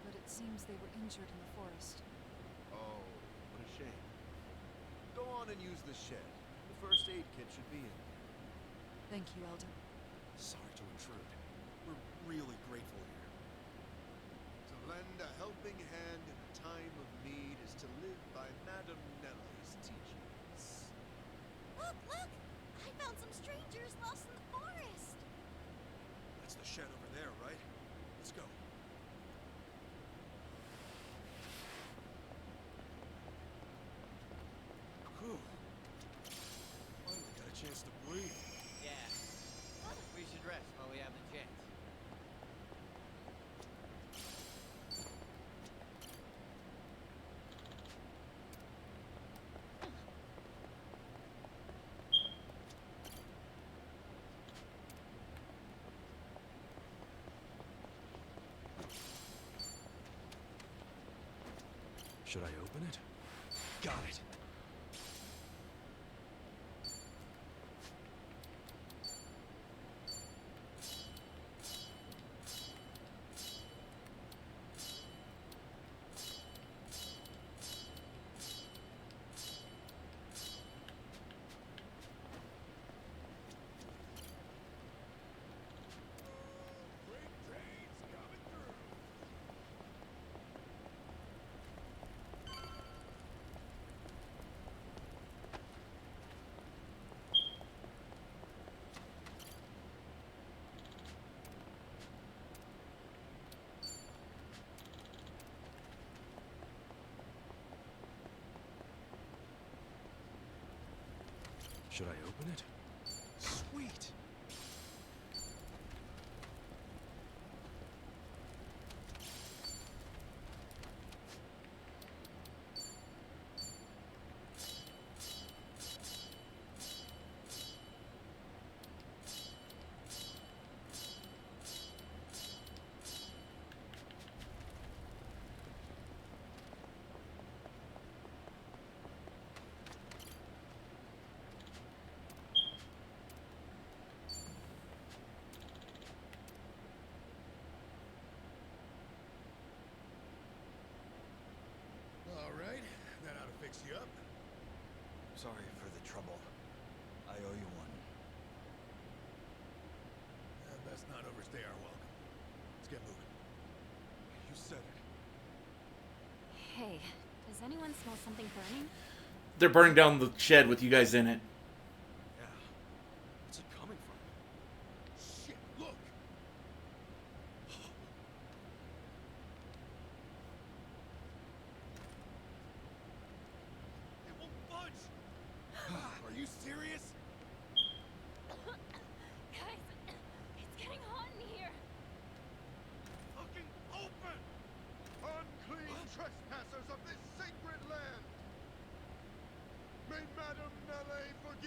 but it seems they were injured in the forest. Oh, what a shame. Go on and use the shed. The first aid kit should be in there. Thank you, Elder. Sorry to intrude. We're really grateful here. To lend a helping hand in a time of need is to live by Madame Nelly's teachings. Look, look! I found some strangers lost in the forest. That's the shed over there, right? Let's go. Whew. Finally got a chance to breathe. Yeah. We should rest while we have the chance. Should I open it? Got it. Should I open it? Sweet! All right, that ought to fix you up. Sorry for the trouble. I owe you one. Best not overstay our welcome. Let's get moving. You said it. Hey, does anyone smell something burning? They're burning down the shed with you guys in it. Yeah. What's it coming from? Shit, look! It won't budge! Are you serious? Guys, it's getting hot in here. Fucking open! Unclean trespassers of this sacred land! May Madame Nelle forgive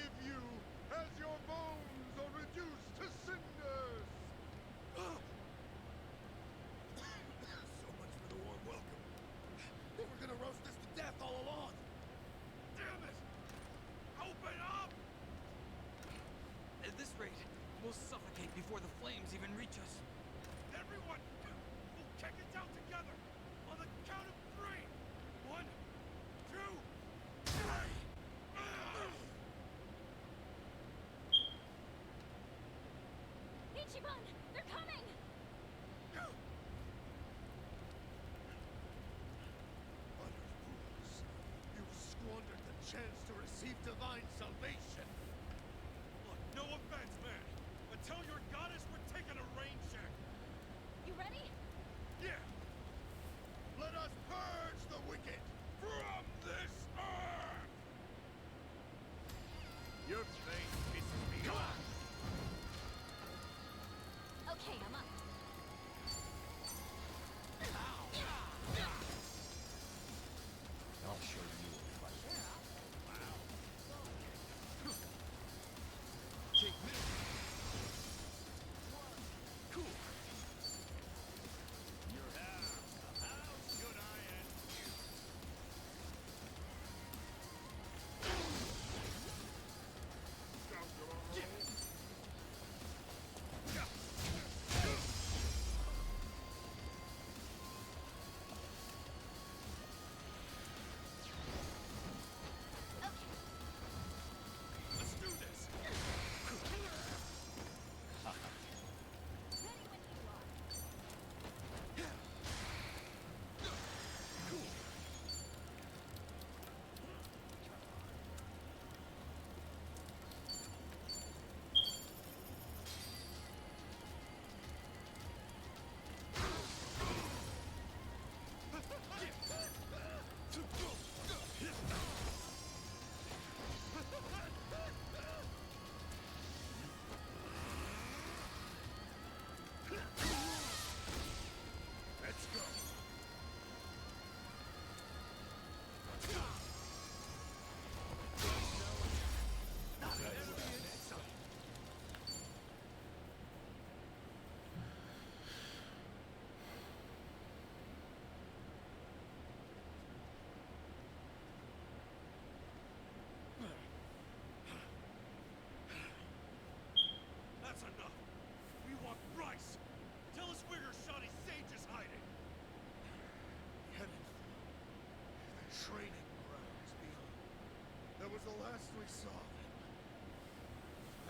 last we saw them.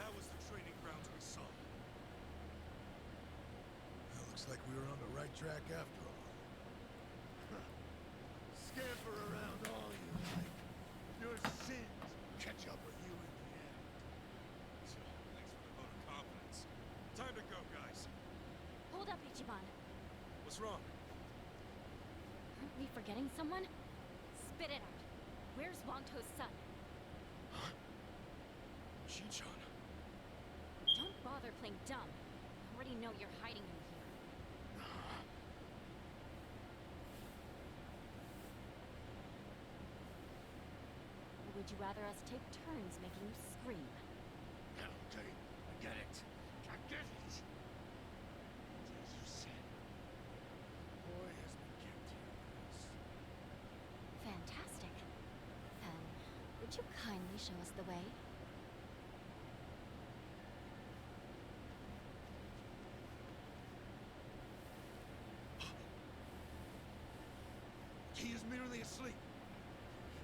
That was the training grounds we saw. Well, looks like we were on the right track after all. Scamper around all you like. Your sins catch up with you in the end. Thanks for the vote of confidence. Time to go, guys. Hold up, Ichiban. What's wrong? Aren't we forgetting someone? Spit it out. Where's Wanto's son? Shinchan. Don't bother playing dumb. I already know you're hiding him here. Or would you rather us take turns making you scream? Okay, I get it. I get it. As you said, the boy has been kept here with us. Fantastic. Would you kindly show us the way? He is merely asleep.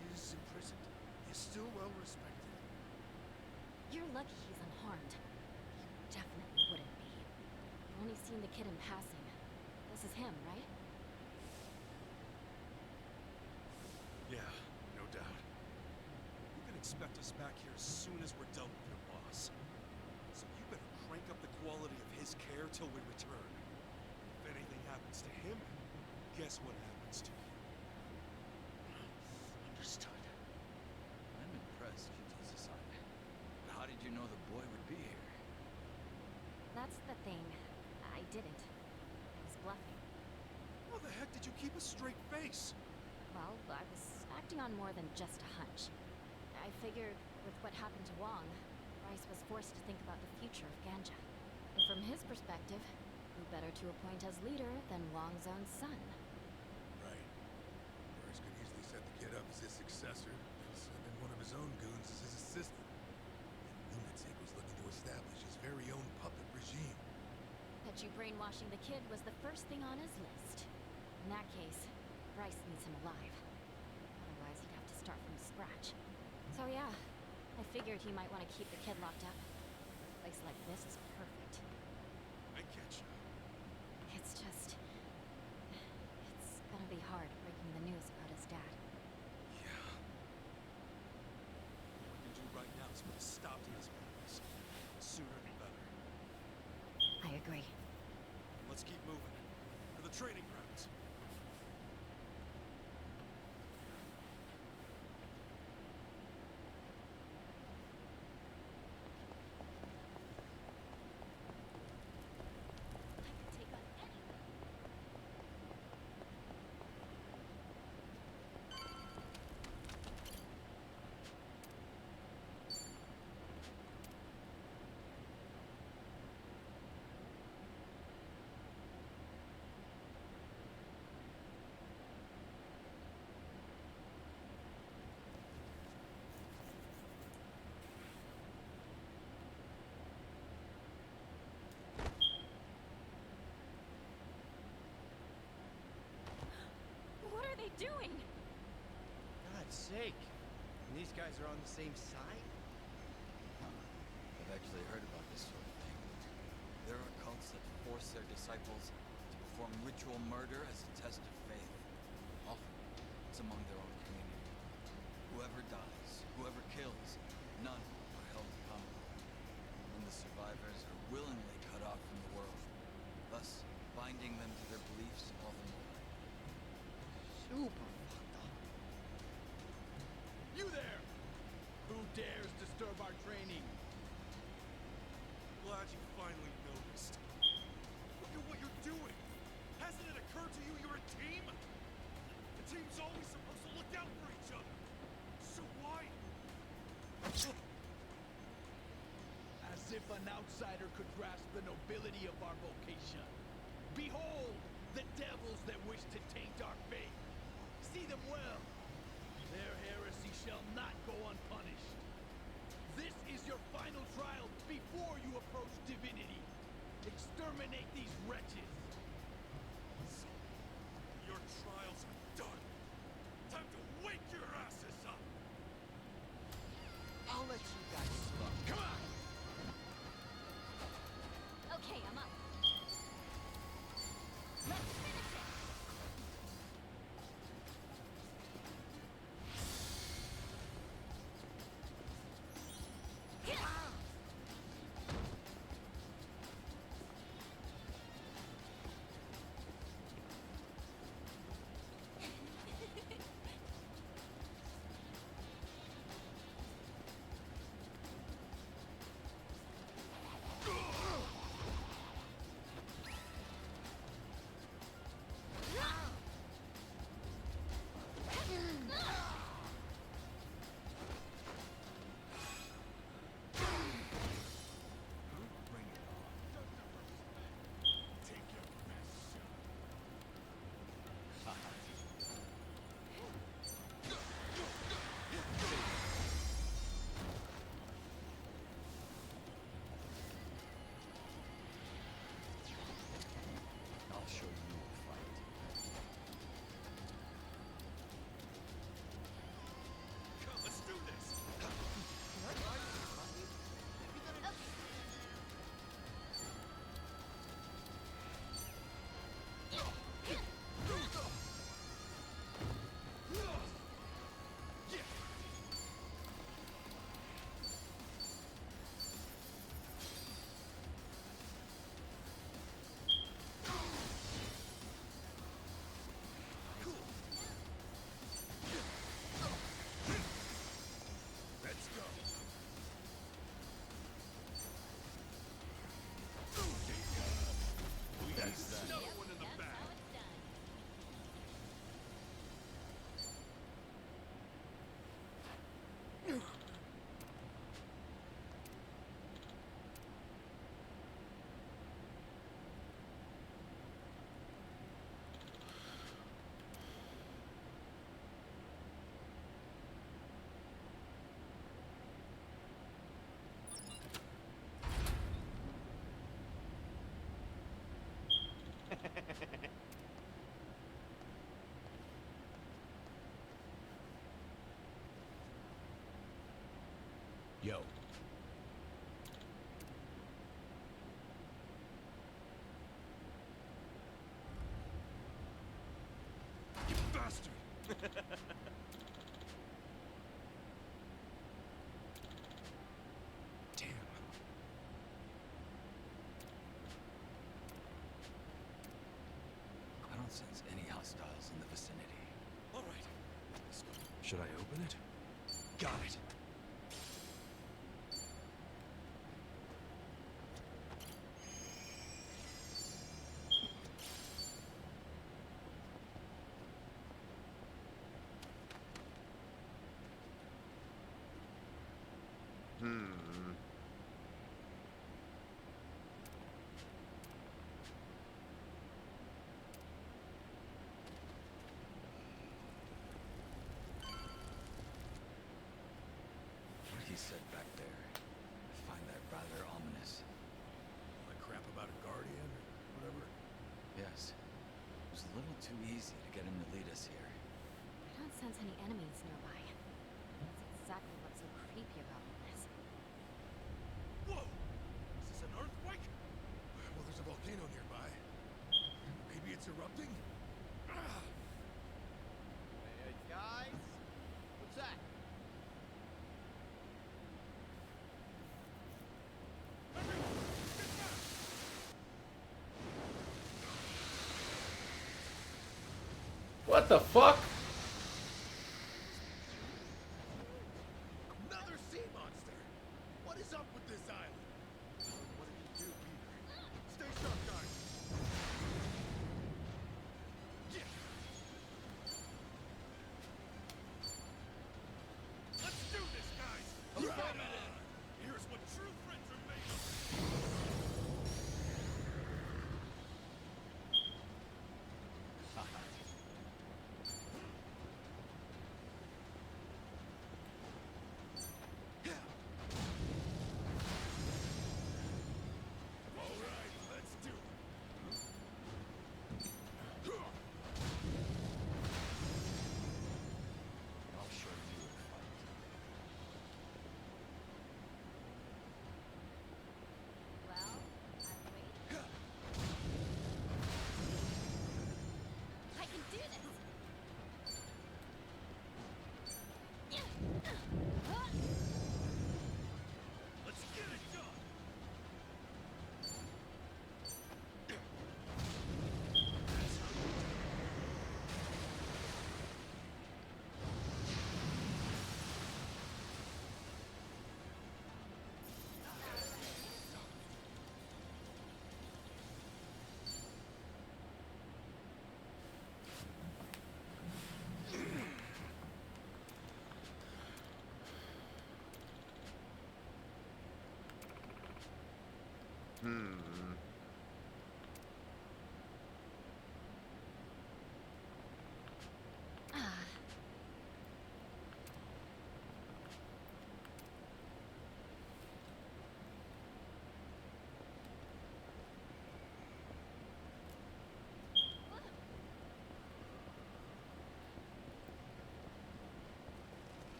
He is imprisoned. He is still well respected. You're lucky he's unharmed. You definitely wouldn't be. You've only seen the kid in passing. This is him, right? Yeah, no doubt. You can expect us back here as soon as we're done with your boss. So you better crank up the quality of his care till we return. If anything happens to him, guess what happens to you? Understood. I'm impressed, Shinji-san. But how did you know the boy would be here? That's the thing. I didn't. I was bluffing. How the heck did you keep a straight face? Well, I was acting on more than just a hunch. I figured with what happened to Wong, Bryce was forced to think about the future of Ganja. And from his perspective, who better to appoint as leader than Wong's own son? Right. Bryce could easily set the kid up as his successor, and send in one of his own goons as his assistant. And Lunatic was looking to establish his very own puppet regime. Bet you brainwashing the kid was the first thing on his list. In that case, Bryce needs him alive. Otherwise, he'd have to start from scratch. So yeah, I figured he might want to keep the kid locked up. A place like this is perfect. I get you. It's just... It's gonna be hard breaking the news about his dad. Yeah. What we can do right now is put a stop to his madness. Sooner the better. I agree. Let's keep moving. To the training grounds. What are they doing? God's sake. And these guys are on the same side? I've actually heard about this sort of thing. There are cults that force their disciples to perform ritual murder as a test of faith. Often, it's among their own community. Whoever dies, whoever kills, none are held accountable. And the survivors are willingly cut off from the world, thus binding them to their beliefs all the more. Super fucked up. You there! Who dares disturb our training? Glad you finally noticed. Look at what you're doing! Hasn't it occurred to you you're a team? The team's always supposed to look out for each other. So why? As if an outsider could grasp the nobility of our vocation. Behold, the devils that wish to taint our faith. See them well. Their heresy shall not go unpunished. This is your final trial before you approach divinity. Exterminate these wretches. Your trials are done. Time to wake your asses up. Damn. I don't sense any hostiles in the vicinity. All right. Let's go. Should I open it? Got it. What he said back there, I find that rather ominous. Like crap about a guardian or whatever? Yes. It was a little too easy to get him to lead us here. I don't sense any enemies nearby. That's exactly what's so creepy about all this. Whoa! Is this an earthquake? Well, there's a volcano nearby. Maybe it's erupting? Ah! Hey, guys! What's that? What the fuck? Another sea monster! What is up with this island? What did you do, Peter? Stay sharp, guys! Yeah. Let's do this, guys! Right. Here's what true friends are made of. All right, let's do it. I'll show you a fight. Well, I'm waiting. I can do this! Let's get it done!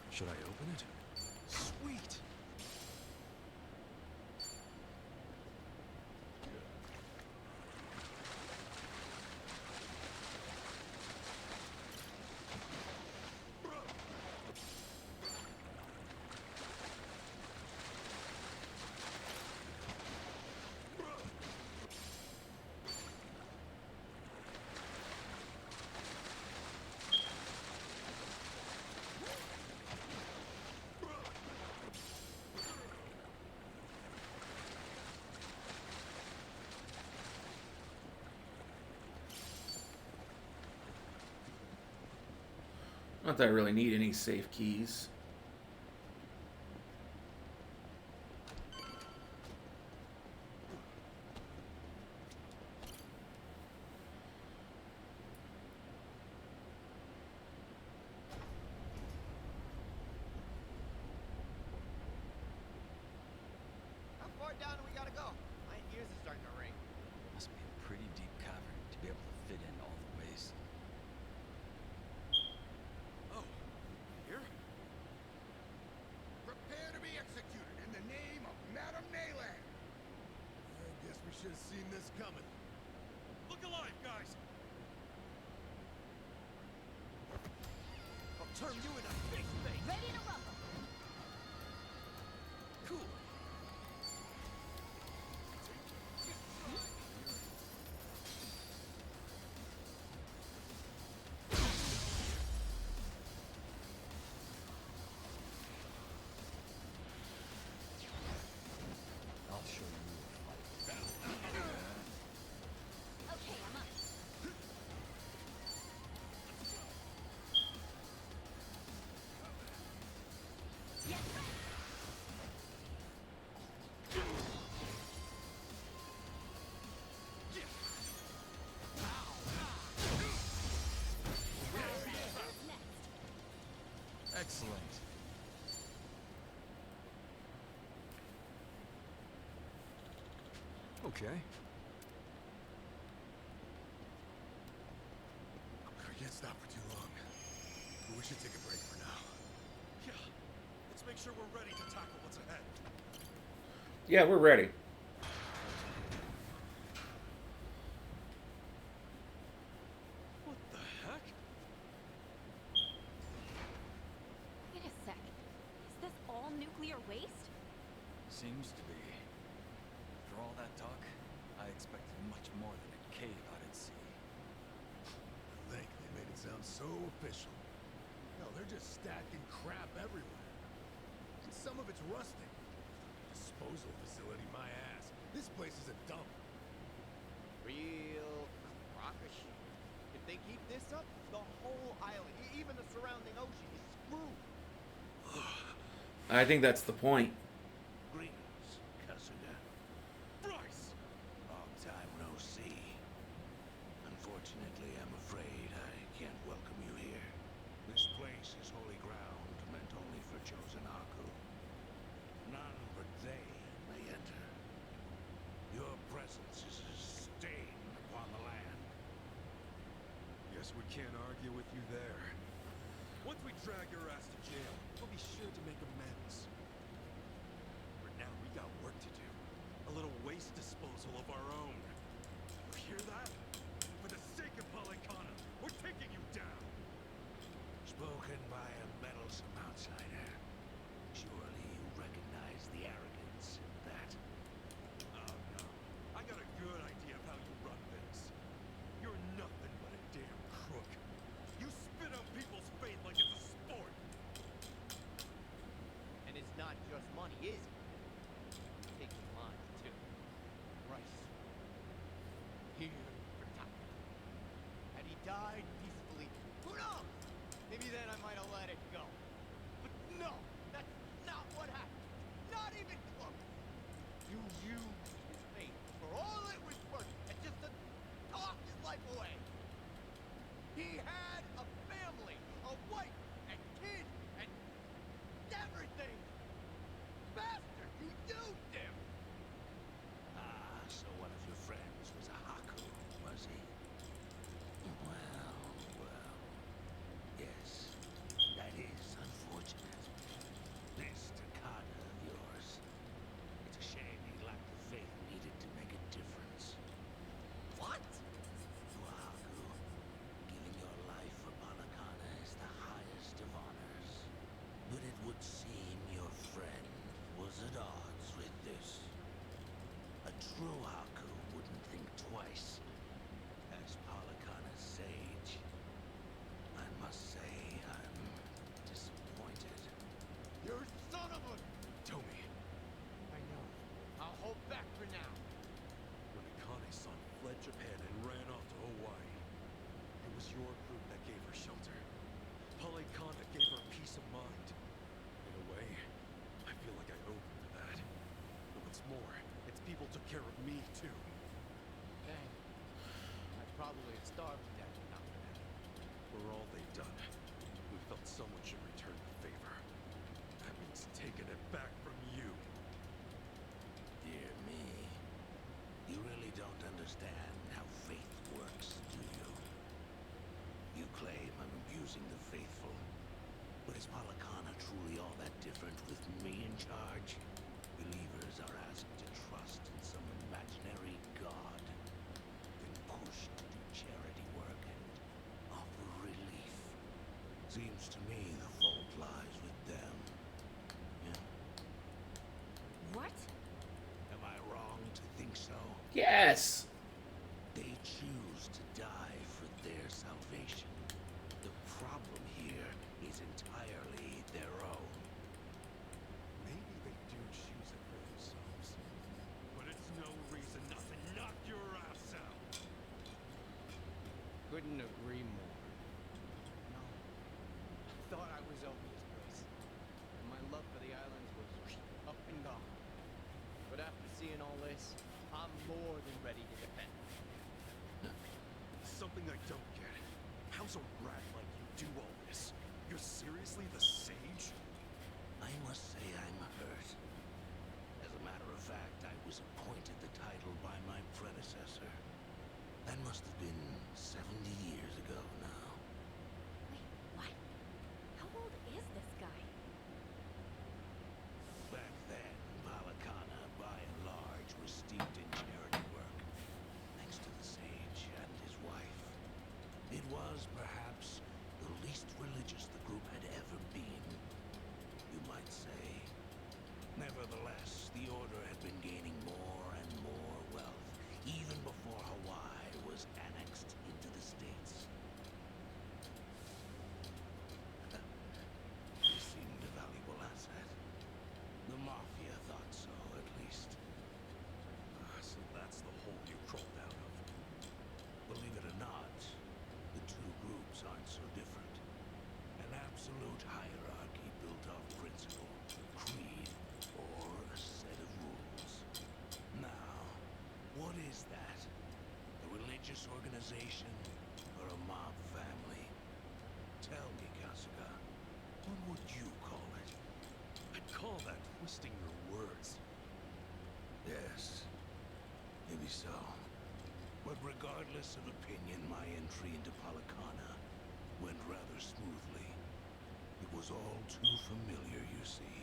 Should I open it? Sweet! Not that I really need any safe keys. How far down do we gotta go? My ears are starting to ring. Must be a pretty deep cavern to be able to fit in all the ways. Oh, here? seen this coming. Look alive, guys! I'll turn you into fish bait. Ready to rumble. Cool. I'll show you a fight. Okay, I'm up. Yes, sir. Who's next? Excellent. Okay. I can't stop for too long. But we should take a break for now. Yeah. Let's make sure we're ready to tackle what's ahead. Yeah, we're ready. What the heck? Wait a sec. Is this all nuclear waste? Seems to be. For all that talk, I expected much more than a cave out at sea. I think they made it sound so official. No, they're just stacking crap everywhere. And some of it's rusting. Disposal facility, my ass. This place is a dump. Real crock of shit. If they keep this up, the whole island, even the surrounding ocean, is screwed. I think that's the point. Greetings, Kasuga. Bryce! Long time no see. Unfortunately, I'm afraid I can't welcome you here. This place is holy ground meant only for chosen Aku. None but they may enter. Your presence is a stain upon the land. Guess we can't argue with you there. Once we drag your ass to jail, we'll be sure to make amends. For now, we got work to do. A little waste disposal of our own. You hear that? For the sake of Palikana, we're taking you down! Spoken by a meddlesome outsider. Surely you recognize the arrogance in that. Oh no. I got a good idea of how you run things. You're nothing but a damn crook. You spit on people's faith like it's a sport. And it's not just money, is it? Taking mine, too. Rice. Here for Taka. Had he died peacefully, who knows? Maybe then I might have let it go. But no, that's not what happened. Not even close. You used his faith for all it was worth and just to talk his life away. He had a family, a wife, and kids, and everything. Bastard, you duped him. Ah, so one of your friends was a Haku, was he? Well. Yes, that is unfortunate. This Takada of yours. It's a shame he lacked the faith needed to make a difference. What? You are Haku. Giving your life for Palikana is the highest of honors. But it would seem your friend was at odds with this. A true Haku wouldn't think twice. As Palikana's sage, I must say I'm disappointed. You son of a... Tomi, I know. I'll hold back for now. when Akane's son fled Japan and ran off to Hawaii, it was your group that gave her shelter. Palikana gave her peace of mind. In a way, I feel like I owe her that. But what's more, its people took care of me, too. Dang. I probably had starved to death if not for that. For all they've done, we felt someone should return the favor. That means taking it back from you. Dear me, you really don't understand how faith works, do you? You claim I'm abusing the faithful, but is Palikana truly all that different with me in charge? Believers are asked to trust in some imaginary god Seems to me the fault lies with them. Yeah? What? Am I wrong to think so? Yes. They choose to die for their salvation. The problem here is entirely their own. Maybe they do choose it for themselves. But it's no reason not to knock your ass out. Couldn't agree more. No. I thought I was over this place. And my love for the islands was up and gone. But after seeing all this, I'm more than ready to defend. Something I don't get. How's a rat like you do all this? You're seriously the sage? I must say I'm hurt. As a matter of fact, I was appointed the title by my predecessor. That must have been 70 years ago now. Wait, what? How old is this guy? Back then, Palakana, by and large, was steeped in charity work, thanks to the sage and his wife. It was, perhaps, the least religious the group had ever been, you might say. Nevertheless, the Order had been gaining more and more wealth, even before Hawaii was annexed into the States. They seemed a valuable asset. The Mafia thought so, at least. So that's the hole you crawled out of. Believe it or not, the two groups aren't so different. An absolute hierarchy built off principle, creed, or a set of rules. Now, what is that? A religious organization or a mob family? Tell me, Kasuga, what would you call it? I'd call that twisting your words. Yes, maybe so. But regardless of opinion, my entry into Palakana went rather smoothly. It was all too familiar, you see.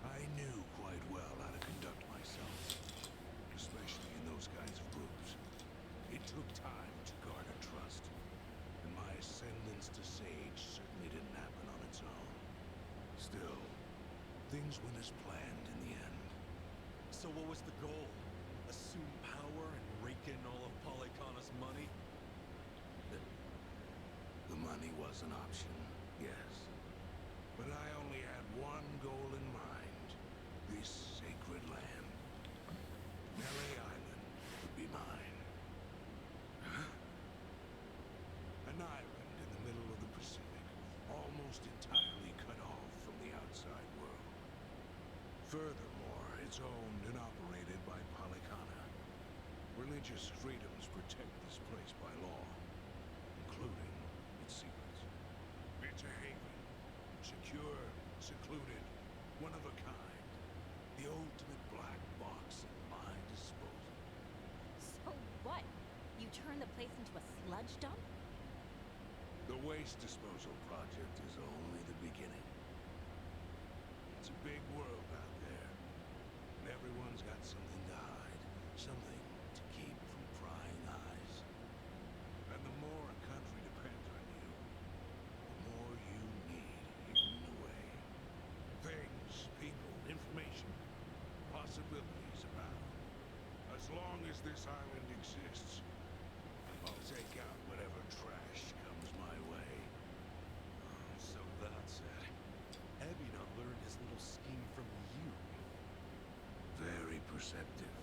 I knew quite well how to conduct myself, especially in those kinds of groups. It took time to garner trust, and my ascendance to Sage certainly didn't happen on its own. Still, things went as planned in the end. So what was the goal? Assume power and rake in all of Palakana's money? The money was an option, yes. But I only had one goal in mind. This sacred land. LA Island would be mine. An island in the middle of the Pacific, almost entirely cut off from the outside world. Furthermore, it's owned and operated by Palakana. Religious freedoms protect this place by law, including its secrets. It's a haven. Secure, secluded, one of a kind. The ultimate black box at my disposal. So what? You turn the place into a sludge dump? The waste disposal project is only the beginning. It's a big world out there, and everyone's got something to hide, something to keep from prying eyes. And the more a country depends on you, the more you need hidden away. Things, people, information, possibilities abound. As long as this island exists, I'll take out whatever trash comes my way. So that's it. Ebina learned his little scheme from you. Very perceptive.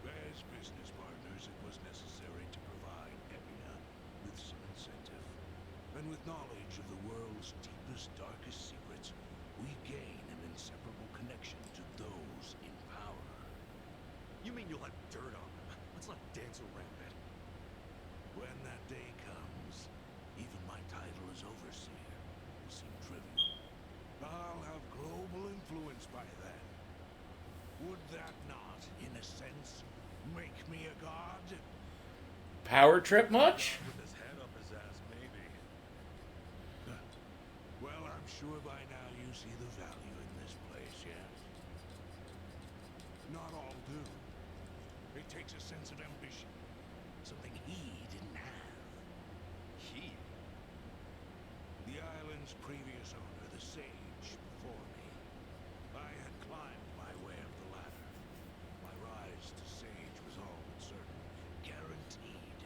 As business partners, it was necessary to provide Ebina with some incentive. And with knowledge of the world's deepest, darkest secrets, we gain an inseparable connection to those in power. You mean you'll have dirt on them? Let's not dance around it. When that day comes, even my title as overseer will seem trivial. I'll have global influence by then. Would that not, in a sense, make me a god? Power trip much? With his head up his ass, maybe. Well, I'm sure by now you see the value in this place, yes? Not all do. It takes a sense of ambition. Something he didn't have. He? The island's previous owner, the Sage, before me. I had climbed my way up the ladder. My rise to Sage was all but certain. Guaranteed.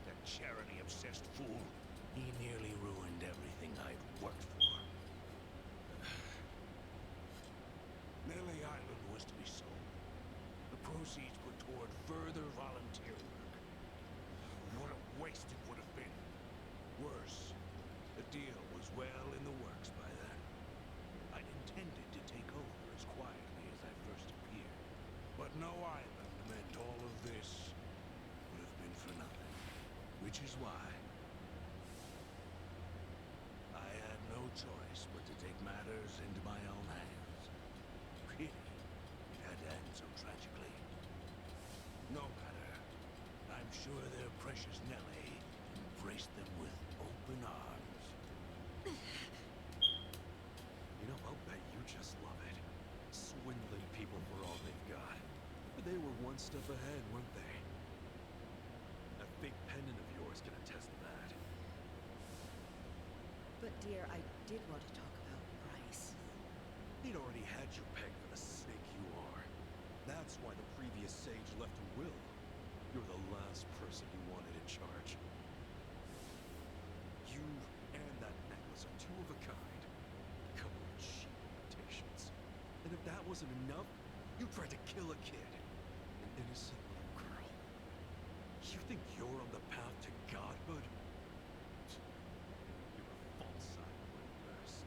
That charity-obsessed fool, he nearly ruined everything I'd worked for. Nelly Island was to be sold. The proceeds put toward further volunteer work. What a waste it would have been. Worse, the deal was well in the works by then. I'd intended to take over as quietly as I first appeared. But no island meant all of this would have been for nothing. Which is why I had no choice but to take matters into my own hands. Pity it had to end so tragically. No matter. I'm sure their precious Nelly embraced them with open arms. You know, I'll bet you just love it. Swindling people for all they've got. But they were one step ahead, weren't they? That big pendant of yours can attest to that. But dear, I did want to talk about Bryce. He'd already had you pegged for the snake you are. That's why the previous Sage left a will. You're the last person he wanted in charge. You and that necklace are two of a kind. A couple of cheap imitations. And if that wasn't enough, you tried to kill a kid. An innocent little girl. You think you're on the path to godhood? You're a false sign at best.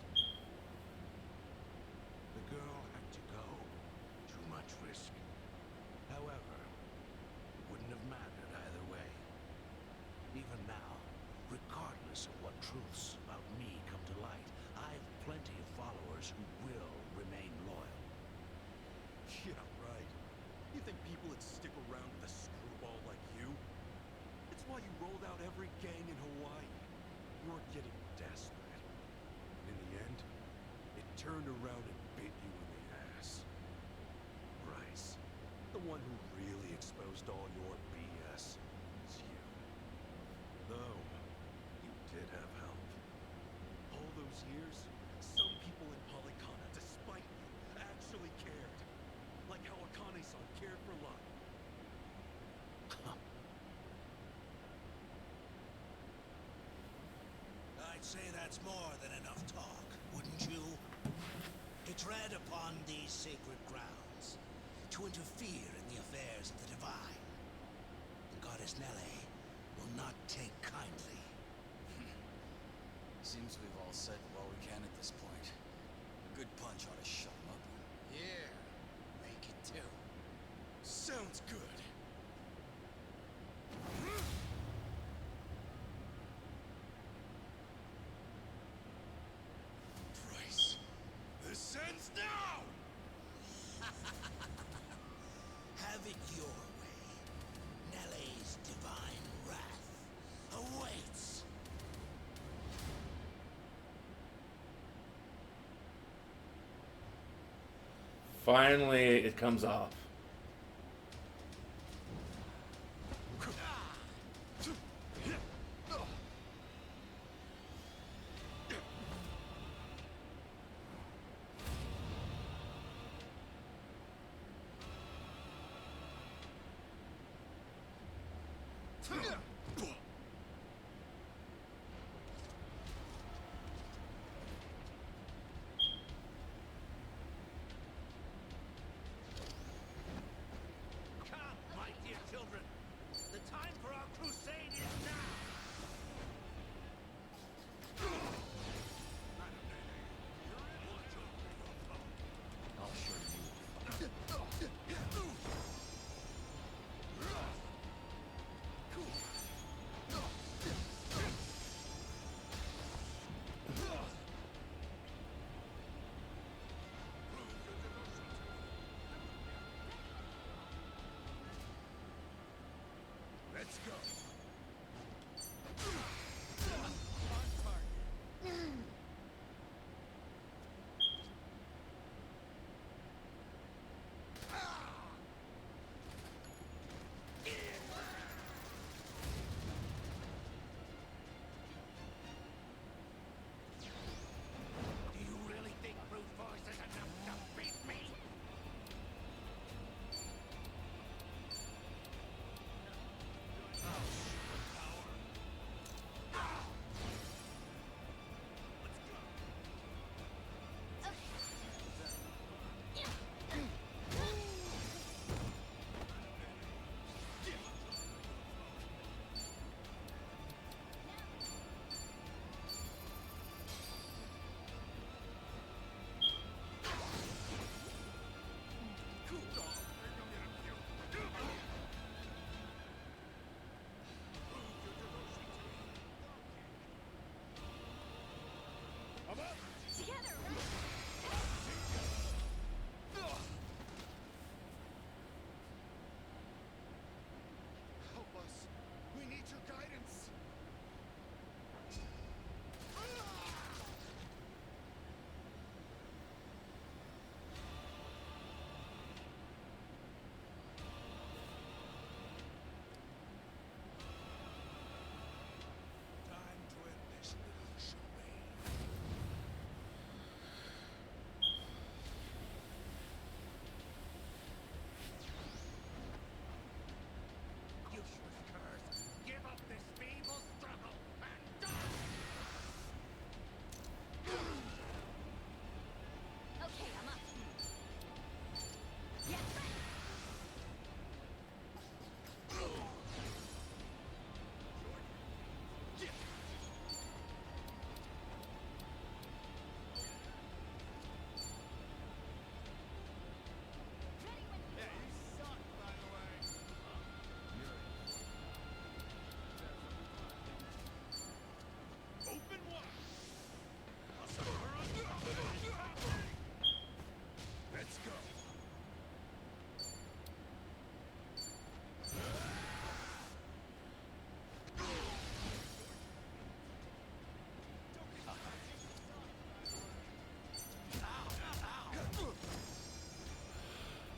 The girl had to go. Too much risk. However, it wouldn't have mattered either way. Even now, regardless of what truths about me come to light, I've plenty of followers who will remain loyal. Yeah, right. You think people would stick around with a screwball like you? It's why you rolled out every gang in Hawaii. You were getting desperate. And in the end, it turned around and bit you in the ass. Bryce, the one who really exposed all your BS, is you. Though, you did have help. All those years, some people in Polycana, despite you, actually cared. Like how Akane-san cared for Lana. I'd say that's more than enough talk, wouldn't you? To tread upon these sacred grounds, to interfere in the affairs of the divine. The goddess Nelly will not take kindly. Seems we've all said what we can at this point. A good punch ought to shut him up. Yeah, make it too. Sounds good. Bryce, this ends now! Have it your way. Nelly's divine wrath awaits. Finally, it comes off. Come, my dear children. The time for our crusade is now. I'll show you.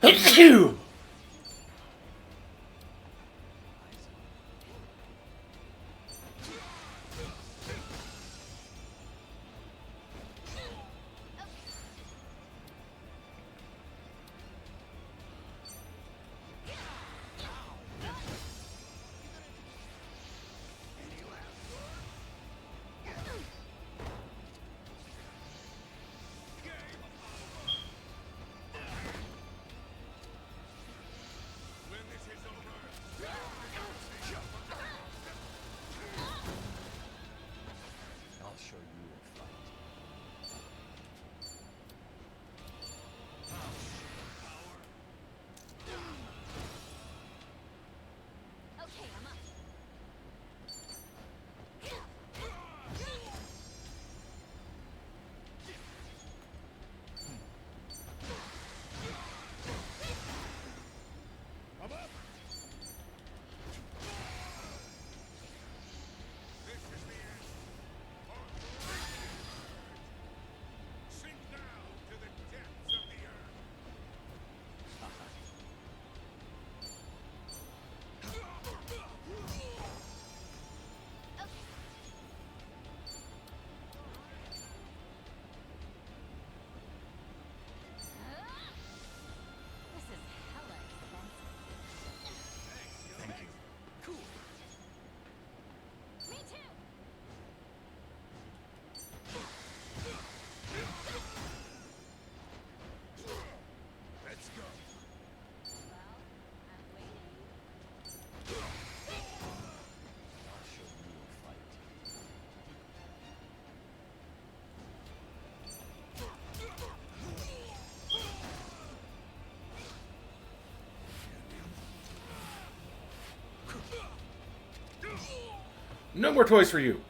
I'll show you a fight. Okay, I'm up. I'm up. This is the end. Sink down to the depths of the earth. This is hella expensive. Thank you. Cool. Me too. Let's go. Well, I'm waiting. I'll show you a fight. No more toys for you.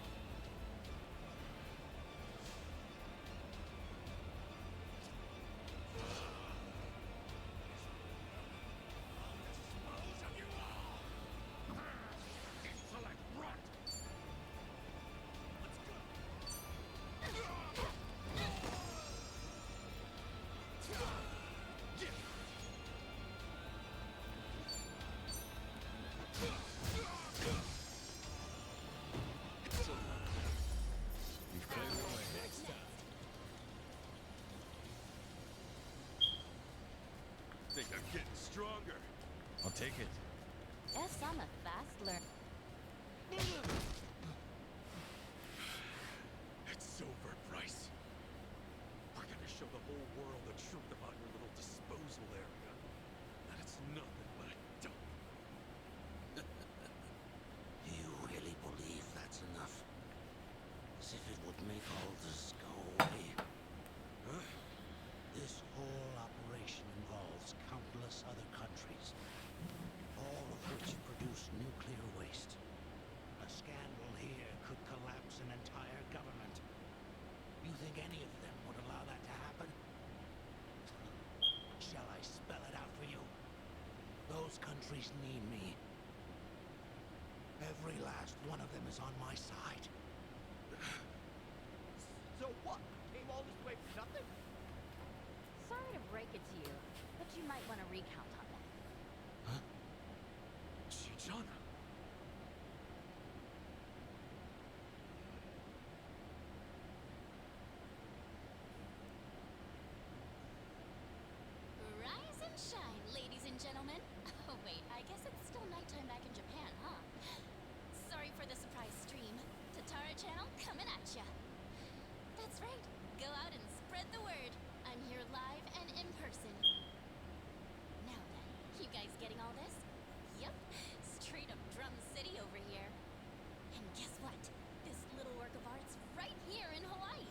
Select rot. You've cleared the way. Next time. Think I'm getting stronger. I'll take it. Yes, I'm a fast learner. It's over, Bryce. We're gonna show the whole world the truth about your little disposal area. That it's nothing but a dump. You really believe that's enough? As if it would make all this go away. Huh? This whole operation involves countless other countries, all of which produce nuclear waste. A scandal here could collapse an entire government. You think any of them would allow that to happen? Shall I spell it out for you? Those countries need me. Every last one of them is on my side. So what? Came all this way for nothing? Sorry to break it to you, but you might want to recount on that. Chi-chan. Rise and shine, ladies and gentlemen. Oh wait, I guess it's still nighttime back in Japan, huh? Sorry for the surprise stream. Tatara channel coming at ya. That's right. Go out and spread the word. I'm here live and in person. Now then, you guys getting all this? Yep. Straight up Drum City over here. And guess what? This little work of art's right here in Hawaii.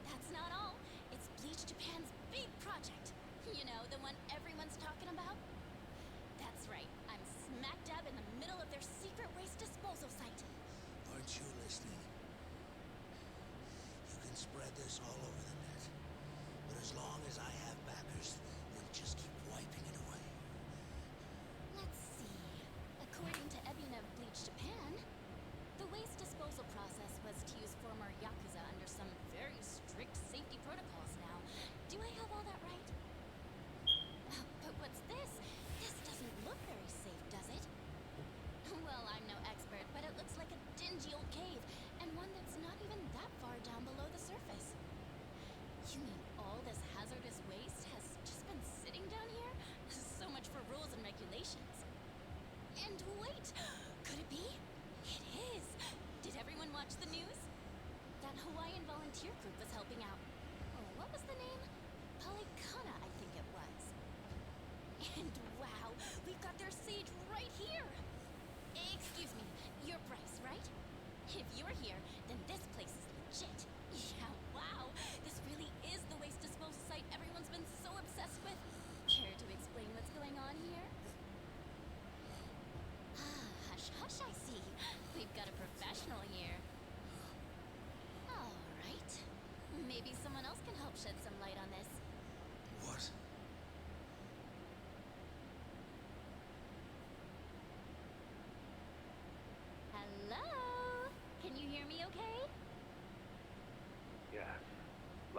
That's not all. It's Bleach Japan's big project. You know, the one everyone's talking about? That's right. I'm smack dab in the middle of their secret waste disposal site. Aren't you listening? You can spread this all over the net. But as long as I have backers, they'll just keep wiping it away. Let's see. According to Ebuna of Bleach Japan, the waste disposal process was to use former Yakuza under some very strict safety protocols now. Do I have all that right? But what's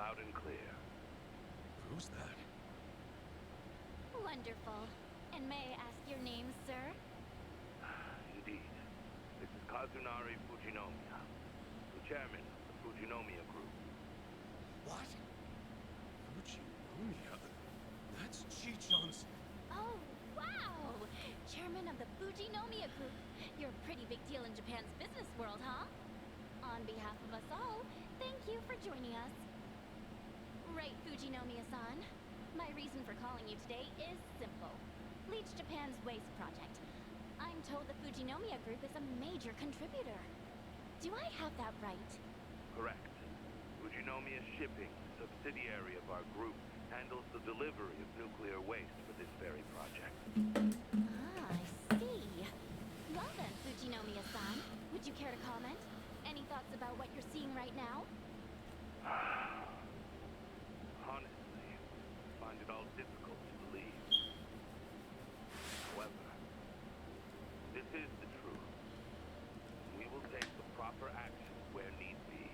loud and clear. Who's that? Wonderful. And may I ask your name, sir? Indeed. This is Kazunari Fujinomiya, the chairman of the Fujinomiya Group. What? Fujinomiya? That's Chi-chan's... Oh, wow! Chairman of the Fujinomiya Group. You're a pretty big deal in Japan's business world, huh? On behalf of us all, thank you for joining us. Right, Fujinomiya-san. My reason for calling you today is simple. Bleach Japan's waste project. I'm told the Fujinomiya Group is a major contributor. Do I have that right? Correct. Fujinomiya Shipping, a subsidiary of our group, handles the delivery of nuclear waste for this very project. Ah, I see. Well then, Fujinomiya-san, would you care to comment? Any thoughts about what you're seeing right now? Honestly, I find it all difficult to believe. However, this is the truth. We will take the proper action where need be.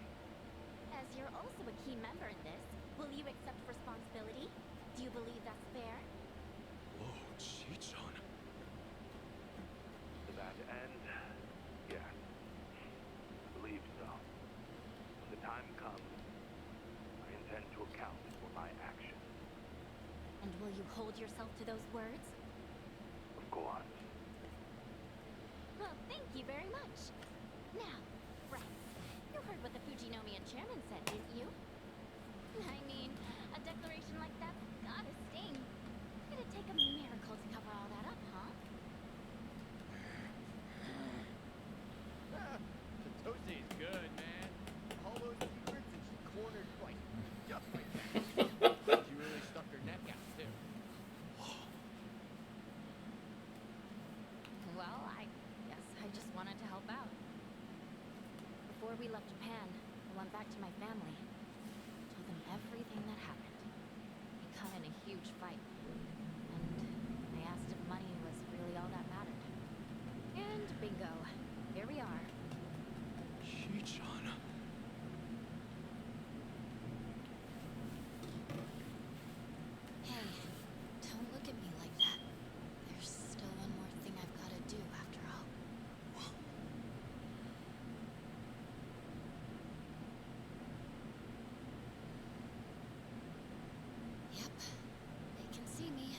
As you're also a key member in this, will you accept responsibility? Do you believe that's fair? Whoa, Chi-chan. To that end, yes. I believe so. When the time comes, I intend to account for my actions. And will you hold yourself to those words? Of course. Well, thank you very much. Now, Bryce, you heard what the Fujinomiya chairman said, didn't you? I mean, a declaration like that's gotta sting. It'd take a miracle to cover all that up, huh? Totosi's good, man. All those secrets and she cornered twice. Just like that. She really stuck her neck out, too. Well, I guess I just wanted to help out. Before we left Japan, I went back to my family. Told them everything that happened. We got in a huge fight. And I asked if money was really all that mattered. And bingo. Here we are. Chi-chan. Hey, don't look at me like that. There's still one more thing I've got to do after all. Yep, they can see me.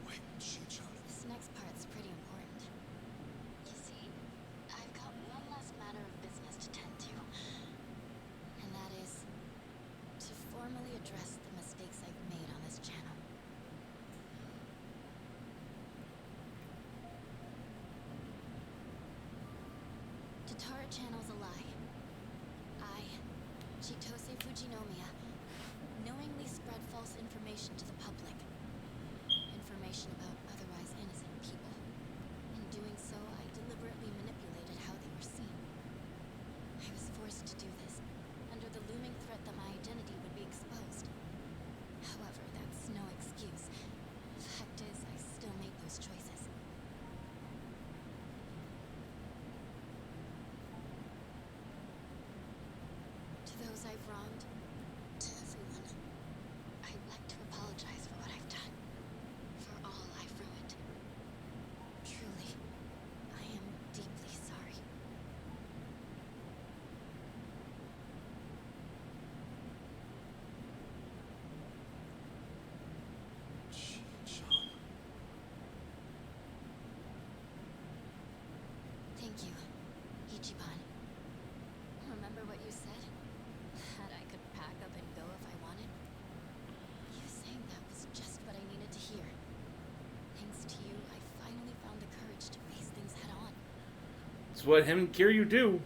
Wait, Chi-chan. This next part's pretty important. You see, I've got one last matter of business to tend to. And that is to formally address the mistakes I've made on this channel. Tatara Channel's a lie. I, Chitose Fujinomiya, knowingly spread false information to the public. Information about otherwise innocent people. In doing so, I deliberately manipulated how they were seen. I was forced to do this, under the looming threat that my identity would be exposed. However, that's no excuse. Fact is, I still made those choices. To those I've wronged, to everyone, I'd like to apologize for what I've done. For all I've ruined. Truly, I am deeply sorry. Chi-chan. Thank you, Ichiban. Remember what you said? That I could pack up and go if I wanted? You saying that was just what I needed to hear. Thanks to you, I finally found the courage to face things head on. It's what him and Kiryu do.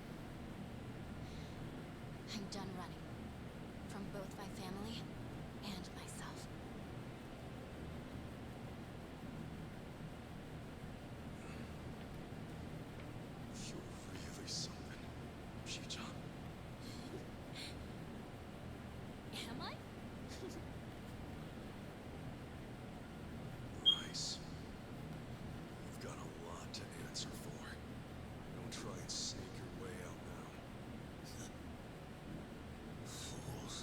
I'm done running. From both my family and myself. You're really something, Chi-chan. Am I? Bryce, you've got a lot to answer for. Don't try and snake your way out now. Fools.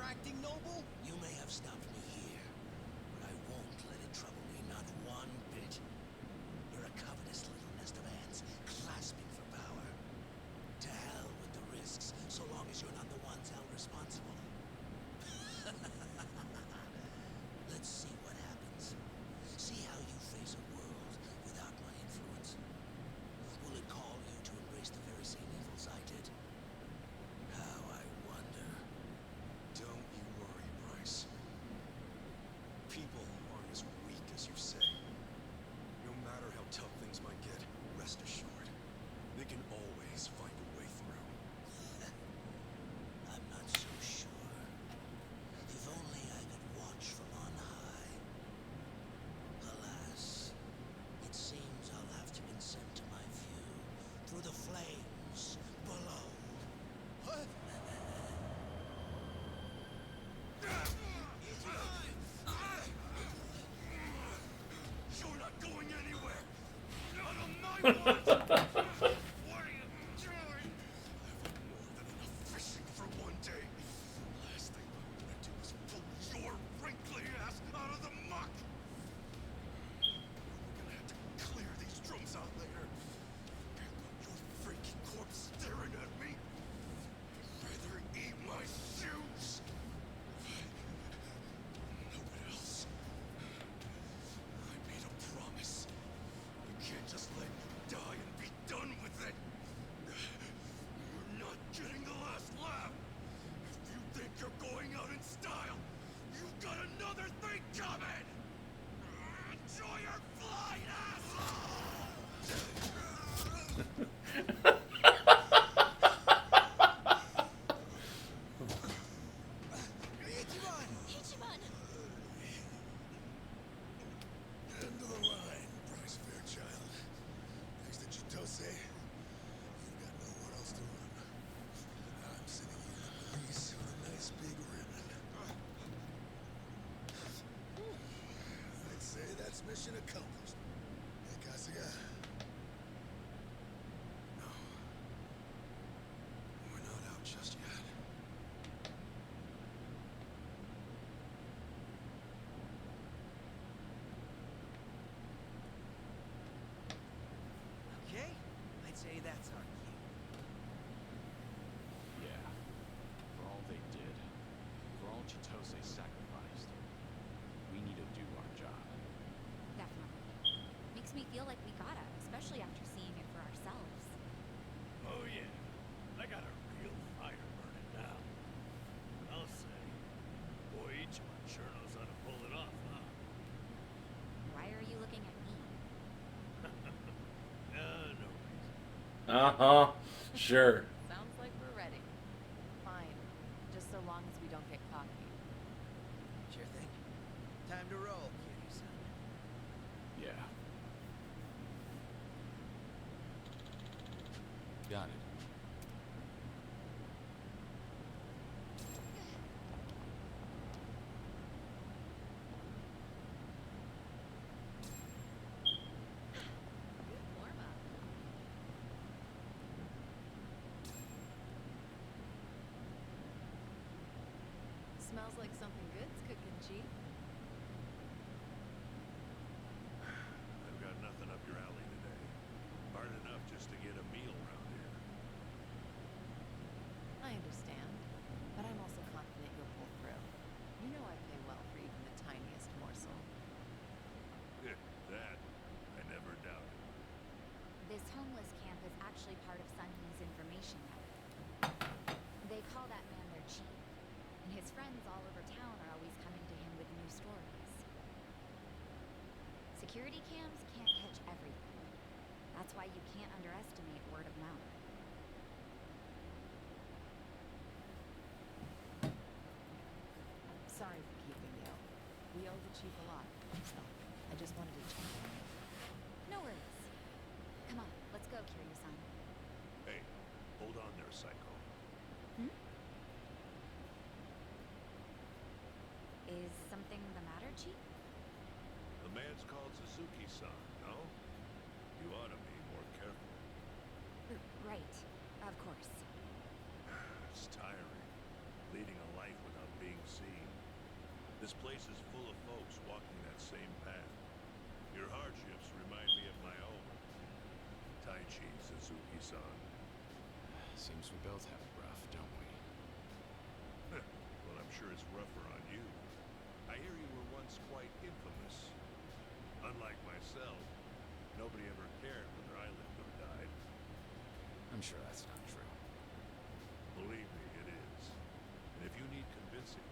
acting noble? You may have stopped me here, but I won't let it trouble me, not one bit. You're a covetous little nest of ants, clasping for power. To hell with the risks, so long as you're not the ones held responsible. Let's see what happens. See how you face a world without my influence. Will it call you to embrace the very same evils I did? How I wonder. Don't you worry, Bryce. People aren't as weak as you say. No matter how tough things might get, rest assured, they can always find a way through. I'm not so sure. If only I could watch from on high. Alas, it seems I'll have to consent to my view through the flames below. What? You're not going anywhere! Not on my watch! What are you doing? I've had more than enough fishing for one day. Last thing I want to do is pull your wrinkly ass out of the muck! We're gonna have to clear these drums out later. Can't let your freaky corpse staring at me. I'd rather eat my shoes. No one else. I made a promise. You can't just let me die and be done with it. You're not getting the last laugh. If you think you're going out in style, you've got another thing coming. Enjoy your flight, Ichiban! End of the line, Bryce Fairchild. Thanks to Chitose, you've got nowhere else to run. I'm sending you the police on a nice big ribbon. I'd say that's mission accomplished. Hey, Kasuga. No. We're not out just yet. Okay, I'd say that's our cue. Yeah. For all they did, for all Chitose sacrificed, we need to do our job. Definitely. Makes me feel like we gotta, especially after seeing it for ourselves. Oh yeah, I got a real fire burning now. I'll say, boy, Ichiban sure knows how to pull it off, huh? Why are you looking at me? No reason. Uh-huh. Sure. Sounds like we're ready. Fine. Just so long as we don't get cocky. Sure thing. Time to roll, Kiryu-san. Yeah. Got it. Good warm-up. Smells like something good's cooking, Chief. I've got nothing up your alley today. Hard enough just to get a meal around here. I understand, but I'm also confident you'll pull through. You know I pay well for even the tiniest morsel. That, I never doubted. This homeless camp is actually part of Sunhee's information network. They call that man their chief, and his friends all over town are always coming to him with new stories. Security cams can't catch everything. That's why you can't underestimate word of mouth. Sorry for keeping you. We owe the chief a lot, so I just wanted to check in. No worries. Come on, let's go, Kiryu-san. Hey, hold on there, Psycho. Hmm? Is something the matter, Chief? The man's called Suzuki-san, no? You ought to be more careful. Right, of course. It's tiring, leading a life without being This place is full of folks walking that same path. Your hardships remind me of my own. Taichi Suzuki-san. Seems we both have it rough, don't we? Well, I'm sure it's rougher on you. I hear you were once quite infamous. Unlike myself, nobody ever cared whether I lived or died. I'm sure that's not true. Believe me, it is. And if you need convincing,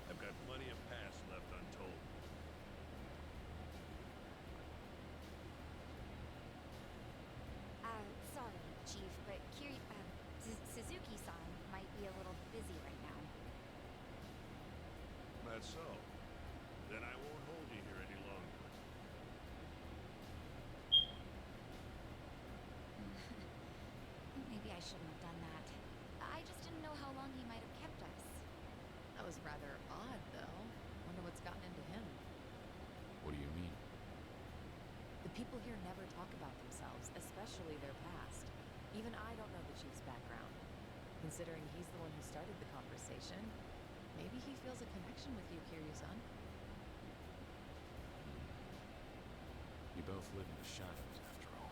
I've got plenty of past left untold. Sorry, Chief, but Suzuki-san might be a little busy right now. That's so. Then I won't hold you here any longer. Maybe I shouldn't have done that. I just didn't know how long he might have kept us. That was rather odd, though. Wonder what's gotten into him. What do you mean? The people here never talk about themselves, especially their past. Even I don't know the chief's background. Considering he's the one who started the conversation, maybe he feels a connection with you, Kiryu-san. You both live in the shadows, after all.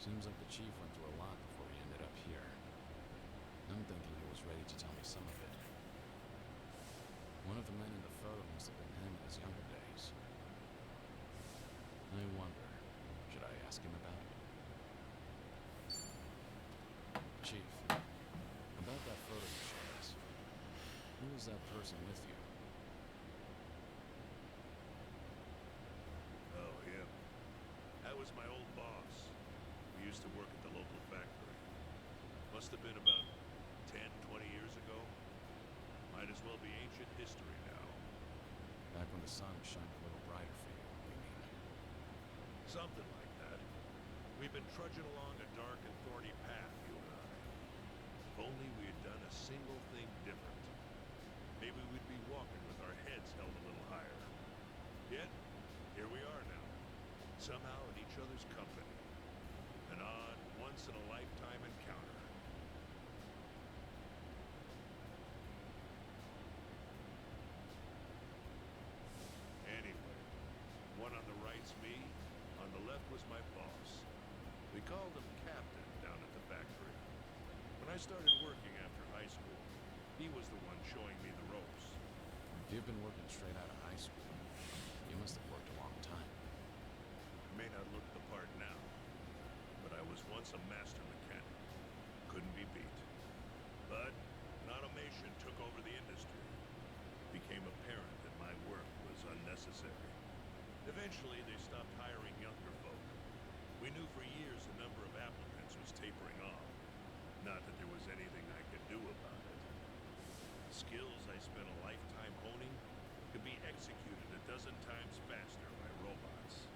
Seems like the chief went through a lot before he ended up here. I'm thinking he was ready to tell me some of it. One of the men in the photo must have been him in his younger days. I wonder, should I ask him about it? Chief, about that photo you showed us. Who was that person with you? Oh, him. That was my old boss. We used to work at the local factory. Must have been about 10, 20 years ago. Might as well be ancient history now. Back when the sun shined a little brighter for you, you mean? Something like that. We've been trudging along a dark and thorny path, you and I. If only we had done a single thing different. Maybe we'd be walking with our heads held a little higher. Yet, here we are now. Somehow in each other's company. An odd, once-in-a-lifetime encounter. Anyway, one on the right's me, on the left was my boss. We called him Captain down at the factory. When I started working after high school, he was the one showing me the ropes. You've been working straight out of high school. You must have worked a long time. May not look the part now, but I was once a master mechanic. Couldn't be beat. But when automation took over the industry, it became apparent that my work was unnecessary. Eventually, they stopped hiring younger folk. We knew for years the number of applicants was tapering off. Not that there was anything I could do about it. The skills I spent a lifetime honing could be executed a dozen times faster by robots.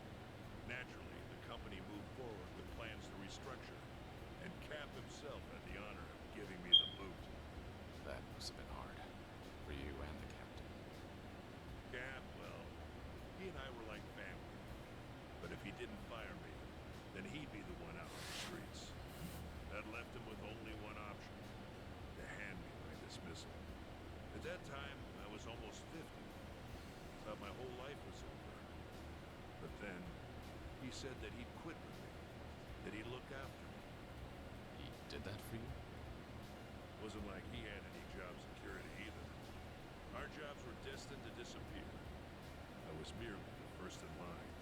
Naturally, the company moved forward with plans to restructure, and Cap himself had the honor of giving me the boot. That must have been hard. For you and the captain. Cap, well, he and I were like family. But if he didn't fire me, then he'd be the one out on the streets. That left him with only one option, to hand me my dismissal. At that time, I was almost 50. Thought my whole life was over. But then, he said that he'd quit with me, that he'd look after me. He did that for you? Wasn't like he had any job security either. Our jobs were destined to disappear. I was merely the first in line.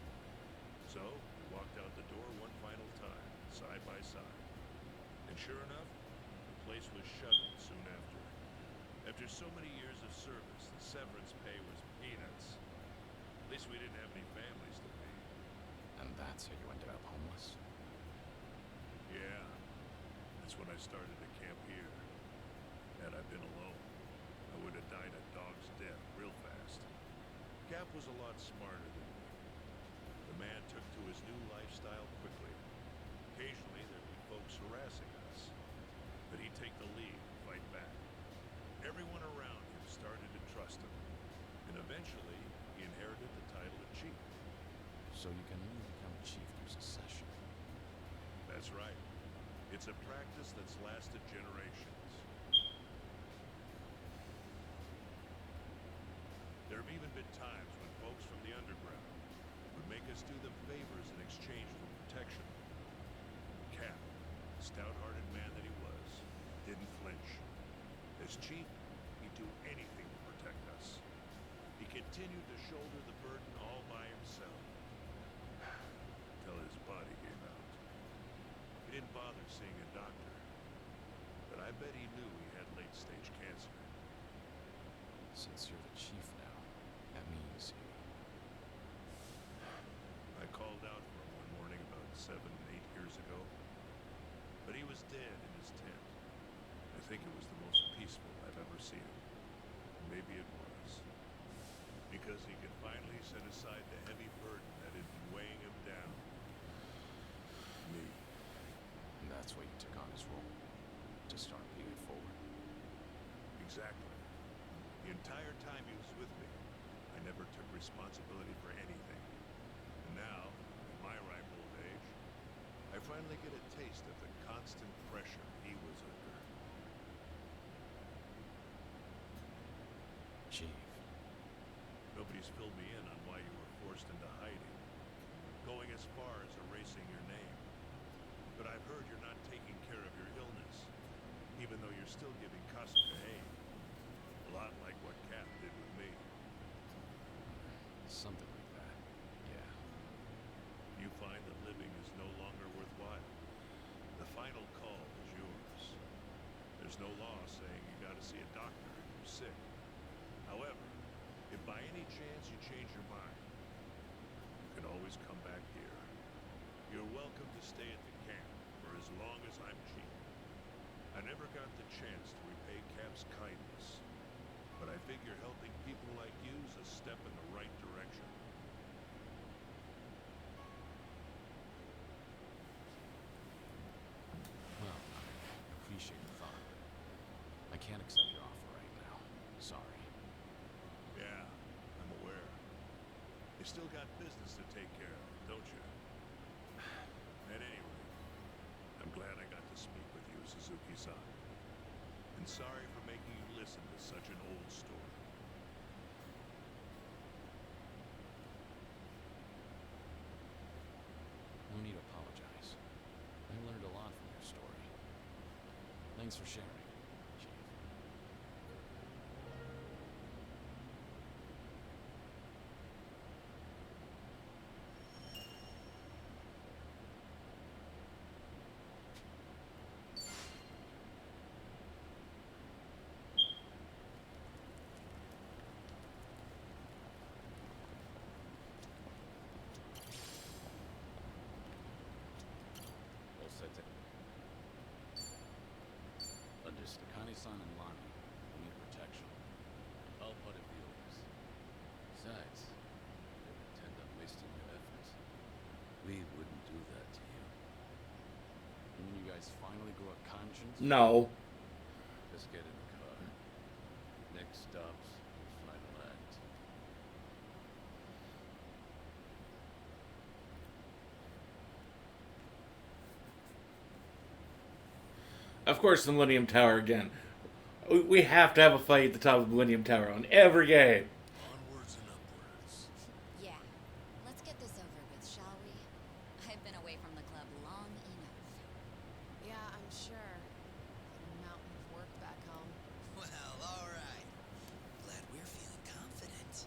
So, we walked out the door one final time, side by side. And sure enough, the place was shuttered soon after. After so many years of service, the severance pay was peanuts. At least we didn't have any families to feed. And that's how you ended up homeless? Yeah. That's when I started to camp here. Had I been alone, I would have died a dog's death real fast. Cap was a lot smarter than me. The The man took to his new lifestyle quickly. Occasionally, there'd be folks harassing us, but he'd take the lead and fight back. Everyone around him started to trust him, and eventually, he inherited the title of chief. So you can only become chief through succession. That's right. It's a practice that's lasted generations. There have even been times when folks from the underground would make us do them favors in exchange for protection. Cap, stout-hearted man that he was, didn't flinch. As chief, he'd do anything to protect us. He continued to shoulder the burden all by himself, till his body gave out. He didn't bother seeing a doctor, but I bet he knew he had late-stage cancer. Since you're the chief now, that means you... I called out for him one morning about 7, 8 years ago, but he was dead in his tent. I think it was the most peaceful I've ever seen him. Maybe it was. Because he could finally set aside the heavy burden that had been weighing him down. Me. And that's why you took on his role, to start paying it forward. Exactly. The entire time he was with me, I never took responsibility for anything. And now, in my ripe old age, I finally get a taste of the constant pressure he was under. Chief. Nobody's filled me in on why you were forced into hiding, going as far as erasing your name. But I've heard you're not taking care of your illness, even though you're still giving Kasuga aid. A lot like what Cap did with me. Something like that, yeah. You find that living is no longer worthwhile. The final call is yours. There's no law saying you gotta see a doctor if you're sick. However, if by any chance you change your mind, you can always come back here. You're welcome to stay at the camp for as long as I'm chief. I never got the chance to repay Cap's kindness, but I figure helping people like you is a step in the right direction. Well, I appreciate the thought. I can't accept your offer right now. Sorry. Yeah, I'm aware. You still got business to take care of, don't you? At any rate, I'm glad I got to speak with you, Suzuki-san. And sorry for making you listen to such an old story. No need to apologize. I learned a lot from your story. Thanks for sharing, Chief. All set to... Understood. Kane-san and Lani need protection. I'll put it the orders. Besides, I don't intend on wasting your efforts. We wouldn't do that to you. And when you guys finally grow a conscience... No. Just get in the car. Next stop's the final act. Of course, the Millennium Tower again. We have to have a fight at the top of the Millennium Tower on every game. Onwards and upwards. Yeah. Let's get this over with, shall we? I've been away from the club long enough. Yeah, I'm sure. Got a mountain of work back home. Well, all right. Glad we're feeling confident.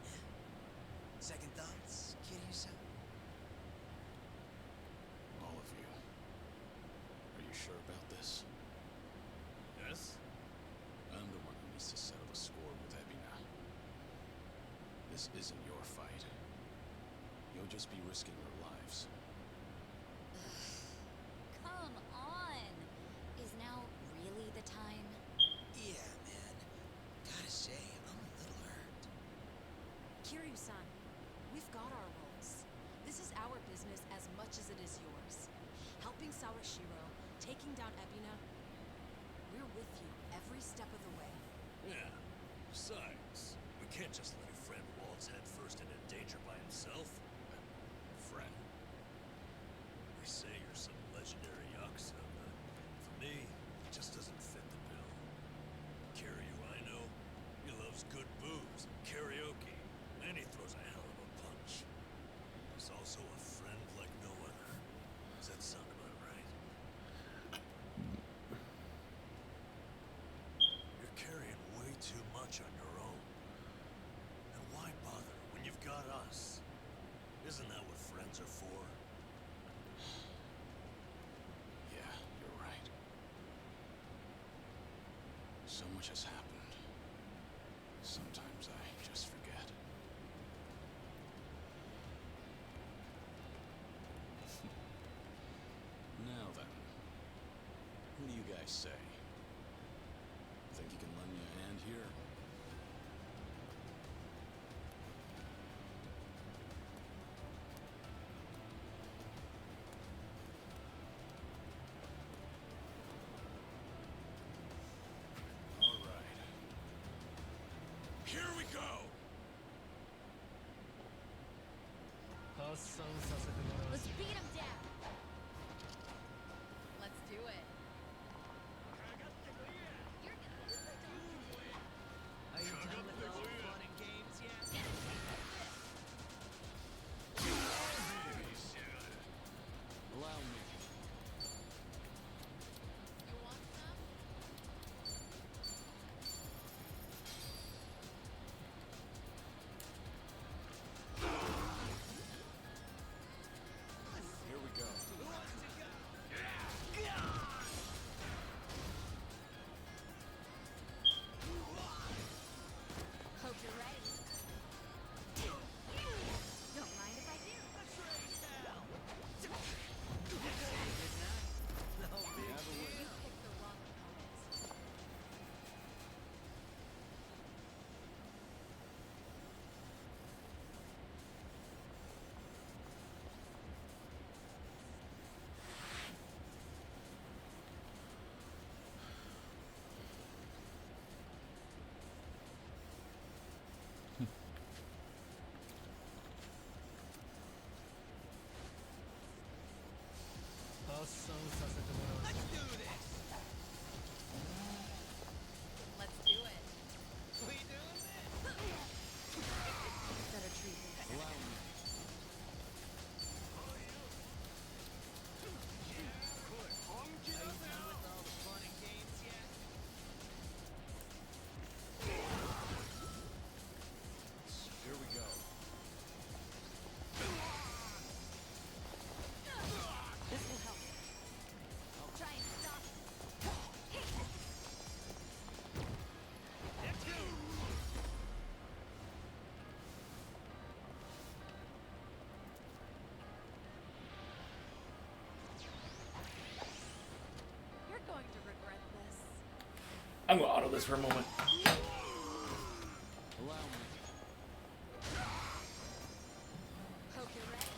Yeah. Second thoughts, Kiryu-san? All of you. Are you sure about this? Yes? I'm the one who needs to settle the score with Abby now. This isn't your fight. You'll just be risking your lives. Come on! Is now really the time? Yeah, man. Gotta say, I'm a little hurt. Kiryu-san, We've got our roles. This is our business as much as it is yours. Helping Sawashiro, taking down Ebina. We're with you every step of the way. Yeah. Besides, we can't just let a friend waltz headfirst into danger by himself. Friend? They say you're some legendary yakuza, but for me, it just doesn't fit the bill. Kiryu, I know, he loves good booze and karaoke, and he throws a hell of a punch. He's also a friend like no other. Does that sound about right? You're carrying way too much on your own. And why bother when you've got us? Isn't that what friends are for? Yeah, you're right. So much has happened. Sometimes I just forget. Now then, what do you guys say? Think you can lend me a hand here? All right. Here we go! Let's beat him down. Let's do it. Are you done with all the fun and games yet? Allow me. You want some? Here we go. Hope you're ready. Don't mind if I do. You picked the wrong opponent. Let's do this! Let's do it. We doing this? Better treat me. Allow me. Are you done with all the fun and games yet? Here we go. This will help. Try and stop. You're going to regret this. I'm gonna auto this for a moment. Allow me. Hope you're ready.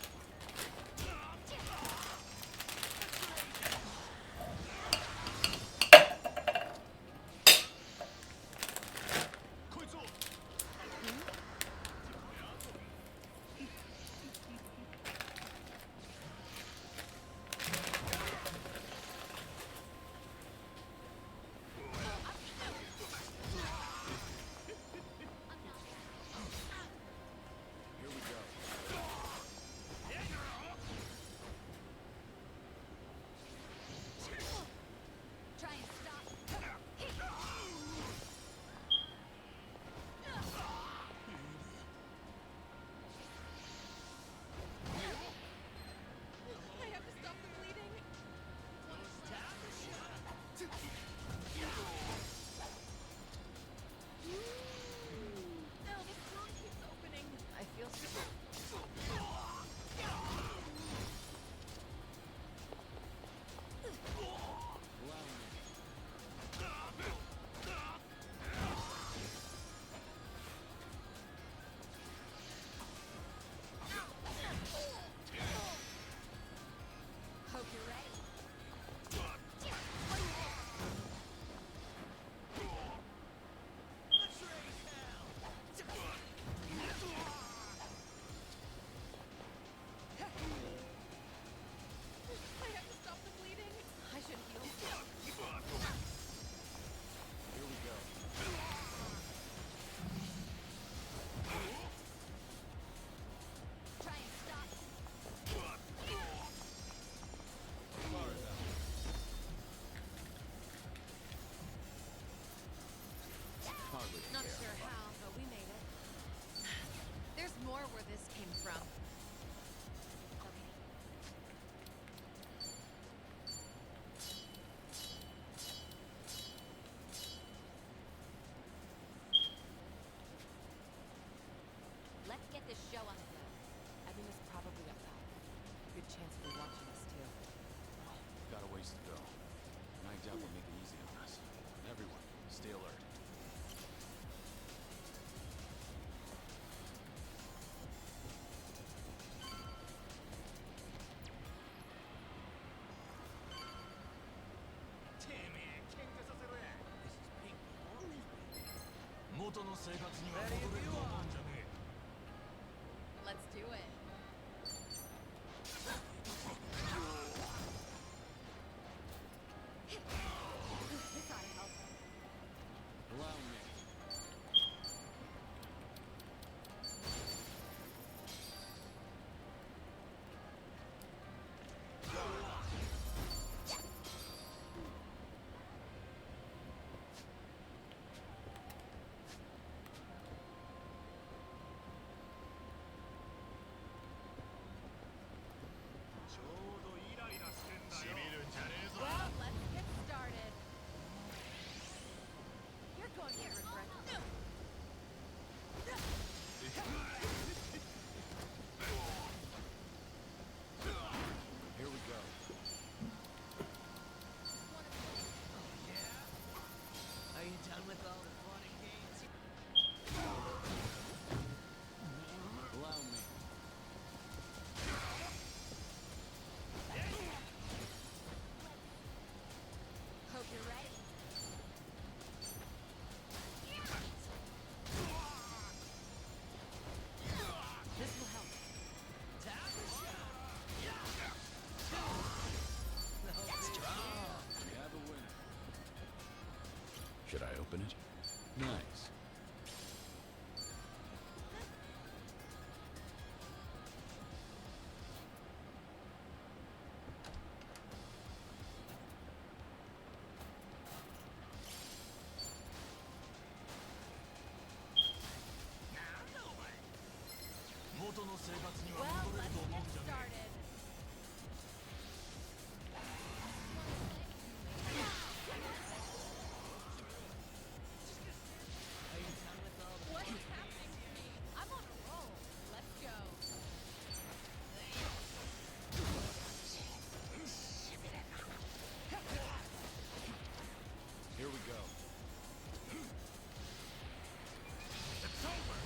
元の生活には戻れると思うんじゃねえ。 Let's do it. This ought to help. Allow me. Well, let's get started. You're going to regret this. Here we go. Are you done with all the fun and games? Allow me. Hope you're ready. This will help. Tap the shot. Strong. We have a winner. Should I open it? Nice. Well, let's get started. Are you done with all the What's happening to me? I'm on a roll. Let's go. Here we go. It's over.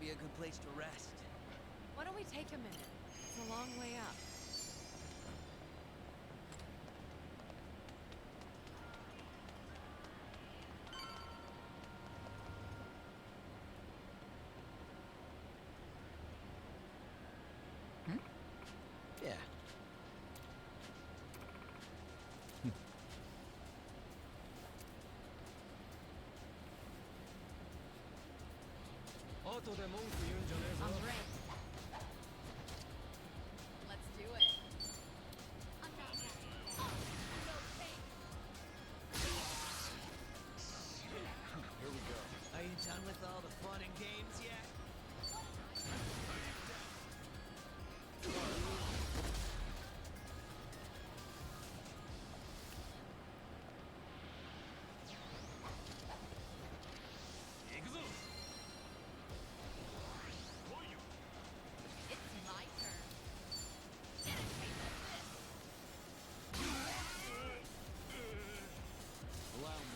be a good place to rest. Why don't we take a minute? It's a long way up. Yeah. I'm ready. Let's do it. I'm not ready. Oh, no pain. Here we go. Are you done with all the fun and games yet? It's my turn. Get a taste of this. Allow me.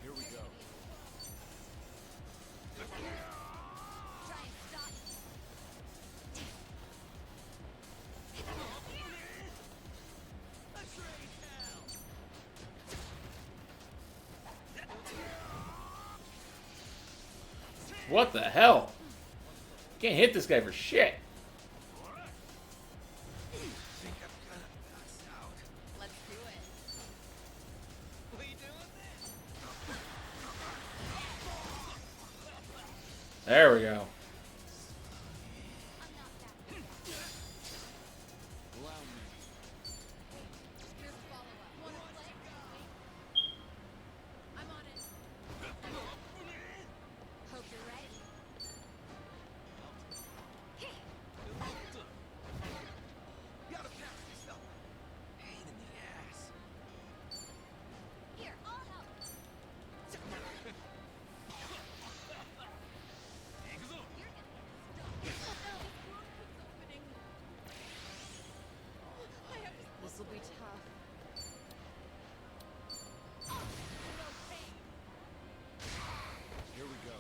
Here we go. Try and stop me. What the hell? Can't hit this guy for shit. Let's do it. What are you doing There we go. Allow me. Here's a follow-up. Wanna play? I'm on it. Hope you're ready. You gotta pass yourself. Pain in the ass. Here, I'll help. This will be tough. Here we go.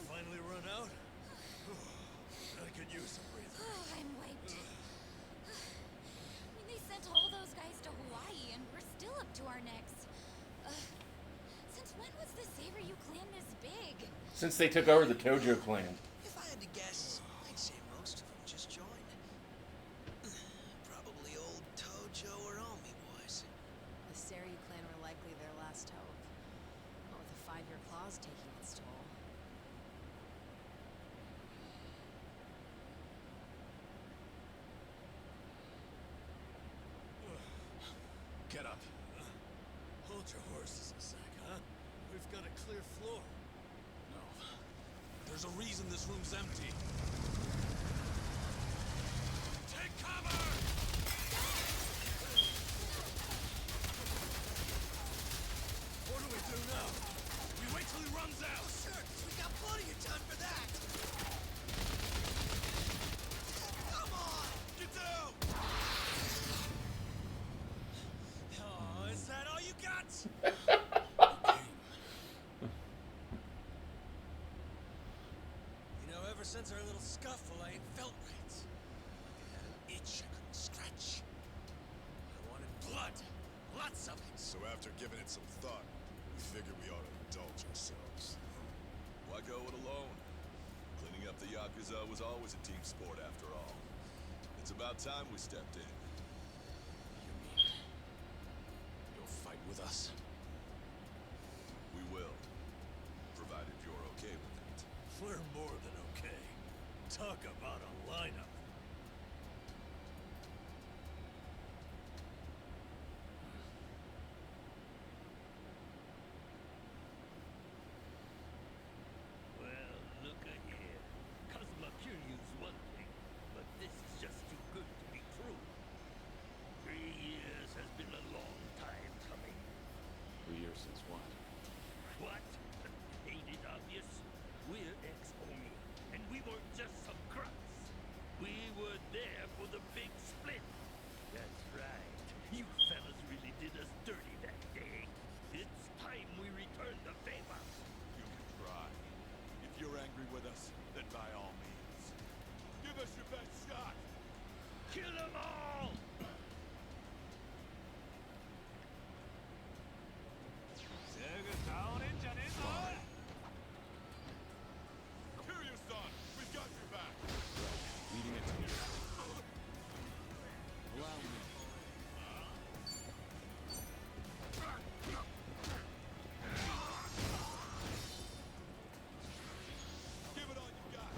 Finally run out? I could use some breathing. Oh, I'm wiped. I mean, they sent all those guys to Hawaii, and we're still up to our necks. Since when was the Saber-U clan this big? Since they took over the Tojo clan. If I had to guess, I'd say most of them just joined. Probably old Tojo or Omi boys. The Seryu clan were likely their last hope. What with the 5-year clause taking its toll. Get up. Hold your horses a sec, huh? We've got a clear floor. No. There's a reason this room's empty. Take cover! What do we do now? We wait till he runs out. Sure, 'cause we got plenty of time for that. Come on! Get down! Oh, is that all you got? You know, ever since our little scuffle, I ain't felt right. I had an itch I couldn't scratch. I wanted blood. Lots of it. So after giving it some thought, we figured we ought to indulge ourselves. Why go it alone? Cleaning Cleaning up the Yakuza was always a team sport after all. It's about time we stepped in. You mean you'll fight with us? We will. Provided you're okay with it. We're more than okay. Talk about a lineup. Well, look here. Kazuma Kiryu's one thing, but this is just too good to be true. 3 years has been a long time coming. 3 years since what? What? Ain't it obvious? We're ex-Omi, and we weren't just some crooks. We were there for the big split. That's right. You fellas really did us dirty that day. It's time we return the favor. You can try. If you're angry with us, then by all means. Give us your best shot! Kill them all! Kiryu-san, we've got your back! Leading it to me. Allow me. Give it all you got!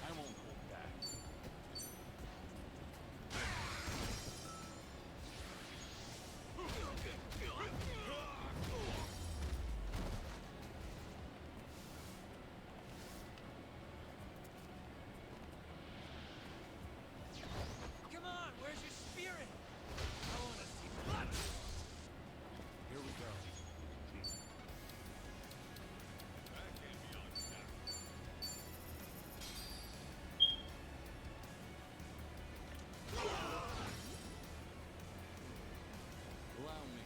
I won't hold back. Come on, where's your spirit? I want to see blood. Here we go. Allow me.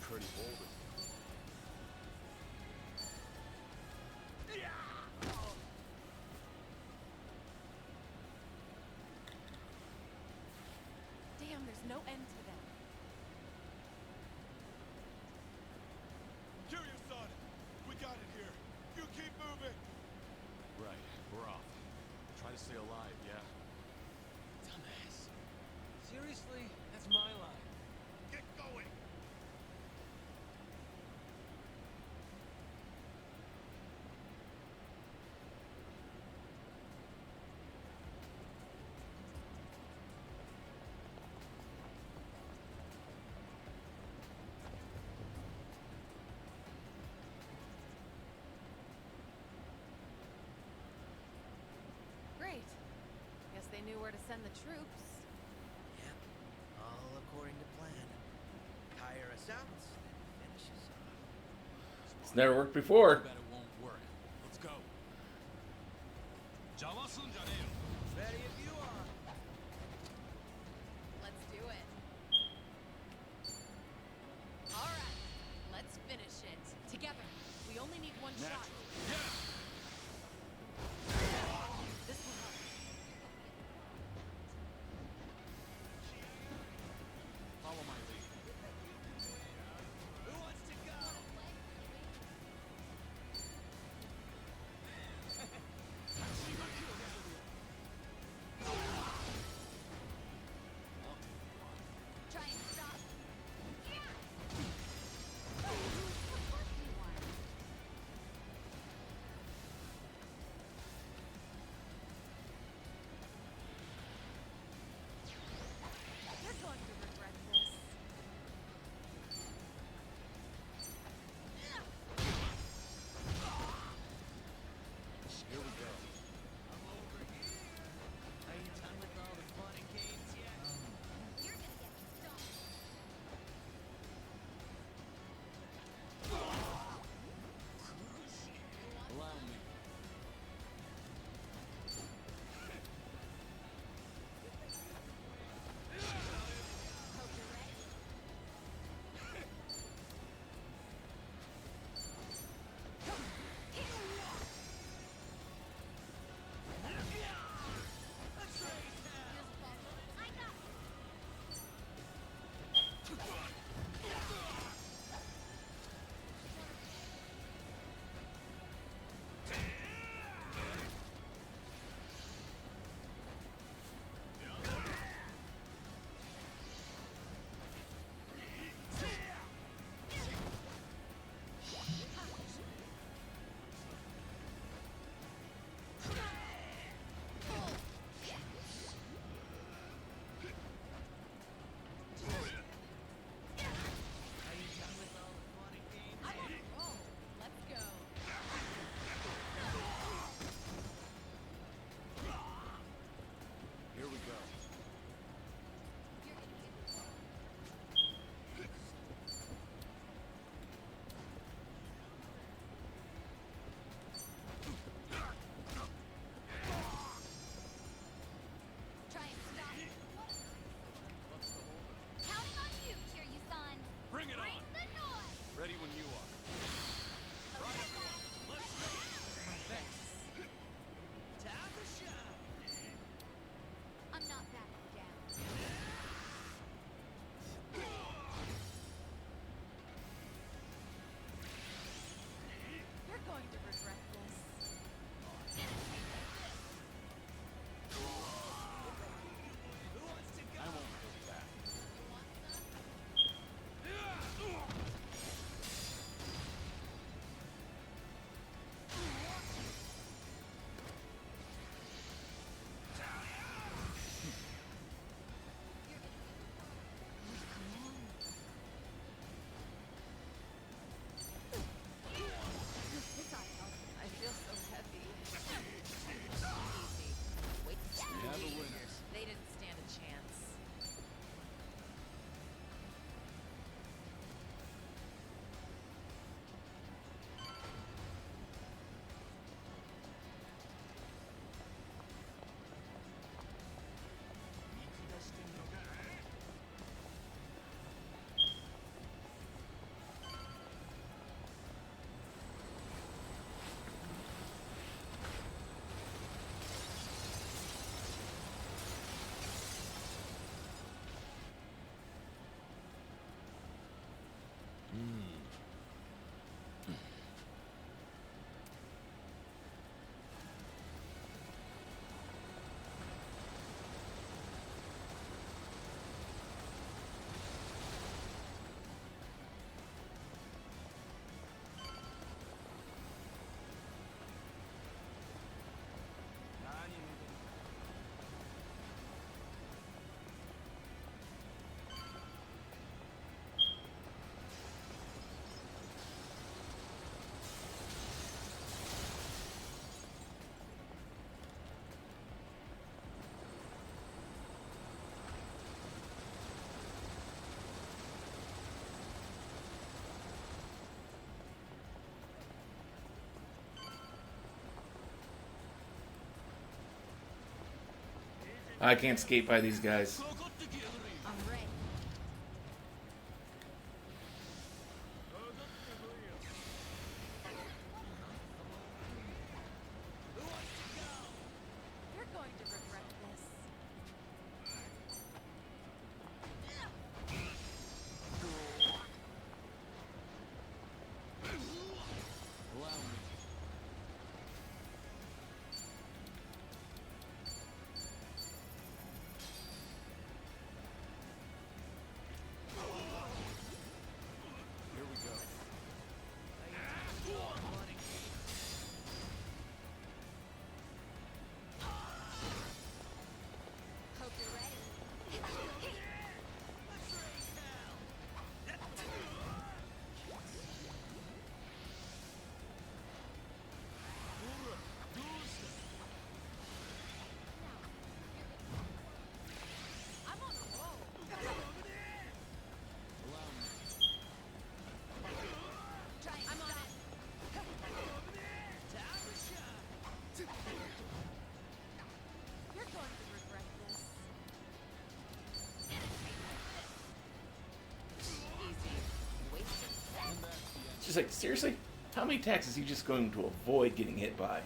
Pretty bold. Damn, there's no end to them. Kiryu-san, we got it here. You keep moving. Right, we're off. Try to stay alive, yeah? Dumbass. Seriously? That's my line. Get going. Great. Guess they knew where to send the troops. Yep, all according to plan. Tire us out, then finish us off. It's never worked before. Bet it won't work. Let's go. Ready if you are. Let's do it. All right, let's finish it. Together. We only need one shot. This will help. Follow my lead. Who wants to go? I can't skate by these guys. I'm ready. You're going to regret this. Allow me. Here we go. Hope you're ready. I'm on a roll. Allow me. I'm on it. You're going to regret this. Easy. Wasted. And that's the end. It's just like, seriously? How many attacks is he just going to avoid getting hit by?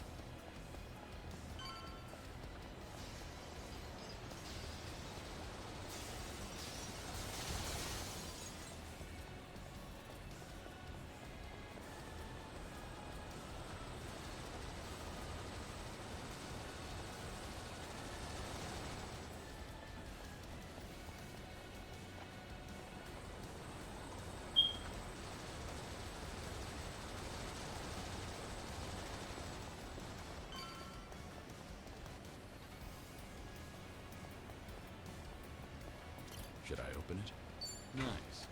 Should I open it? Nice.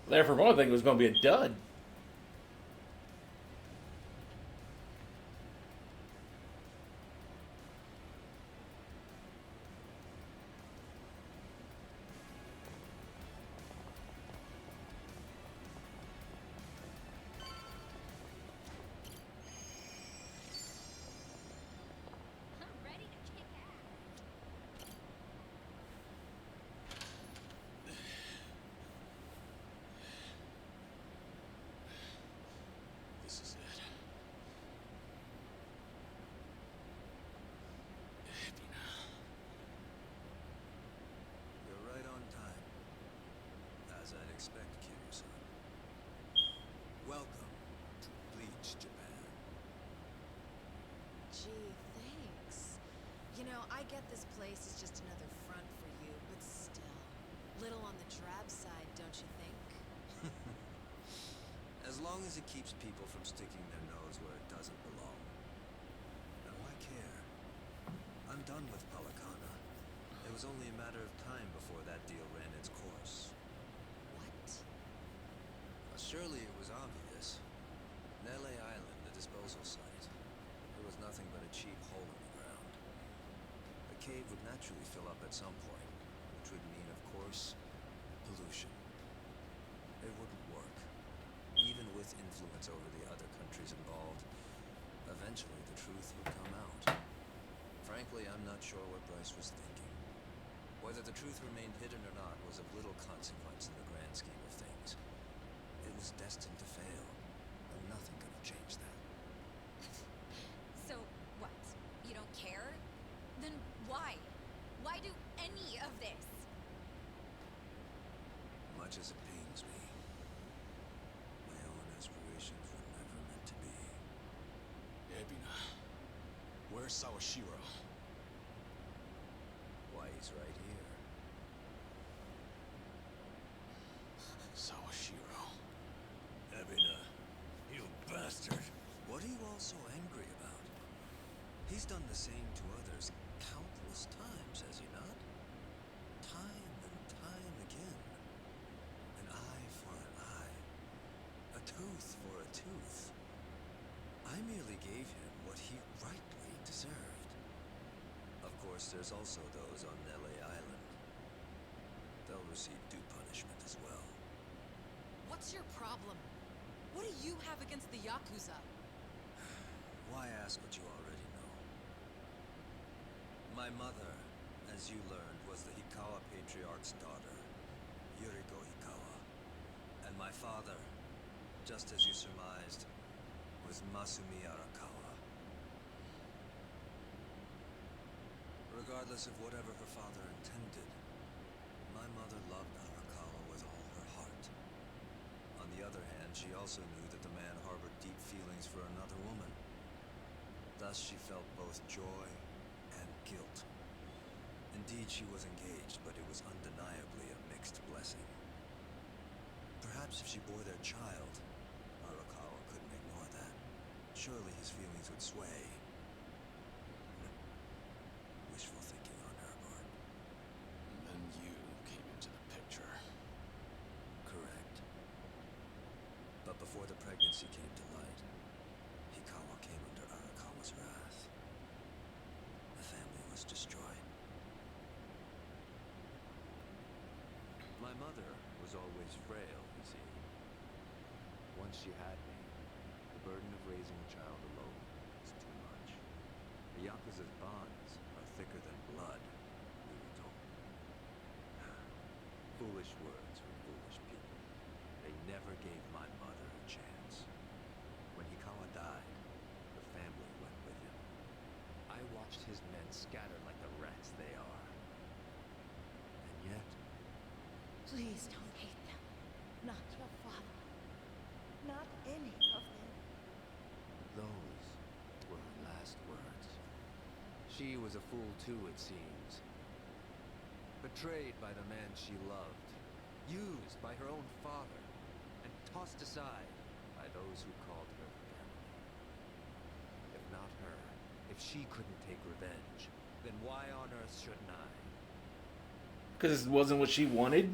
There for one thing, it was going to be a dud. I'm ready to kick ass. This is it. Ebina. You're right on time. As I'd expect, Kiryu-san. Welcome to Bleach, Japan. Gee, thanks. You know, I get this place is just another front for you, but still. Little on the drab side, don't you think? As long as it keeps people from sticking their nose where it doesn't belong. Now, why care? I'm done with Palakana. It was only a matter of time before that deal ran its course. What? Surely it was obvious. Nele Island, the disposal site. It was nothing but a cheap hole in the ground. The cave would naturally fill up at some point, which would mean, of course, pollution. It wouldn't work. Even with influence over the other countries involved, eventually the truth would come out. Frankly, I'm not sure what Bryce was thinking. Whether the truth remained hidden or not was of little consequence in the grand scheme of things. It was destined to fail, and nothing could have changed that. So, what? You don't care? Then why? Why do any of this? Much as it pains me, my own aspirations were never meant to be. Ebina. Where's Sawashiro? Why, he's right here. Sawashiro. Ebina, you bastard! What are you all so angry about? He's done the same to others countless times, has he not? Time and time again. An eye for an eye. A tooth for a tooth. I merely gave him what he rightly deserved. Of course, there's also those on Nele Island. They'll receive due punishment as well. What's your problem? What do you have against the Yakuza? Why ask what you already know? My mother, as you learned, was the Hikawa Patriarch's daughter, Yuriko Hikawa. And my father, just as you surmised, was Masumi Arakawa. Regardless of whatever her father intended, my mother loved Arakawa with all her heart. On the other hand, she also knew that the man harbored deep feelings for another woman. Thus she felt both joy and guilt. Indeed, she was engaged, but it was undeniably a mixed blessing. Perhaps if she bore their child, Arakawa couldn't ignore that. Surely his feelings would sway. Wishful thinking on her part. And then you came into the picture. Correct. But before the pregnancy came to light, Hikawa came under Arakawa's wrath. The family was destroyed. My mother was always frail, you see. Once she had me, the burden of raising a child alone was too much. The Yakuza's bonds are thicker than blood, we were told. Foolish words from foolish people. They never gave my mother a chance. When Hikawa died, the family went with him. I watched his men scattered like the rats they are. And yet, Please don't hate them. Not your father. Not any of them. those were her last words. She was a fool too, it seems. Betrayed by the man she loved. Used by her own father. And tossed aside by those who called her family. If not her, if she couldn't take revenge, then why on earth shouldn't I? Because it wasn't what she wanted?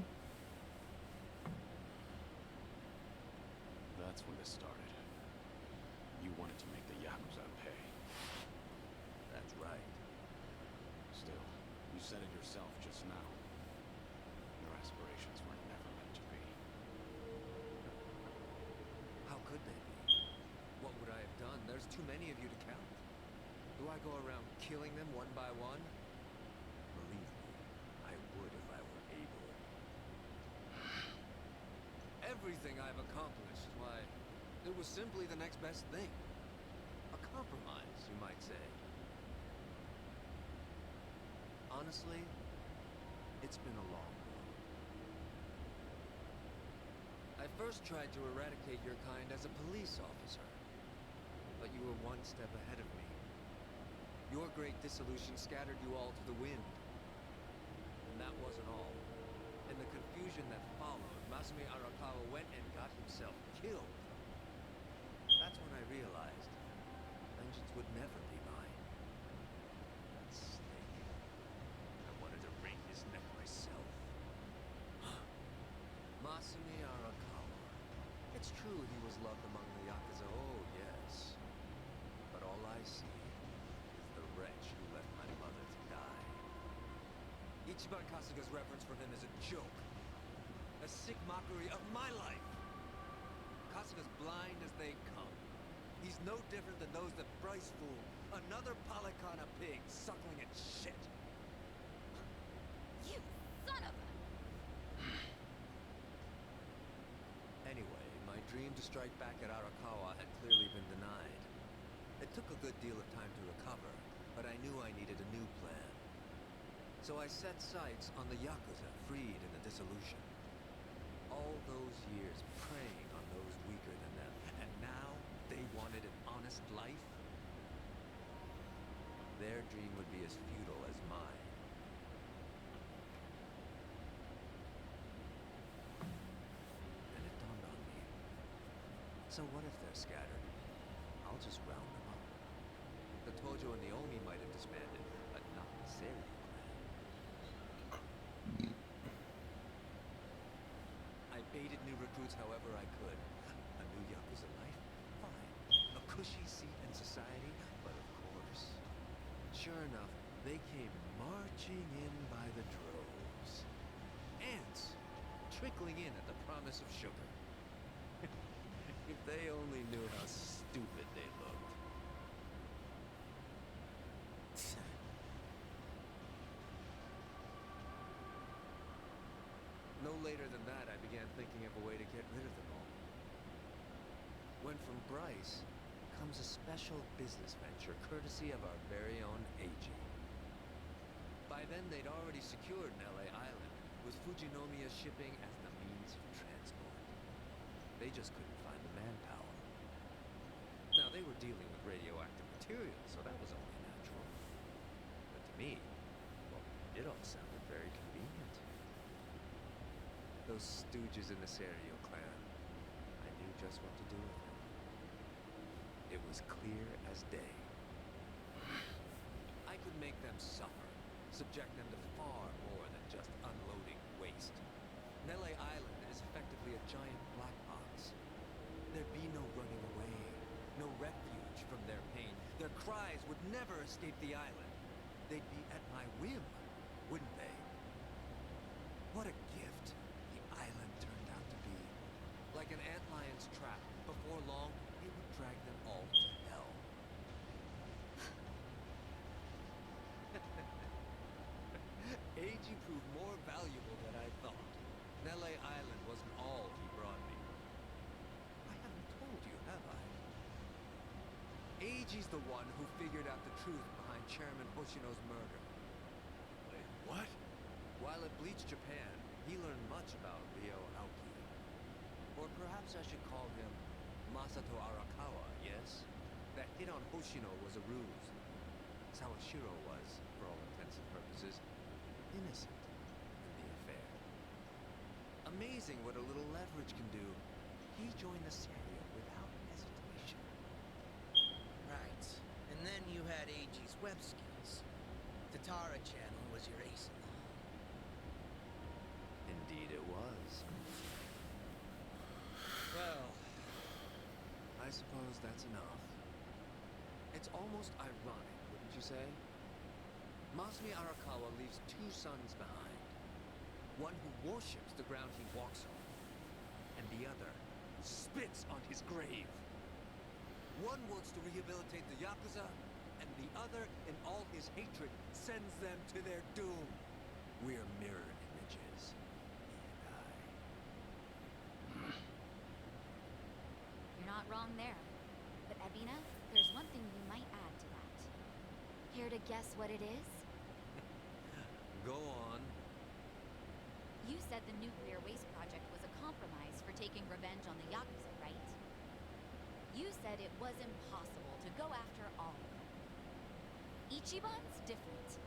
killing them one by one? Believe me, I would if I were able. Everything I've accomplished, why, it was simply the next best thing. A compromise, you might say. Honestly, it's been a long road. I first tried to eradicate your kind as a police officer, but you were one step ahead of me. Your great dissolution scattered you all to the wind. And that wasn't all. In the confusion that followed, Masumi Arakawa went and got himself killed. That's when I realized vengeance would never be mine. That snake. I wanted to wring his neck myself. Masumi Arakawa. It's true he was loved among the Yakuza, oh yes. But all I see is the wretch who left my mother to die. Ichiban Kasuga's reverence for him is a joke. A sick mockery of my life. Kasuga's blind as they come. He's no different than those that Bryce fooled. Another Palicana pig suckling at shit. You son of a... Anyway, my dream to strike back at Arakawa had clearly been denied. It took a good deal of time to recover, but I knew I needed a new plan. So I set sights on the Yakuza freed in the dissolution. All those years preying on those weaker than them, and now they wanted an honest life? Their dream would be as futile as mine. And it dawned on me. So what if they're scattered? I'll just round them up. The Tojo and the Omi might have disbanded, but not the Seiryu clan. I baited new recruits however I could. A new Yakuza life? Fine. A cushy seat in society? But of course. Sure enough, they came marching in by the droves. Ants trickling in at the promise of sugar. If they only knew how stupid they looked. No later than that, I began thinking of a way to get rid of them all. When from Bryce comes a special business venture courtesy of our very own Eiji. By then, they'd already secured an LA Island, with Fujinomiya shipping as the means of transport. They just couldn't find the manpower. Now, they were dealing with radioactive material, so that was only natural. But to me, well, it all sounded very convenient. Those stooges in the Seiryu clan, I knew just what to do with them. It was clear as day. I could make them suffer, subject them to far more than just unloading waste. Nele Island is effectively a giant black box. There'd be no running away, no refuge from their pain. Their cries would never escape the island. They'd be at my whim, wouldn't they? What a gift the island turned out to be. Like an antlion's trap, before long, it would drag them all to hell. Eiji proved more valuable than I thought. Nele Island wasn't all he brought me. I haven't told you, have I? Eiji's the one who figured out the truth behind Chairman Hoshino's murder. Wait, what? While at Bleach Japan, he learned much about Ryo Aoki. Or perhaps I should call him Masato Arakawa, yes? That hit on Hoshino was a ruse. Sawashiro was, for all intents and purposes, innocent in the affair. Amazing what a little leverage can do. He joined the Seiryu without hesitation. Right. And then you had Eiji's web skills. Tatara Channel was your ace in the hole. Indeed it was. Well, I suppose that's enough. It's almost ironic, wouldn't you say? Masumi Arakawa leaves two sons behind. One who worships the ground he walks on, and the other spits on his grave. One wants to rehabilitate the Yakuza, and the other, in all his hatred, sends them to their doom. We're mirror images, he and I. You're not wrong there. But Abina, there's one thing you might add to that. Care to guess what it is? Go on. You said the nuclear waste project was a compromise for taking revenge on the Yakuza, right? You said it was impossible to go after all of them. Ichiban's different.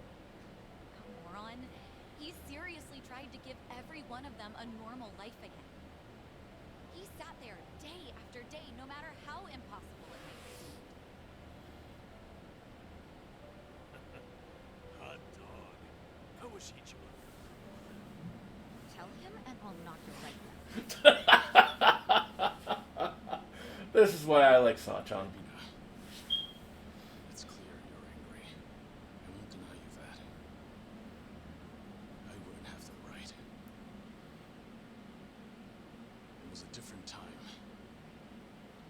Moron. He seriously tried to give every one of them a normal life again. He sat there day after day, no matter how impossible it might seem. Hot dog. I wish Ichiban could. Tell him and I'll knock your right down. This is why I like Sachan. It's clear you're angry. I won't deny you that. I wouldn't have the right. It was a different time.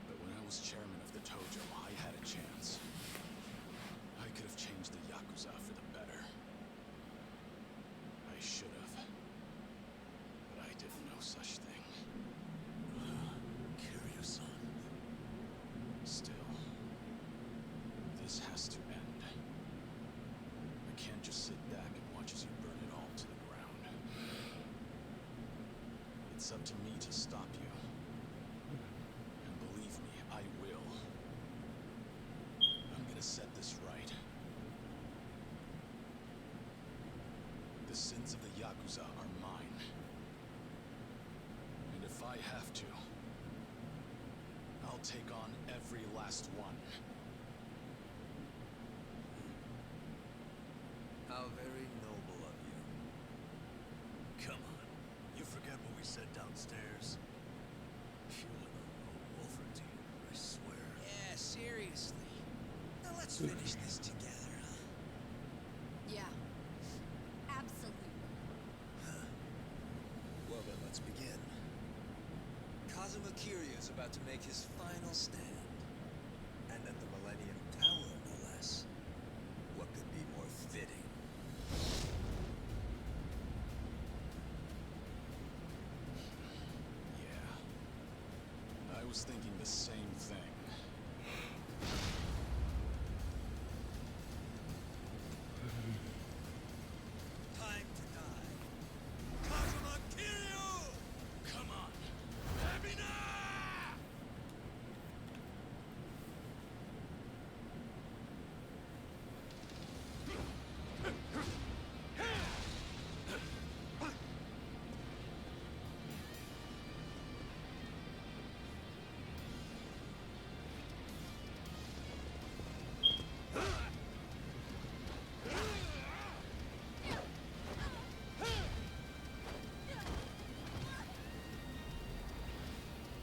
But when I was chairman of the Tojo, I had a chance. I could have changed the Yakuza for the better. I should have. But I did no such thing. Kiryu-san. Still, this has to end. I can't just sit back and watch as you burn it all to the ground. It's up to me to stop you. And believe me, I will. I'm gonna set this right. The sins of the Yakuza are mine. And if I have to, I'll take on every last one. How very noble of you. Come on. You forget what we said downstairs? You and a Wolverine, I swear. Yeah, seriously. Now let's finish this together, huh? Yeah. Absolutely. Well then, let's begin. Kazuma Kiryu is about to make his final stand. And at the Millennium Tower, no less. What could be more fitting? Yeah. I was thinking the same thing. Time to die. Kazuma Kiryu! Come on. Abina!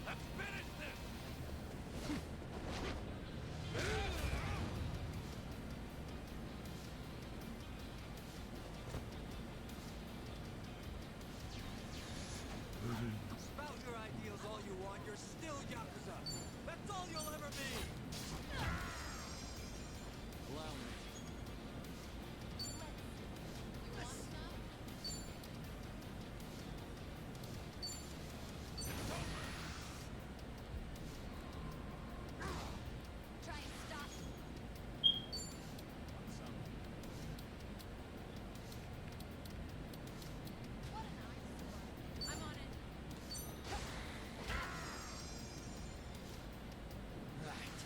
Let's finish this! Spout your ideals all you want, you're still Yakuza. That's all you'll ever be. Allow me. Try and stop. What an eyesore. I'm on it. Right.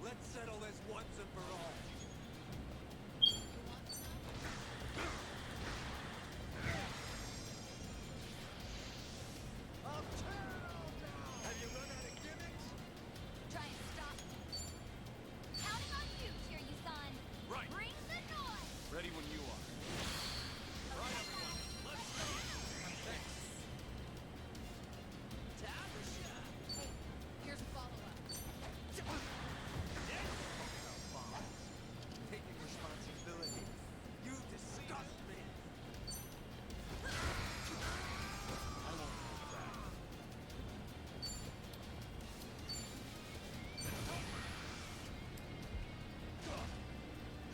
Let's settle this once and for all. Have you run out of gimmicks? Try and stop me. Counting on you, Kiryu-san. Right. Bring the noise. Ready when you are. Right, everyone. Let's go. Thanks. Hey, here's a follow-up. Taking responsibility. You disgust me. I won't hold back.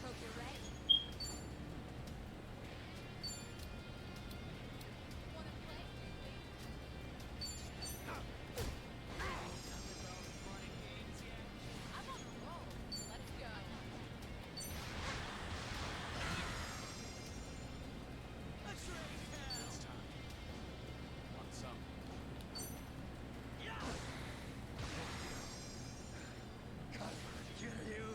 Hope you're ready. Wanna play? I'm on a roll. Let's go. It's time. Want some? Kiryu!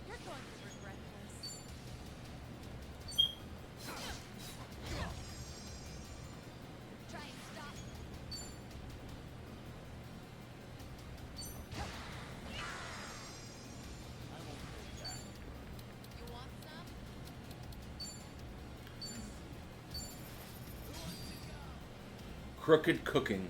You're going to regret this. Try and stop me. I won't hold back. You want some? Crooked cooking.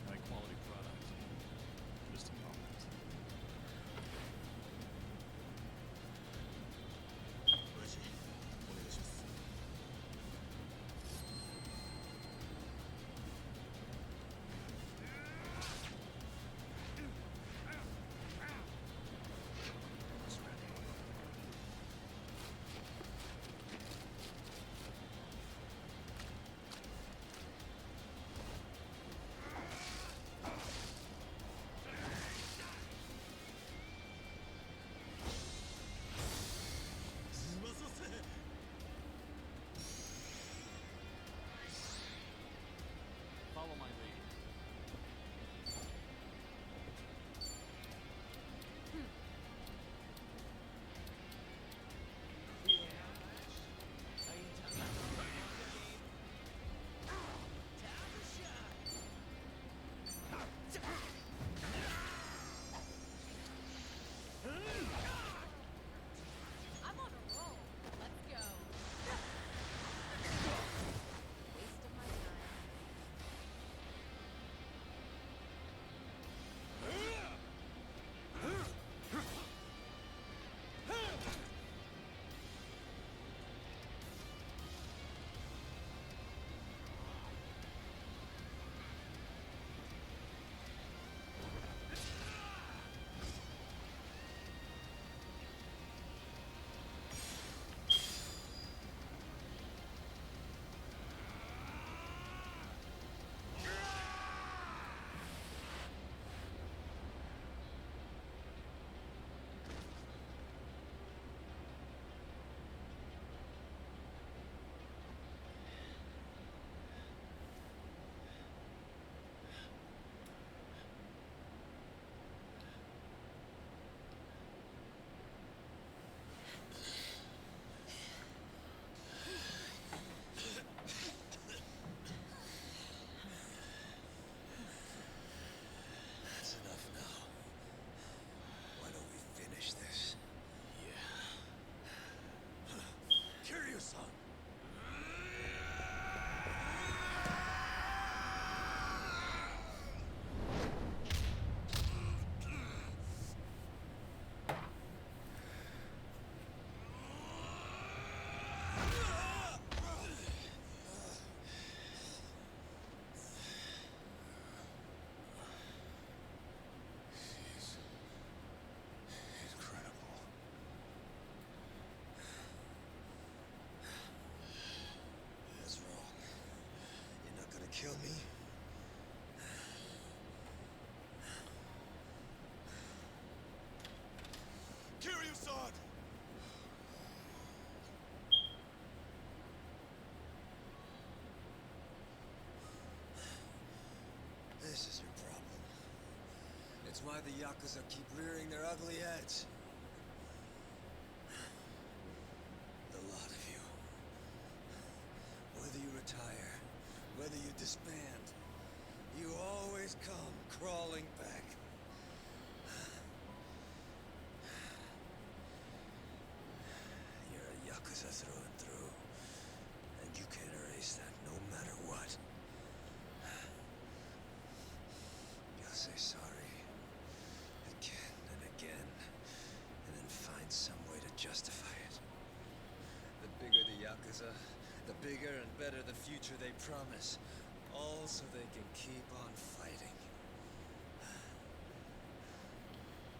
High quality product. Just a moment. why the Yakuza keep rearing their ugly heads. The lot of you. Whether you retire, whether you disband, you always come crawling back. You're a Yakuza through and through, and you can't erase that no matter what. You'll say sorry again and again, and then find some way to justify it. The bigger the Yakuza, the bigger and better the future they promise. All so they can keep on fighting.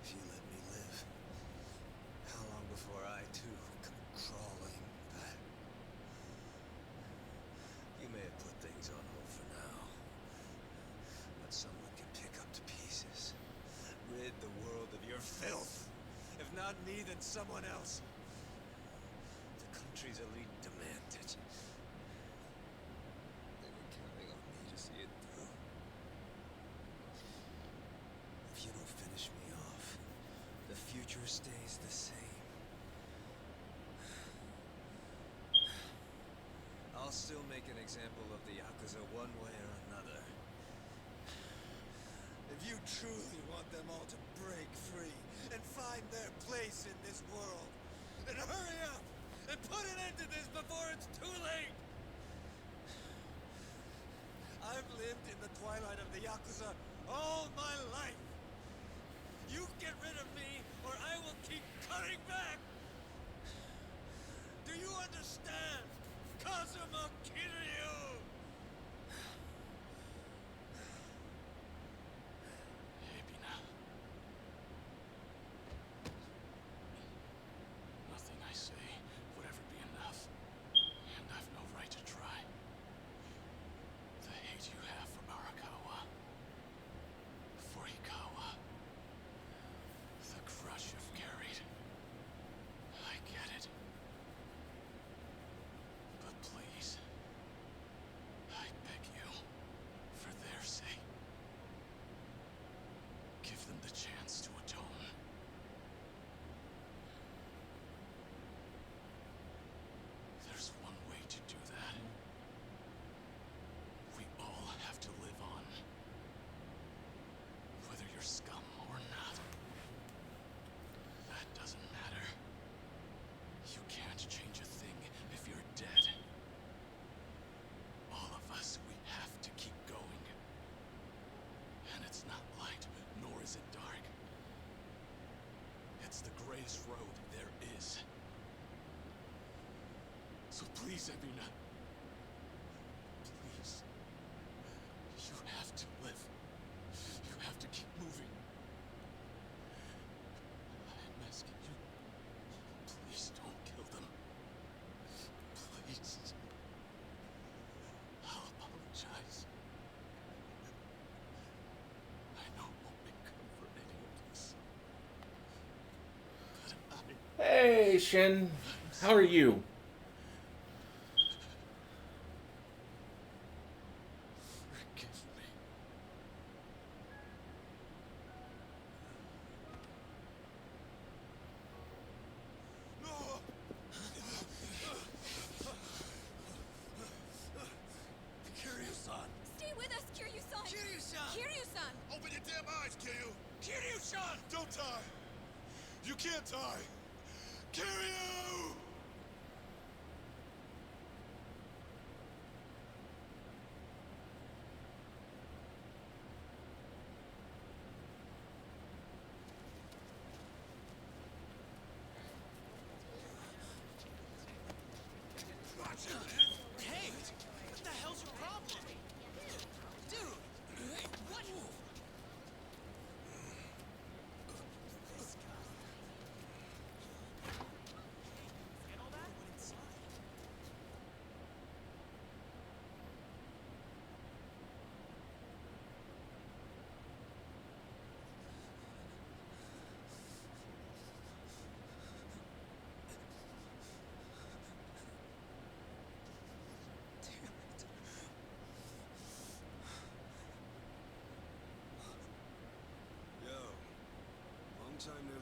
If you let me live, how long before I too come crawling back? You may have put things on hold for now, but someone can pick up the pieces. Rid the world of your filth. If not me, then someone else. The country's elite demand it. They were counting on me to see it through. If you don't finish me off, the future stays the same. I'll still make an example of the Yakuza one way or another. If you truly want them all to break free and find their place in this world, then hurry up and put an end to this before it's too late! I've lived in the twilight of the Yakuza all my life. You get rid of me, or I will keep cutting back! Do you understand? Kazuma Kiryu! Ebina. Nothing I say would ever be enough, and I've no right to try. The hate you have for Arakawa, for Hikawa, the crush you've carried. I get it. But please, I beg you, for their sake, give them the chance to atone. There's one way to do that. We all have to live on. Whether you're scum or not. That doesn't matter. You can't change a thing if you're dead. All of us, we have to keep going. And it's not light, nor is it dark. It's the greatest road there is. So please, Ebina. Please. You have to live. You have to keep moving. I'm asking you. Please don't kill them. Please. I'll apologize. I know it won't make up for any of this. But Hey, Shin. How are you? forgive me. Kiryu-san! Stay with us, Kiryu-san! Kiryu-san! Kiryu-san! Open your damn eyes, Kiryu! Kiryu-san! Don't die! You can't die! Kiryu! Hey! What the hell's your problem? Dude! What?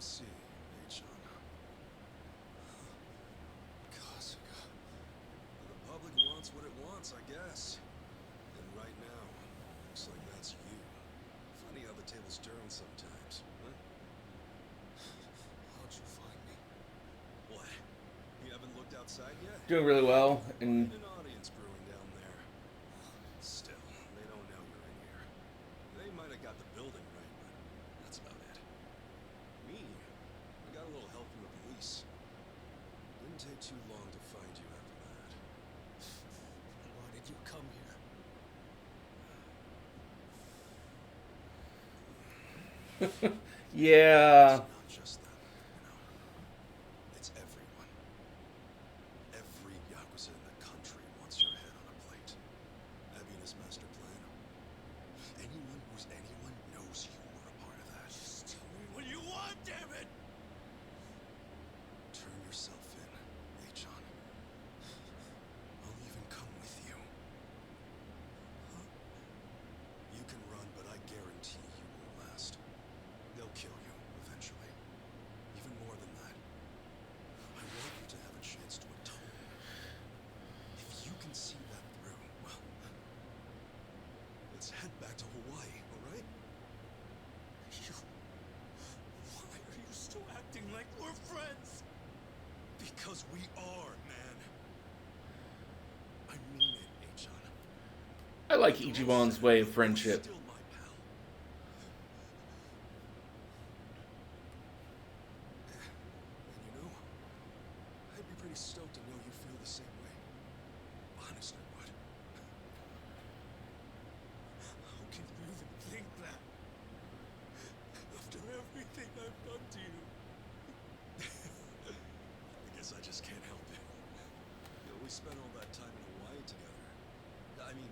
see, H-on. Kasuga. The public wants what it wants, I guess. And right now, looks like that's you. Funny how the tables turn sometimes, huh? How'd you find me? What? You haven't looked outside yet? Doing really well, and An audience brewing down there. Still, they don't know you're in here. They might have got the building right, but that's about it. Me, I got a little help from the police. Didn't take too long to find you after that. Why did you come here? yeah. It's not just them, you know. It's everyone. Every Yakuza in the country wants your head on a plate. Abby and his master plan. Anyone who's anyone knows you were a part of that. Just tell me what you want, damn it! Turn yourself in, H-on. I'll even come with you. Huh? You can run, but I guarantee you won't last. They'll kill you, eventually. Even more than that. I want you to have a chance to atone. If you can see that through, well, let's head back to Hawaii, alright? Why are you still acting like we're friends? Because we are, man. I mean it, H-on. I like Ichiban's way of friendship. Still my pal. And you know, I'd be pretty stoked to know you feel the same way. Honest, I would. How can you even think that? After everything I've done to you. I guess I just can't help it. You know, we spent all that time in Hawaii together. I mean,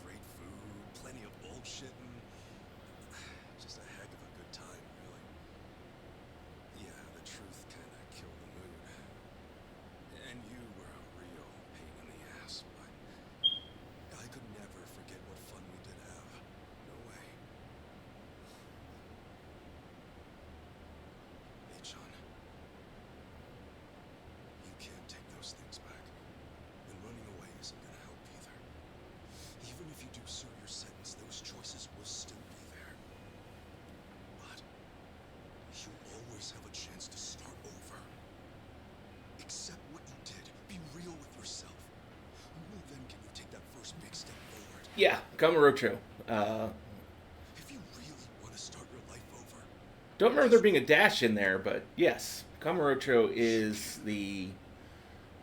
great food, plenty of bullshitting. Just a heck of a good time, really. Yeah, the truth kinda killed the mood. And you were a real pain in the ass, but I could never forget what fun we did have. No way. H-on. You can't take those things back. And running away isn't gonna help either. Even if you do serve your sentence, those choices will still be there. But you always have a chance to start over. Accept what you did. Be real with yourself. Only then can you take that first big step forward. Yeah, Kamurocho. If you really want to start your life over, Don't remember there being a dash in there, but yes, Kamurocho is the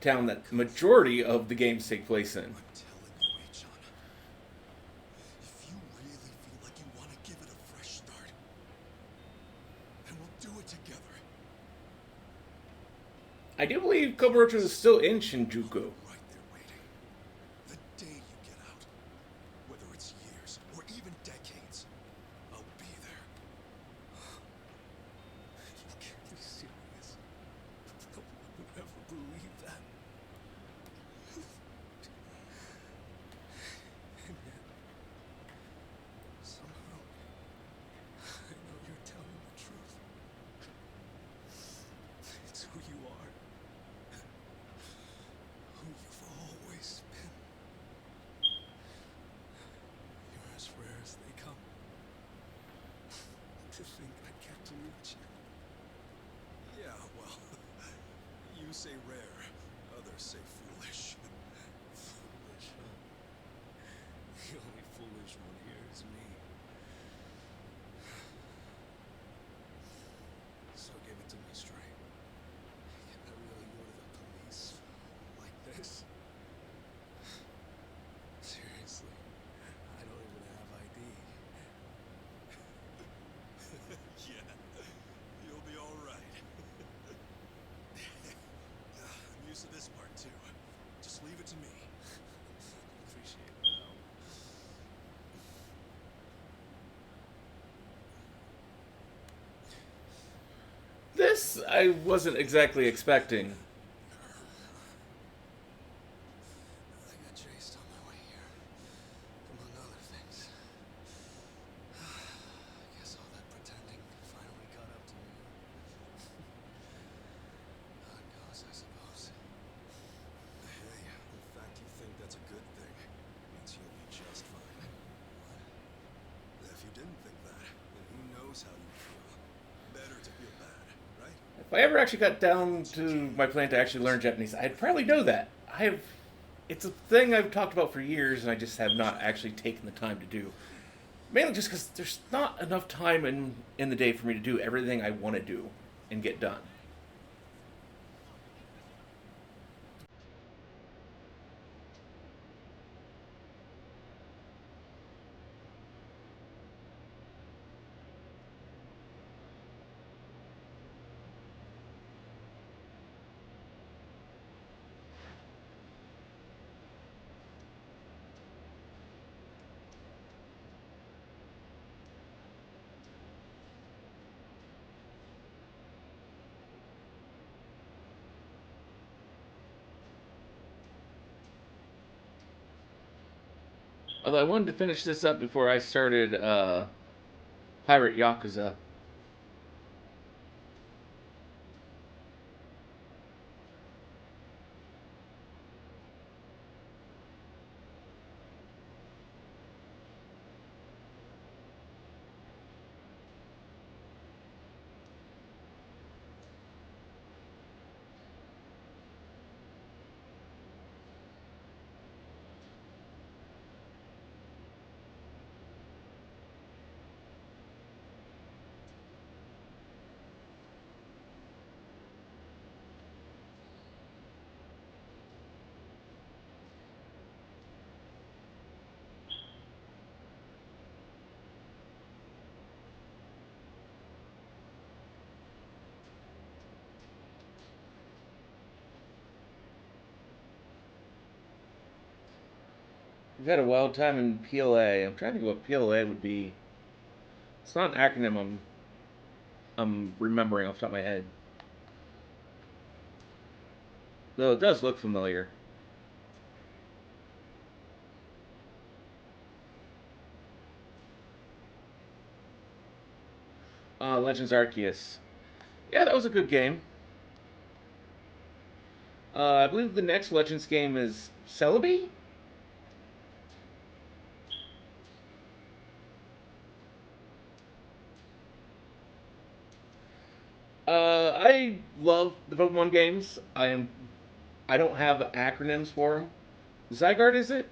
town that majority of the games take place in. I'm telling you, H-on. If you really feel like you want to give it a fresh start, then we'll do it together. I do believe Kamurocho is still in Shinjuku. Right there waiting. The day you get out, whether it's years or even decades, I'll be there. You can't be serious. No one would ever believe that. And yet, somehow, I know you're telling the truth. It's who you are. Who you've always been. You're as rare as they come. To think I kept to reach you. Yeah, well, you say rare, others say foolish. Foolish, huh? The only foolish one here is me. So give it to me straight. Can I really go to the police like this? Seriously, I don't even have ID. Yeah, you'll be all right. I'm used to this part too. Just leave it to me. Appreciate the help. This I wasn't exactly expecting. I got chased on my way here, among other things. I guess all that pretending finally caught up to me. If I ever actually got down to my plan to actually learn Japanese, I'd probably know that. It's a thing I've talked about for years, and I just have not actually taken the time to do. Mainly just because there's not enough time in the day for me to do everything I want to do and get done. Although I wanted to finish this up before I started Pirate Yakuza. We've had a wild time in PLA. I'm trying to think what PLA would be. It's not an acronym I'm remembering off the top of my head. Though it does look familiar. Legends Arceus. Yeah, that was a good game. I believe the next Legends game is Celebi? I love the Pokemon games. I don't have acronyms for them. Zygarde, is it?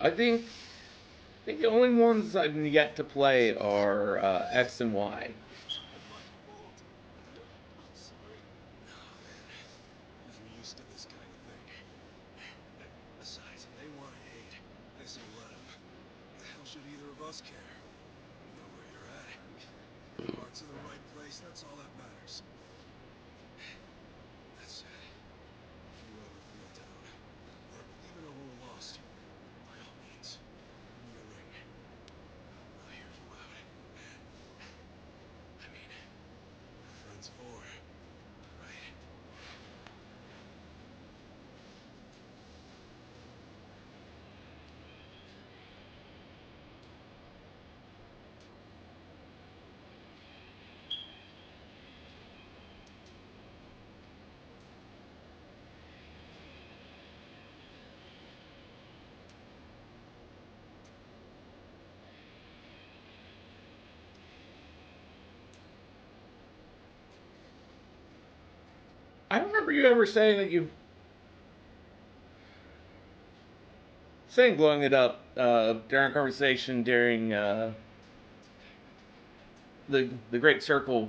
I think the only ones I've yet to play are X and Y. You're used to this kind of thing. Besides, if they want to hate, I say let them. The hell should either of us care? You know where you're at. Your heart's in the right place, that's all that matters. That said, if you ever feel down, or even a little lost, by all means, give me a ring. I'll hear you out. I mean, friends for, right? I don't remember you ever saying that you saying blowing it up during a conversation during the Great Circle.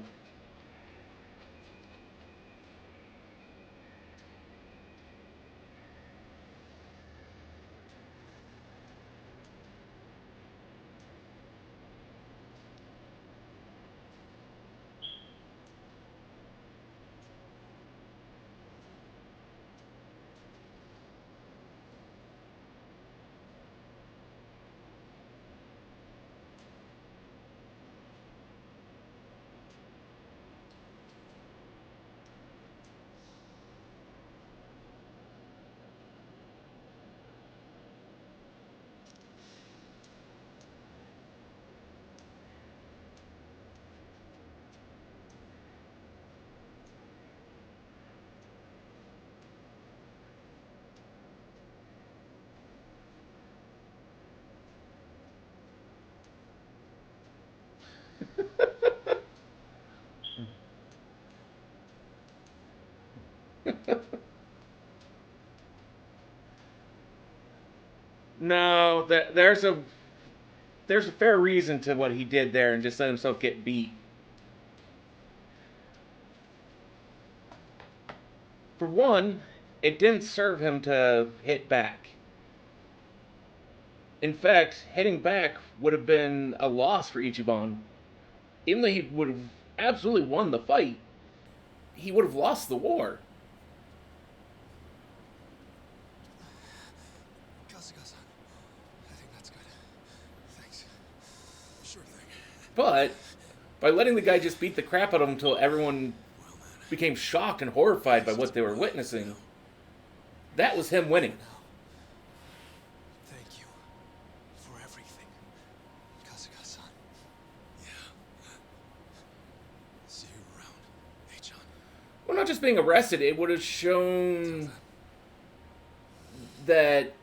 No, there's a fair reason to what he did there and just let himself get beat. For one, it didn't serve him to hit back. In fact, hitting back would have been a loss for Ichiban. Even though he would have absolutely won the fight, he would have lost the war. Kasuga-san, I think that's good. Thanks. Sure thing. But by letting the guy just beat the crap out of him until everyone became shocked and horrified by what they were witnessing, that was him winning. Thank you for everything, Kasuga-san. Yeah. See you around, Hey-chan. Well, not just being arrested, it would have shown that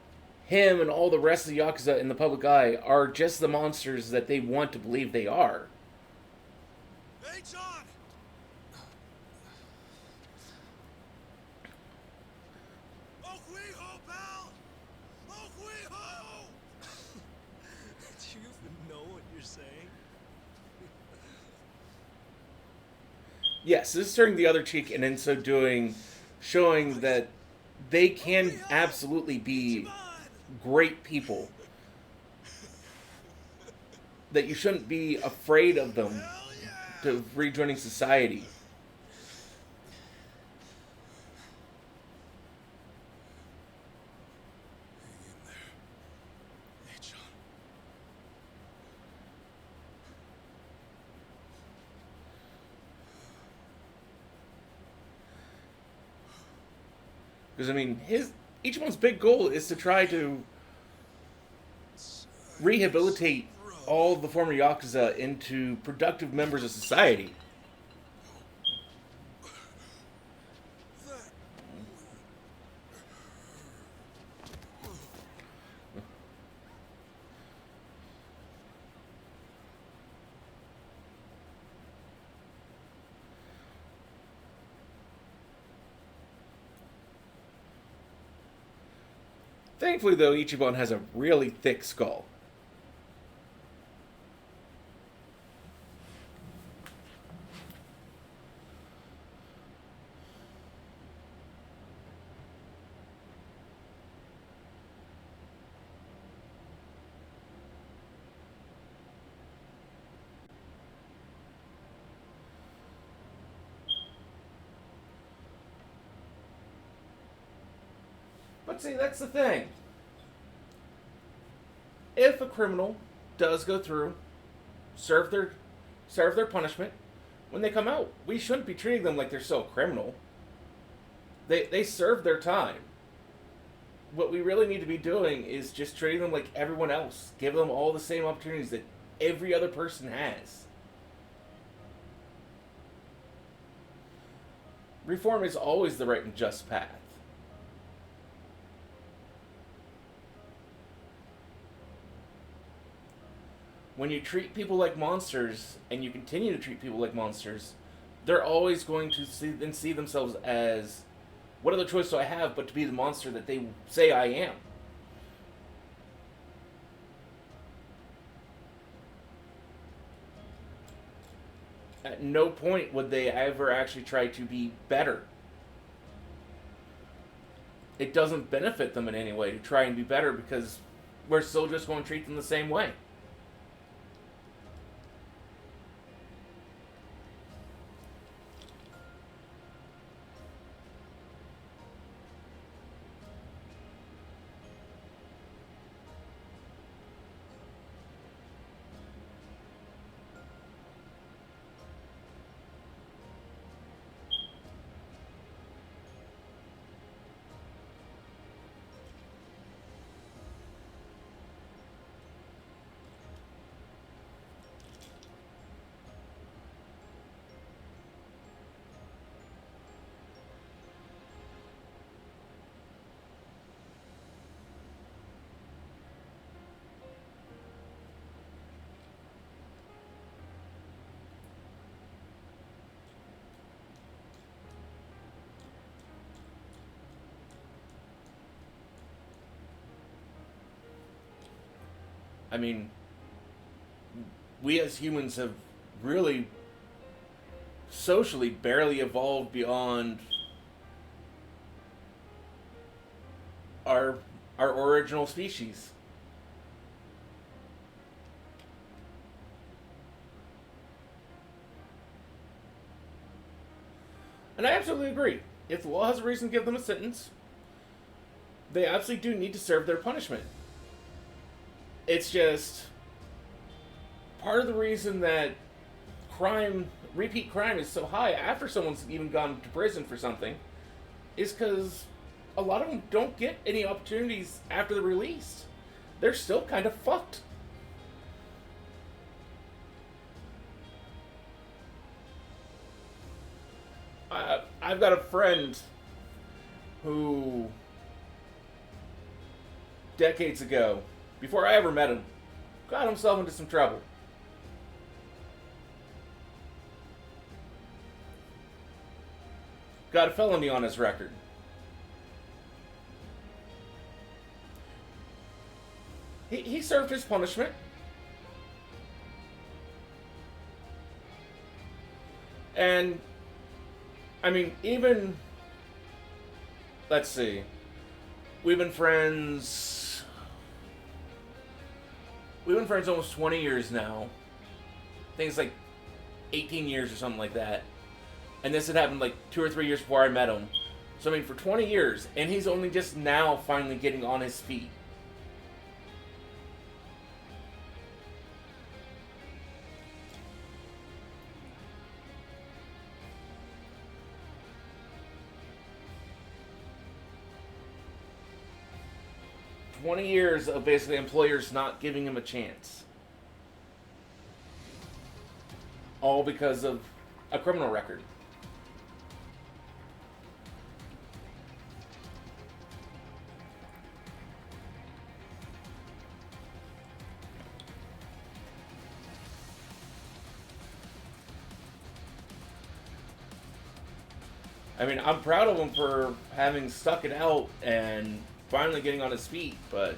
him and all the rest of the Yakuza in the public eye are just the monsters that they want to believe they are. Hey-chan! Okuiho, pal! Okuiho! Do you even know what you're saying? Yes, this is turning the other cheek, and in so doing, showing that they can absolutely be great people. That you shouldn't be afraid of them to rejoining society. Because, I mean, Ichiban's big goal is to try to rehabilitate all the former Yakuza into productive members of society. Thankfully, though, Ichiban has a really thick skull. But see, that's the thing. If a criminal does go through, serve their punishment, when they come out, we shouldn't be treating them like they're still a criminal. They serve their time. What we really need to be doing is just treating them like everyone else. Give them all the same opportunities that every other person has. Reform is always the right and just path. When you treat people like monsters, and you continue to treat people like monsters, they're always going to see themselves as, what other choice do I have but to be the monster that they say I am? At no point would they ever actually try to be better. It doesn't benefit them in any way to try and be better because we're still just going to treat them the same way. I mean, we as humans have really socially barely evolved beyond our original species. And I absolutely agree. If the law has a reason to give them a sentence, they absolutely do need to serve their punishment. It's just part of the reason that repeat crime is so high after someone's even gone to prison for something is because a lot of them don't get any opportunities after they're released. They're still kind of fucked. I've got a friend who, decades ago, before I ever met him, got himself into some trouble. Got a felony on his record. He served his punishment. And, I mean, even, let's see, we've been friends almost 20 years now. I think it's like 18 years or something like that. And this had happened like 2 or 3 years before I met him. So, I mean, for 20 years, and he's only just now finally getting on his feet. Years of basically employers not giving him a chance. All because of a criminal record. I mean, I'm proud of him for having stuck it out and finally getting on his feet, but...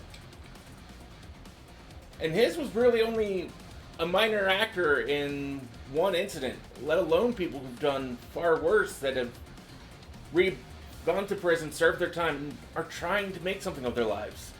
And his was really only a minor actor in one incident, let alone people who've done far worse that have gone to prison, served their time, and are trying to make something of their lives.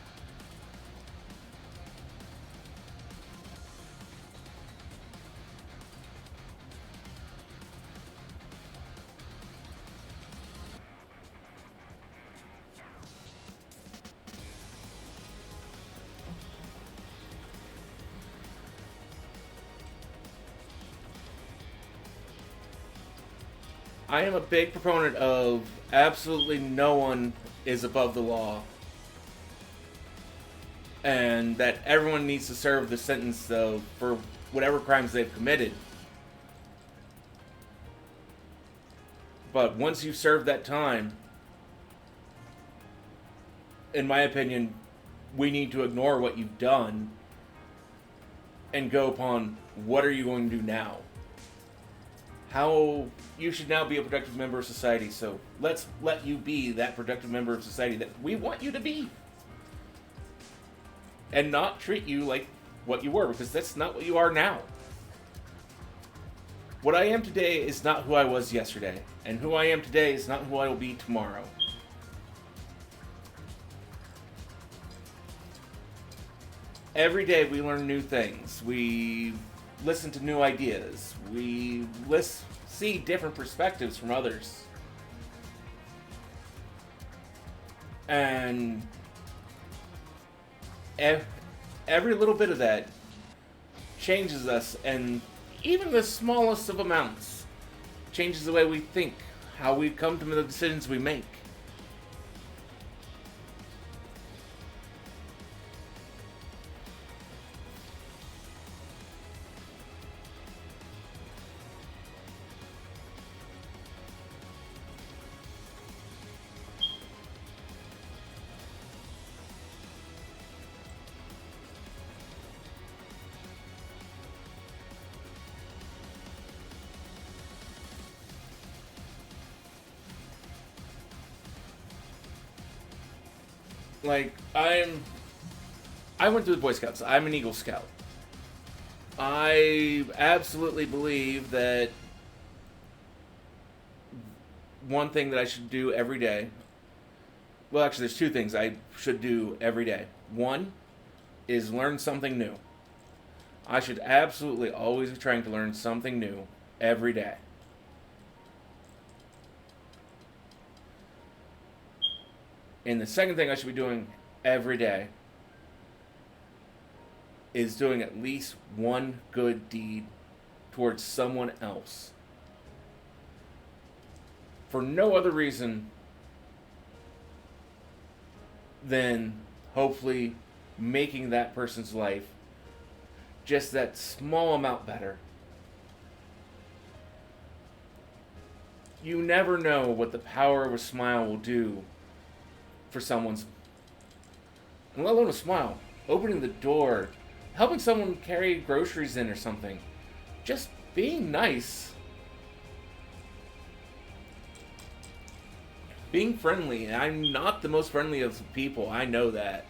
I am a big proponent of absolutely no one is above the law. And that everyone needs to serve the sentence, though, for whatever crimes they've committed. But once you've served that time, in my opinion, we need to ignore what you've done and go upon what are you going to do now. How you should now be a productive member of society, so let's let you be that productive member of society that we want you to be. And not treat you like what you were, because that's not what you are now. What I am today is not who I was yesterday, and who I am today is not who I will be tomorrow. Every day we learn new things. We listen to new ideas. We see different perspectives from others. And every little bit of that changes us, and even the smallest of amounts changes the way we think, how we come to the decisions we make. Like, I'm I went through the Boy Scouts. I'm an Eagle Scout. I absolutely believe that one thing that I should do every day. Well, actually, there's two things I should do every day. One is learn something new. I should absolutely always be trying to learn something new every day. And the second thing I should be doing every day is doing at least one good deed towards someone else. For no other reason than hopefully making that person's life just that small amount better. You never know what the power of a smile will do for someone's, and let alone a smile, opening the door, helping someone carry groceries in or something, just being nice, being friendly. I'm not the most friendly of people, I know that.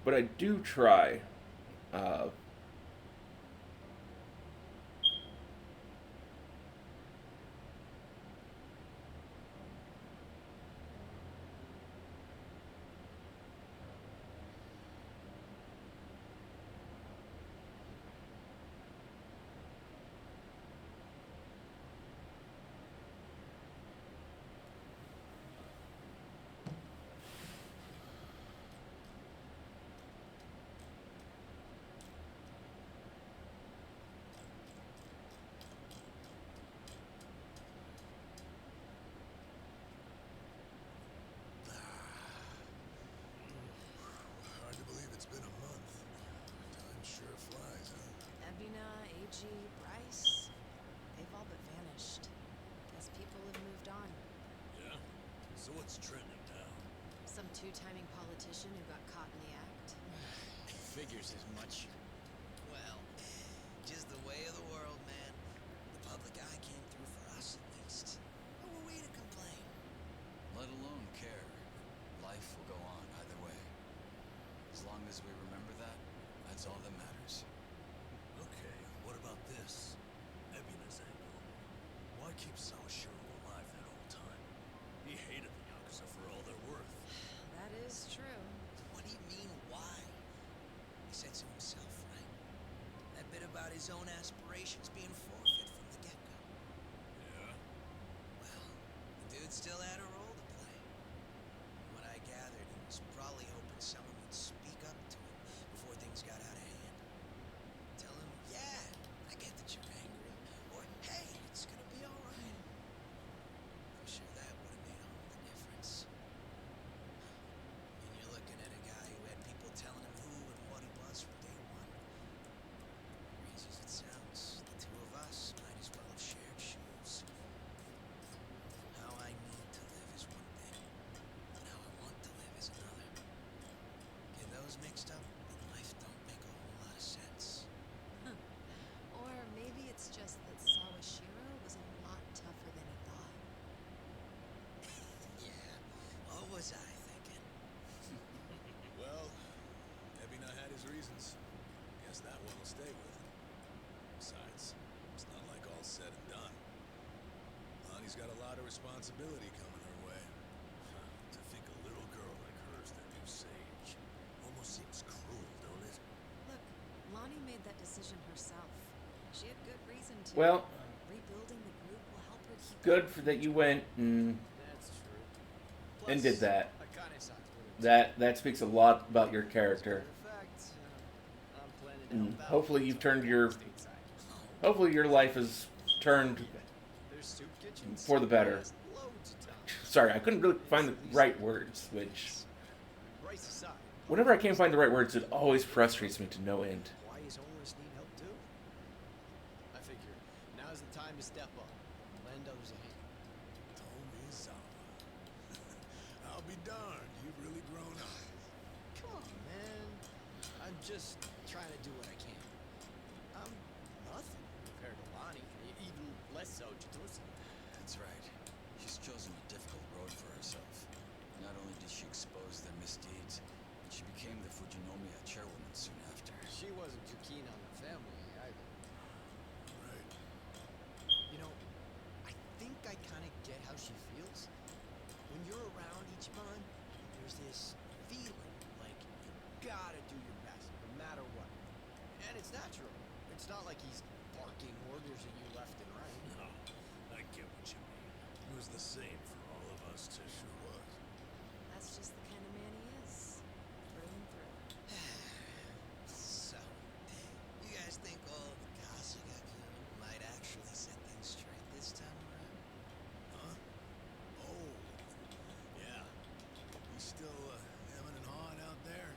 But I do try. Hard to believe it's been a month. Time sure flies, huh? Ebina, AG, Bryce, they've all but vanished. Guess people have moved on. Yeah? So what's trending now? Some two-timing politician who got caught in the act. Figures as much. Well, just the way of the world, man. The public eye came through for us, at least. Who are we to complain? Let alone care. Life will go on either way. As long as we remember that, that's all that matters. Okay, what about this? Ebina's angle. Why keep Sawashiro alive that whole time? He hated the Yakuza for all they're worth. That is true. What do you mean, why? He said so himself, right? That bit about his own aspirations being forfeit from the get-go. Yeah? Well, the dude still had a role to play. From what I gathered, he was probably hoping someone would speak up to him before things got out of hand. Tell him, yeah, I get that you're angry. Or, hey, it's gonna be alright. I'm sure that would have made all the difference. I mean, you're looking at a guy who had people telling him who and what he was from day one. Crazy as it sounds, the two of us might as well have shared shoes. How I need to live is one thing, and how I want to live is another. Get those mixed up, and life don't make a whole lot of sense. Or maybe it's just that Sawashiro was a lot tougher than he thought. Yeah, what was I thinking? Well, Ebina had his reasons. Guess that one will stay with him. Besides, it's not like all said and done. Lonnie's got a lot of responsibility coming her way. To think a little girl like her is their new sage. Almost seems cruel, don't it? Look, Lonnie made that decision herself. She had good reason to. Well, Rebuilding the group will help her keep. good for that you went and That's true. and did that. Akane-san's That speaks a lot about your character. In fact, I'm planning to And help out hopefully you've turned your stateside. hopefully your life has turned soup kitchens? For the better. Yes, loads of time. Sorry, I couldn't really find the right words, which, Bryce aside, whenever I can't find the right words, it always frustrates me to no end. why his owners need help too? I figure now's the time to step up, lend others a hand. Tomizawa. I'll be darned, you've really grown up. Come on, man. I'm just trying to do what I can. I'm nothing compared to Lonnie, even less so Jitosi. That's right. She's chosen a difficult road for herself. Not only did she expose their misdeeds, but she became the Fujinomiya chairwoman soon after. She wasn't too keen on the family either. Right. You know, I think I kind of get how she feels. When you're around Ichiban, there's this feeling like you gotta do your best, no matter what. And it's natural. It's not like he's barking orders at you left and right. No, I get what you mean. It was the same for all of us, too. Sure was. That's just the kind of man he is. Through and through. So, you guys think old Kasugaku might actually set things straight this time around? Huh? Oh. Yeah. He's still hemming and hawing out there.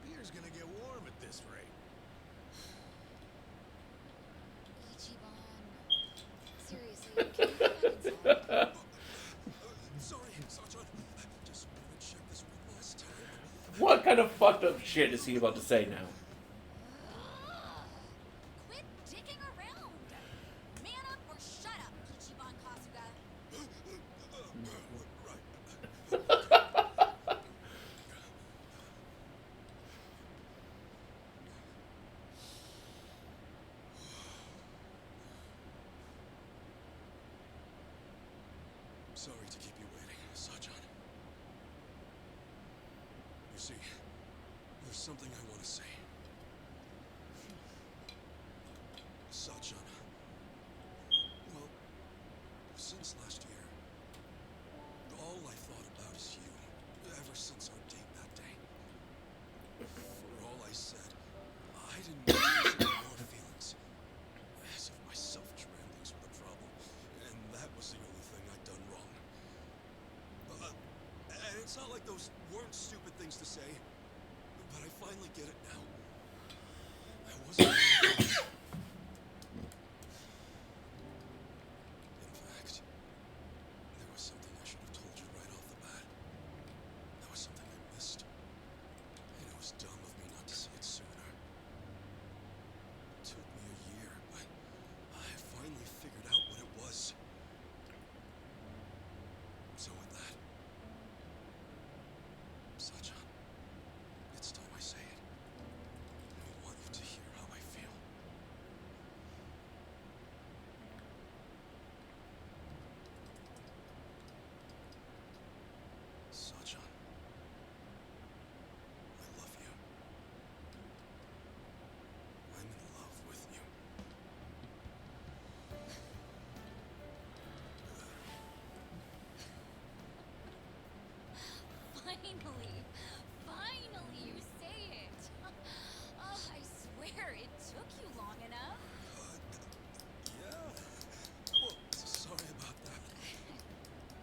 Beer's gonna get warm at this rate. Ichiban. Seriously, can you get that inside? Sorry, Sachan. Just wanted to check this one last time. What kind of fucked up shit is he about to say now? Quit dicking around! Man up or shut up, Ichiban Kasuga. Sorry to keep you waiting, Sachan. You see, there's something I want to say. Sachan. Well, since last year, all I thought about is you, ever since our date that day. For all I said, I didn't know your feelings. As if my self-surroundings were the problem, and that was the only thing I'd done wrong. And it's not like those weren't stupid things to say, but I finally get it now. I wasn't. In fact, there was something I should have told you right off the bat. There was something I missed, and it was dumb of me not to see it sooner. It took me a year, but I finally figured out what it was. So with that, Sachan, it's time I say it. I want you to hear how I feel. Sachan, I love you. I'm in love with you. Finally, you say it. Oh, I swear it took you long enough. Yeah. Well, sorry about that.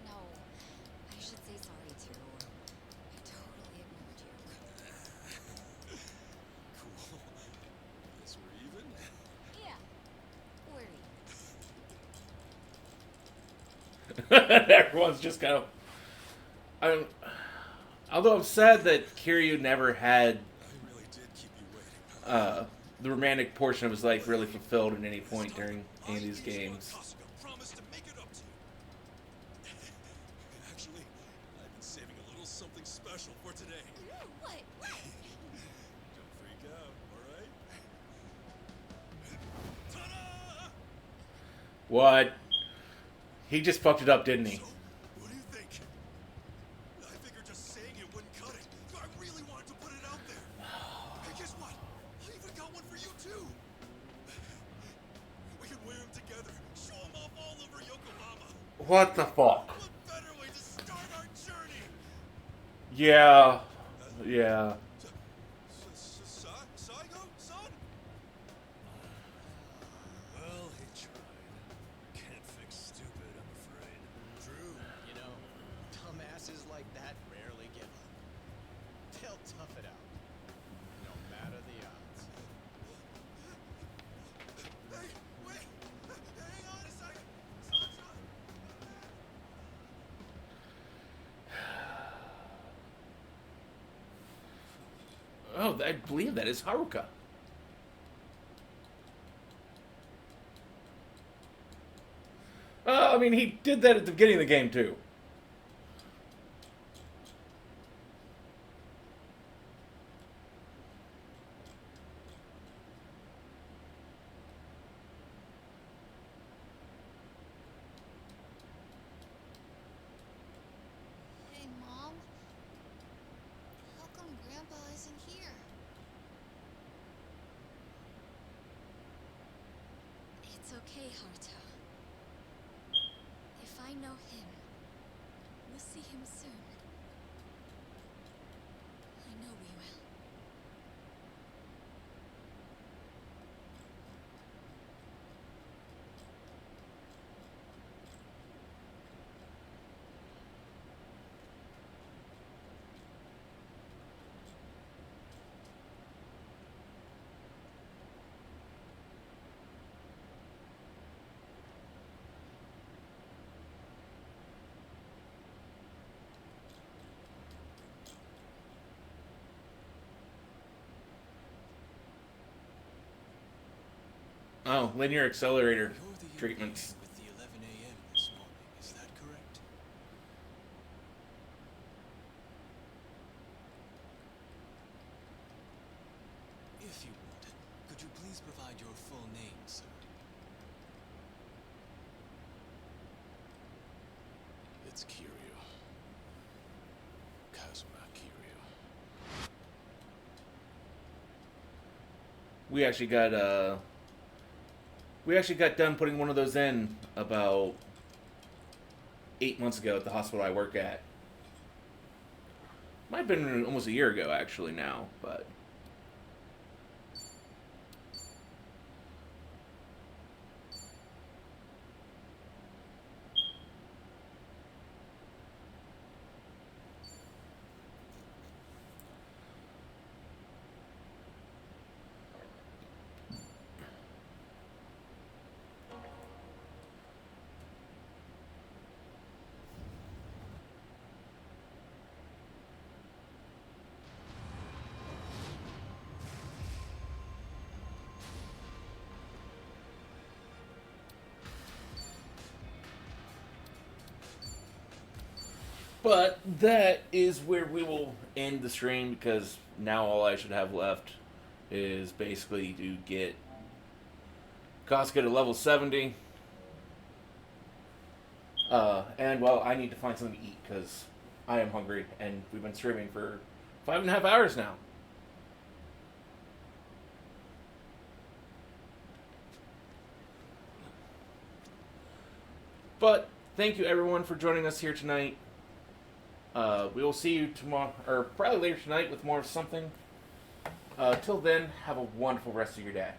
No, I should say sorry too. I totally ignored you. Cool. Guess we're even. Yeah, we're even. Everyone's just kind of. Although I'm sad that Kiryu never had the romantic portion of his life really fulfilled at any point during any of these games. Promise to make it up to you. Actually, I've been saving a little something special for today. What? Don't freak out, all right? Ta-da! What? He just fucked it up, didn't he? What do you think? I figured just saying it wouldn't cut it. I really wanted to put it out there. Hey, guess what? I even got one for you too. We can wear them together. Show them off all over Yokohama. What the fuck? What better way to start our journey? Yeah. Yeah. Saigo, son? Well, he tried. Can't No, I believe that is Haruka. I mean, he did that at the beginning of the game, too. Hey, Mom. How come Grandpa isn't here? It's okay, Haruto. If I know him, we'll see him soon. I know we will. Oh, linear accelerator treatments. With the 11 a.m. this morning, is that correct? If you would, could you please provide your full name, sir? It's Kiryu. Kazuma Kiryu. We actually got done putting one of those in about 8 months ago at the hospital I work at. Might have been almost a year ago, actually, now, but... But that is where we will end the stream, because now all I should have left is basically to get Casca to level 70. And, well, I need to find something to eat, because I am hungry, and we've been streaming for 5.5 hours now. But thank you, everyone, for joining us here tonight. We will see you tomorrow, or probably later tonight, with more of something. Till then, have a wonderful rest of your day.